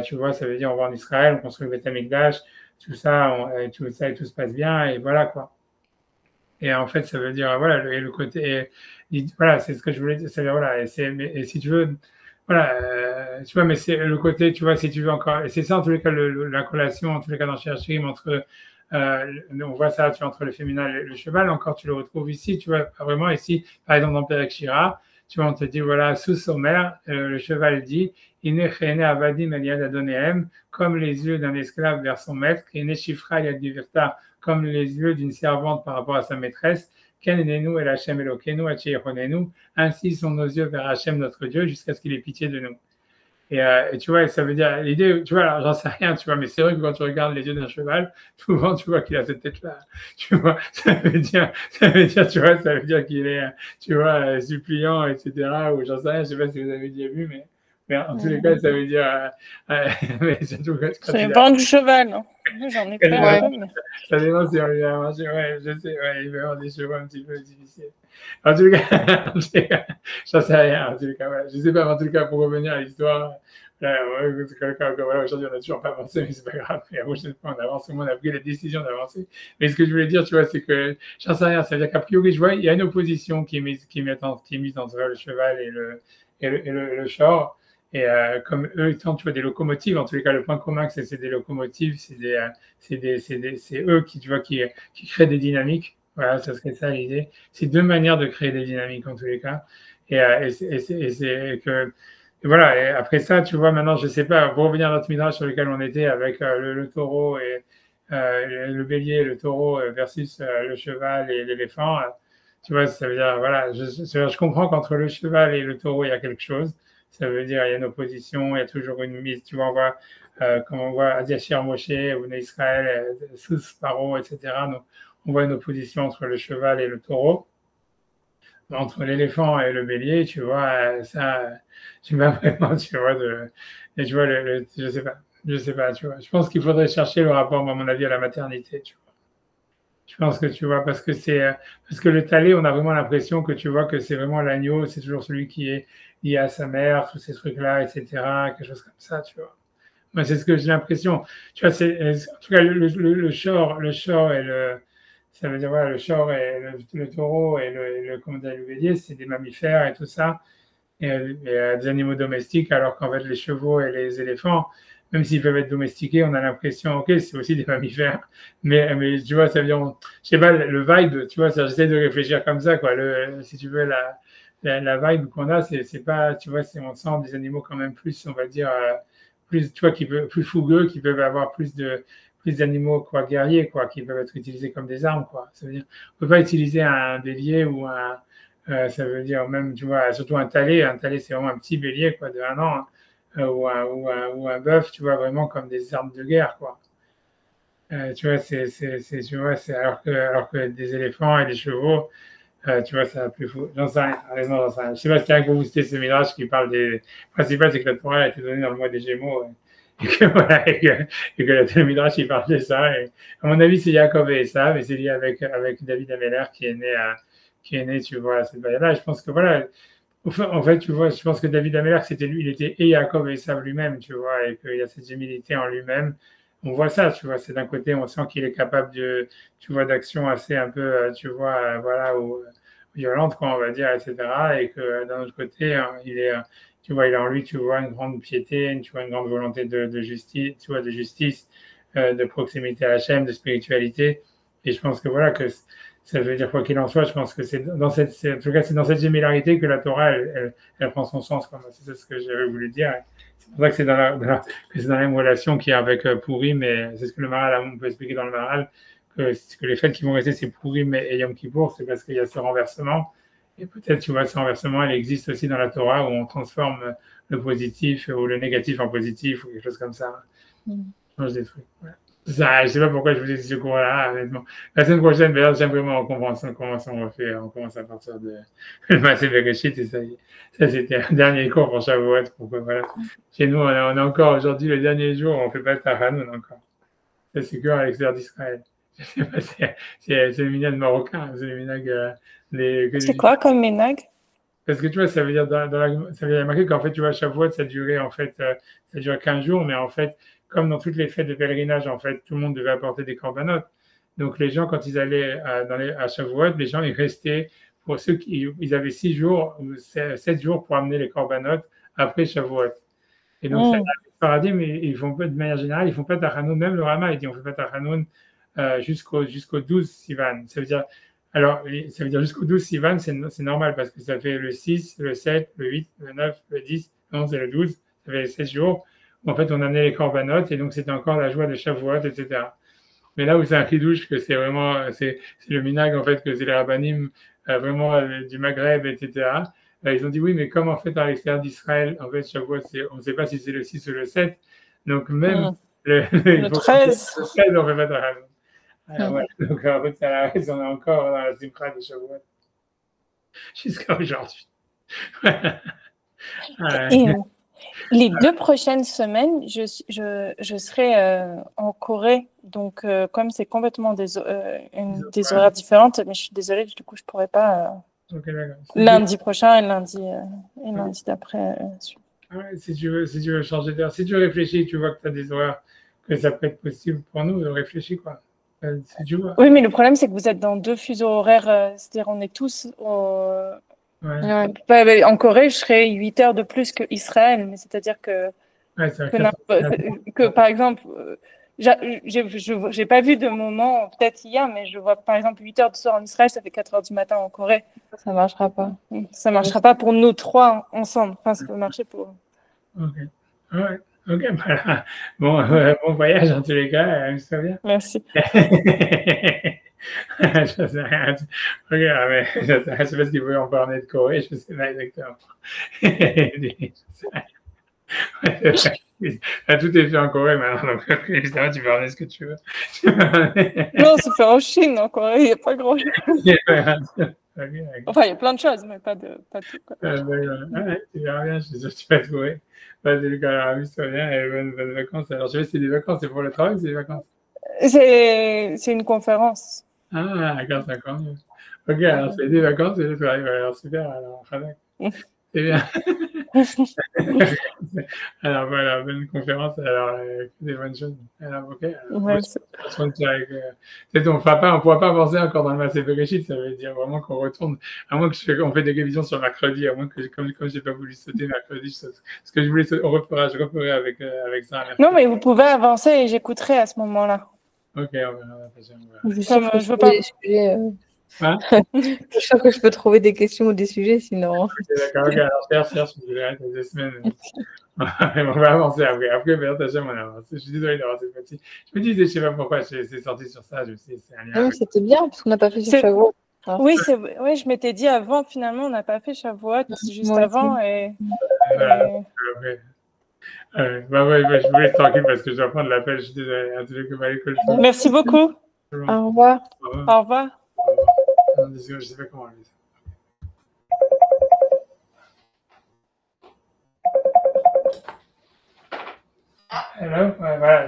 tu vois, ça veut dire, on va en Israël, on construit le Beth Amikdash, tout ça, et tout se passe bien, et voilà, quoi. Et en fait, ça veut dire, voilà, le côté, voilà, c'est ce que je voulais dire, c'est-à-dire, voilà, et si tu veux, voilà, tu vois, mais c'est le côté, tu vois, si tu veux encore, et c'est ça en tous les cas la collation, en tous les cas dans Cherchim, entre, on voit ça, tu vois, entre le féminin et le cheval, encore tu le retrouves ici, tu vois, vraiment ici, par exemple dans Perek Shira, tu vois, on te dit, voilà, sous sommer, le cheval dit, Ine chene avadim el yad adonehem, comme les yeux d'un esclave vers son maître, Ine shifra yad divirta, comme les yeux d'une servante par rapport à sa maîtresse, Ken enenu el Hashem Elokeinu, Hacheironenu, ainsi sont nos yeux vers Hachem notre Dieu, jusqu'à ce qu'il ait pitié de nous. Et tu vois, ça veut dire, l'idée, tu vois, alors j'en sais rien, tu vois, mais c'est vrai que quand tu regardes les yeux d'un cheval, souvent tu vois qu'il a cette tête-là, tu vois, ça veut dire, tu vois, ça veut dire qu'il est, tu vois, suppliant, etc., ou j'en sais rien, je sais pas si vous avez déjà vu, mais en tous les cas, ça veut dire, mais surtout quand ça dépend du cheval, non? J'en ai peur un peu, mais... Ça dépend si on lui a mangé, ouais, je sais, ouais, il va y avoir des chevaux un petit peu difficiles. En tout cas, j'en sais rien, en tout cas, voilà. Je sais pas, mais en tout cas, pour revenir à l'histoire, voilà, aujourd'hui, on n'a toujours pas avancé, mais c'est pas grave. Et la prochaine fois, on avance, au moins, on a pris la décision d'avancer. Mais ce que je voulais dire, tu vois, c'est que, j'en sais rien, ça veut dire qu'a priori, je vois, il y a une opposition qui est mise entre le cheval et le char. Et comme eux étant, tu vois, des locomotives, en tous les cas, le point commun, c'est des locomotives, c'est eux qui, tu vois, qui créent des dynamiques. Voilà, ça serait ça l'idée. C'est deux manières de créer des dynamiques en tous les cas. Et voilà. Et après ça, tu vois, maintenant, je sais pas, pour revenir à notre midrash sur lequel on était avec le taureau et le bélier, le taureau versus le cheval et l'éléphant. Tu vois, ça veut dire, voilà, je comprends qu'entre le cheval et le taureau, il y a quelque chose. Ça veut dire il y a une opposition, il y a toujours une mise. Tu vois, on voit, comme on voit Adiachir Moshe, ou Israël, Sous Paro, etc. Donc, on voit une opposition entre le cheval et le taureau. Entre l'éléphant et le bélier, tu vois, ça, tu vois vraiment, tu vois, et tu vois, je sais pas, tu vois. Je pense qu'il faudrait chercher le rapport, à mon avis, à la maternité, tu vois. Je pense que tu vois, parce que le talé, on a vraiment l'impression que tu vois que c'est vraiment l'agneau, c'est toujours celui qui est lié à sa mère, tous ces trucs-là, etc., quelque chose comme ça, tu vois. Moi, c'est ce que j'ai l'impression. Tu vois, en tout cas, le short et ça veut dire, voilà, le short et le taureau et comment dire, le bélier, c'est des mammifères et tout ça, et des animaux domestiques, alors qu'en fait, les chevaux et les éléphants, même s'ils peuvent être domestiqués, on a l'impression, ok, c'est aussi des mammifères, mais tu vois, ça veut dire, je sais pas, le vibe, tu vois, j'essaie de réfléchir comme ça, quoi, si tu veux, la vibe qu'on a, c'est pas, tu vois, on sent des animaux quand même plus, on va dire, plus, tu vois, plus fougueux, qui peuvent avoir plus d'animaux, quoi, guerriers, quoi, qui peuvent être utilisés comme des armes, quoi. Ça veut dire, on peut pas utiliser un bélier ou ça veut dire même, tu vois, surtout un talet. Un talet, c'est vraiment un petit bélier, quoi, de 1 an, hein, ou un bœuf, tu vois, vraiment comme des armes de guerre, quoi. Tu vois, tu vois, alors que des éléphants et des chevaux, tu vois, ça va plus fou. J'en sais rien, honnêtement, j'en sais rien. Je sais pas si c'est pour vous citer ce mirage qui parle des. Le principal, c'est que la Torah a été donnée dans le mois des Gémeaux, et que, voilà, et que le Midrash, il parle de ça. Et à mon avis, c'est Yaakov et Esav, et c'est lié avec David Améler qui est né, tu vois, à cette période-là. Je pense que, voilà, en fait, tu vois, je pense que David Améler, c'était lui, il était et Yaakov et Esav lui-même, tu vois, et qu'il y a cette humilité en lui-même. On voit ça, tu vois, c'est d'un côté, on sent qu'il est capable tu vois, d'action assez un peu, tu vois, voilà, ou violente, quoi, on va dire, etc. Et que d'un autre côté, tu vois, il a en lui, tu vois, une grande piété, tu vois, une grande volonté de justice, tu vois, de justice, de proximité à Hachem, de spiritualité. Et je pense que voilà, que ça veut dire quoi qu'il en soit, je pense que en tout cas, c'est dans cette gémillarité que la Torah, elle prend son sens, quoi. C'est ce que j'avais voulu dire. C'est pour ça que c'est dans la même relation qu'il y a avec Pourim, mais c'est ce que le Maral, on peut expliquer dans le Maral, que les fêtes qui vont rester, c'est Pourim et Yom Kippour, c'est parce qu'il y a ce renversement. Et peut-être, tu vois, ce renversement, elle existe aussi dans la Torah où on transforme le positif ou le négatif en positif ou quelque chose comme ça. Mm. On change des trucs. Ouais. Ça, je sais pas pourquoi je vous ai dit ce cours-là, honnêtement. La semaine prochaine, d'ailleurs, j'aime vraiment comment on refait. On commence à partir de le Maaseh Bereshit et ça y est. Ça, c'était un dernier cours pour Shavuot. Pourquoi, voilà. Chez nous, on a encore aujourd'hui le dernier jour, on fait pas de Tachanoun encore. Ça, c'est que à l'extérieur d'Israël. Je sais pas, c'est le minag marocain, c'est le minag C'est quoi comme ménag? parce que tu vois, ça veut dire ça veut dire marqué qu'en fait, tu vois, Shavuot, ça durait en fait, ça dure 15 jours, mais en fait, comme dans toutes les fêtes de pèlerinage, en fait, tout le monde devait apporter des corbanotes. Donc les gens, quand ils allaient à Shavuot, les gens ils restaient pour ceux qui ils avaient 6 jours ou 7 jours pour amener les corbanotes après Shavuot. Et donc ça paradis, mais ils font pas de manière générale, ils font pas Tachanoun, même le Rama il dit on fait pas Tachanoun jusqu'au 12 Sivan. Ça veut dire alors, ça veut dire jusqu'au 12 Sivan, c'est normal parce que ça fait le 6, le 7, le 8, le 9, le 10, le 11 et le 12. Ça fait 16 jours. En fait, on amenait les corbanotes et donc c'était encore la joie de Shavuot, etc. Mais là où c'est un chidouche, que c'est vraiment, c'est le minag, en fait, que c'est les rabbanim vraiment du Maghreb, etc. Ils ont dit oui, mais comme en fait à l'extérieur d'Israël, en fait, Shavuot, on ne sait pas si c'est le 6 ou le 7. Donc même le 13. Le 13, on ne fait pas de Hanou. Alors, ouais. Donc en fait, ça reste, on est encore dans la Simcha de Shavuot jusqu'à aujourd'hui. Et les 2 prochaines semaines, je serai en Corée. Donc, comme c'est complètement des horaires différentes, mais je suis désolée, du coup, je ne pourrai pas lundi prochain et lundi d'après. Ouais, si tu veux changer d'heure, si tu réfléchis, tu vois que tu as des horaires, que ça peut être possible pour nous, de réfléchir, quoi. Si tu vois. Oui, mais le problème, c'est que vous êtes dans 2 fuseaux horaires, c'est-à-dire on est tous en Corée, je serais 8 heures de plus que Israël, mais c'est-à-dire que par exemple, j'ai pas vu de moment, peut-être hier, mais je vois par exemple 8 heures du soir en Israël, ça fait 4 heures du matin en Corée. Ça marchera pas. Ça marchera pas pour nous 3 ensemble. Enfin, ça peut marcher pour. Ok. Ouais. Ok, voilà. Bon, bon voyage en tous les cas, ça va bien. Merci. Je sais rien. Regarde, mais je sais pas ce qu'ils veulent en parler de Corée, je sais pas exactement. Tout est fait en Corée maintenant, donc évidemment tu peux emmener ce que tu veux. Non, c'est fait en Chine, en Corée, il n'y a pas grand-chose. Enfin, il y a plein de choses, mais pas tout. Quoi. Tu verras bien, je suis sûr que tu vas trouver. Vas-y, Lucas, alors amuse-toi bien et bonnes vacances. Alors, je sais pas si c'est des vacances, c'est pour le travail ou c'est des vacances? C'est une conférence. Ah, d'accord, c'est encore mieux. Ok, alors c'est des vacances et le travail. Alors, super, alors, c'est bien. Alors voilà, bonne conférence, alors des bonnes choses. Alors ok, peut-être on ne pourra pas avancer encore dans le Maaseh Bereshit, ça veut dire vraiment qu'on retourne, à moins qu'on fait des révisions sur mercredi, à moins que comme je n'ai pas voulu sauter mercredi, ce que je voulais sauter, je referai avec ça. Mercredi. Non mais vous pouvez avancer et j'écouterai à ce moment-là. Ok, on verra. Je veux pas. Hein? Je suis sûre que je peux trouver des questions ou des sujets, sinon. D'accord, ok, alors cherche, je vais arrêter 2 semaines. On va avancer après. Après, on avance. Je suis désolé d'avoir cette partie. Je me disais, je ne sais pas pourquoi c'est sorti sur ça. Je sais, c'est un lien. Non, c'était bien, parce qu'on n'a pas fait sur Shavuot. Oui, je m'étais dit avant, finalement, on n'a pas fait Shavuot juste avant. Et... Voilà. Je vous laisse tranquille parce que je dois prendre l'appel. Je suis désolé. Merci beaucoup. Au revoir. Au revoir. Je ne sais pas comment aller. Hello? Voilà.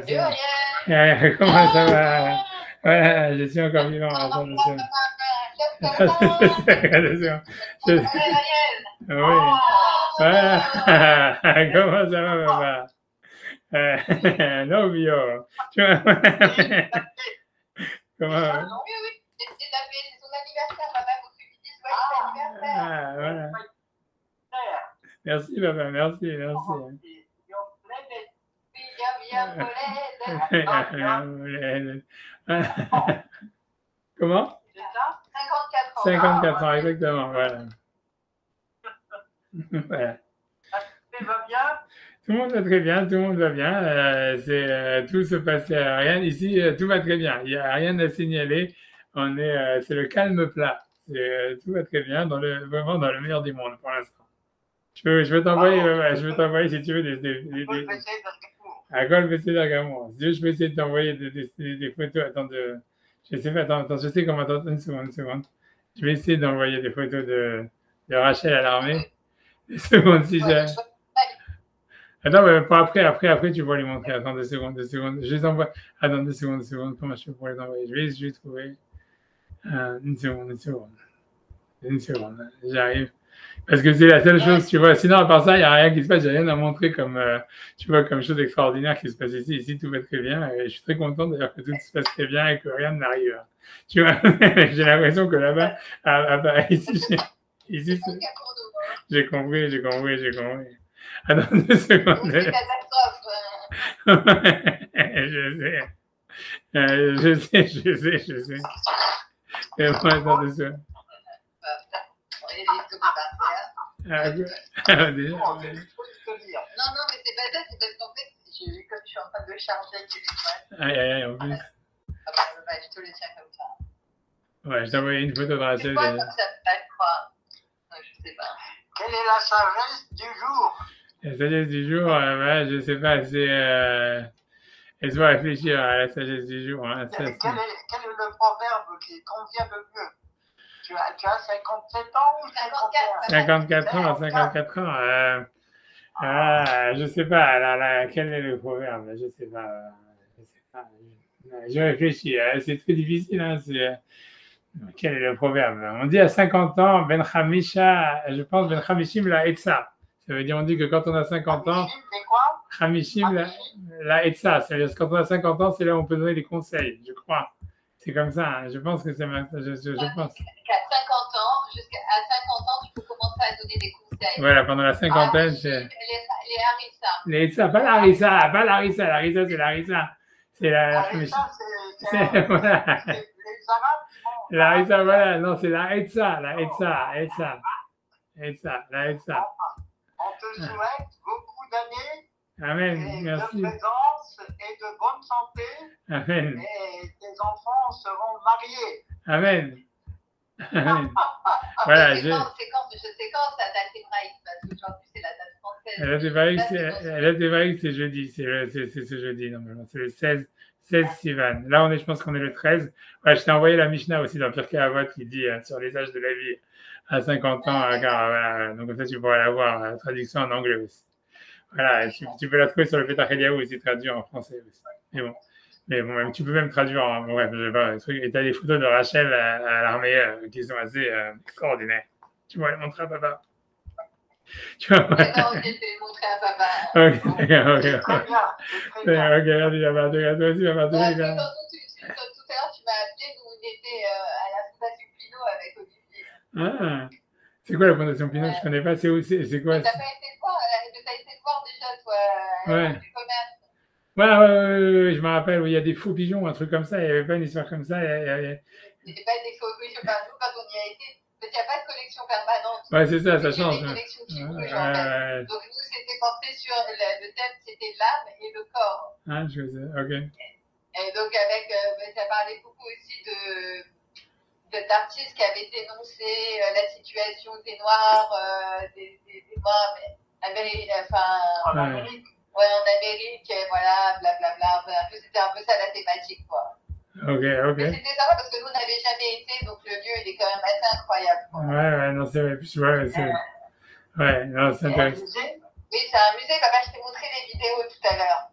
Comment ça va? Voilà, je suis encore vivant. Attends, Attention. Oui. Voilà. Comment ça va, papa? Non, bio. Comment? C'est son anniversaire, papa. Faut que tu lui dises joyeux anniversaire. Ah, voilà. Merci, papa. Merci. Comment? 54 ans, exactement, voilà. Voilà. Tout va bien? Tout le monde va très bien, tout le monde va bien. Tout se passe rien. Ici, tout va très bien. Il n'y a rien à signaler. C'est le calme plat. Tout va très bien, vraiment dans le meilleur des mondes pour l'instant. Je veux t'envoyer si tu veux à quoi le PC d'Argamon. Si tu veux, je peux essayer de t'envoyer des photos. Attends, je sais pas, attends, je sais comment, attends, une seconde. Je vais essayer d'envoyer des photos de Rachel à l'armée. Une seconde, si j'ai. Attends, mais pour après, tu vas les montrer. Attends, 2 secondes. Je les envoie. Attends, 2 secondes. Comment je fais pour les envoyer? Je vais trouver. Une seconde. J'arrive. Parce que c'est la seule chose, tu vois. Sinon, à part ça, il n'y a rien qui se passe. J'ai rien à montrer comme, tu vois, comme chose extraordinaire qui se passe ici. Ici, tout va très bien. Et je suis très content d'ailleurs que tout se passe très bien et que rien n'arrive. Tu vois, j'ai l'impression que là-bas, ici, j'ai compris. Attends 2 secondes. C'est une catastrophe. Je sais. Et bon, attends 2 secondes. Déjà, ouais. Non, mais c'est pas ça, c'est parce qu'en fait, comme je suis en train de charger le téléphone. Aïe, en plus. Je te le tiens comme ça. Ouais, je t'ai envoyé une photo de Rachel. C'est quoi comme ça s'appelle, quoi? Je sais pas. Quelle est la sagesse du jour? La sagesse du jour, je sais pas, c'est. Laisse-moi réfléchir à la sagesse du jour. Hein, quel est le proverbe qui convient le mieux? Tu as 57 ans ou 54 ans. 54 ans. Je sais pas. Quel est le proverbe? Je sais pas. Je réfléchis. C'est très difficile. Hein, quel est le proverbe? On dit à 50 ans, Ben Khamisha, je pense Ben Khamishim la Etsa. Ça veut dire, on dit que quand on a 50 ans, Khamishim la Etsa. C'est-à-dire que quand on a 50 ans, c'est là où on peut donner des conseils, je crois. C'est comme ça, hein. Je pense que c'est je pense. Qu'à 50 ans, jusqu'à 50 ans, tu peux commencer à donner des conseils. Voilà, pendant la cinquantaine, c'est. Les harissa. Les Etsa, pas l'harissa. L'harissa, c'est l'harissa. C'est la. C'est voilà. les arabes. L'harissa, voilà. Non, c'est la Etsa. La Etsa. On te souhaite beaucoup d'années. Amen, merci. De présence et de bonne santé. Amen. Et tes enfants seront mariés. Amen. Voilà, je sais quand ça date hébraïque, parce qu'aujourd'hui c'est la date française. La date hébraïque, c'est jeudi, c'est ce jeudi normalement, c'est le 16 Sivan. Là, je pense qu'on est le 13. Ouais, je t'ai envoyé la Mishnah aussi dans Pirkei Avot qui dit sur les âges de la vie à 50 ans, voilà, donc comme ça tu pourras la voir, la traduction en anglais aussi. Voilà, tu peux la trouver sur le Petach Eliyahu aussi, traduit en français aussi. Mais bon, même, tu peux même traduire en bref, je sais pas, et tu as des photos de Rachel à l'armée qui sont assez extraordinaires. Tu vas les montrer à papa. Tu vois, non, ok, je vais les montrer à papa. Ok, regarde, il va partir, toi aussi, il va partir. Tout à l'heure, tu m'as appelé, nous on était à la Fondation Pinot avec Olivier. Ah, c'est quoi la Fondation Pinot? Je connais pas, c'est où, c'est quoi? Tu n'as pas été voir déjà, toi, ouais. du commerce. Ouais, je me rappelle, où il y a des faux pigeons, un truc comme ça, il n'y avait pas une histoire comme ça. Il n'y avait pas des faux pigeons, nous, quand on y a été, parce qu'il n'y a pas de collection permanente. Ouais, c'est ça change. Il y avait une collection qui bouge, en fait. Donc, nous, c'était porté sur le thème, c'était l'âme et le corps. Ah, je sais, ok. Et donc, ça parlait beaucoup aussi d'artistes qui avaient dénoncé la situation des Noirs, des Noirs, en Amérique. Ouais, en Amérique, voilà, blablabla. C'était un peu ça la thématique, quoi. Ok. Mais c'était sympa parce que nous, on n'avait jamais été, donc le lieu, il est quand même assez incroyable, quoi. Ouais, non, c'est vrai. Ouais, non, c'est intéressant. Oui, c'est un musée. Papa, je t'ai montré les vidéos tout à l'heure.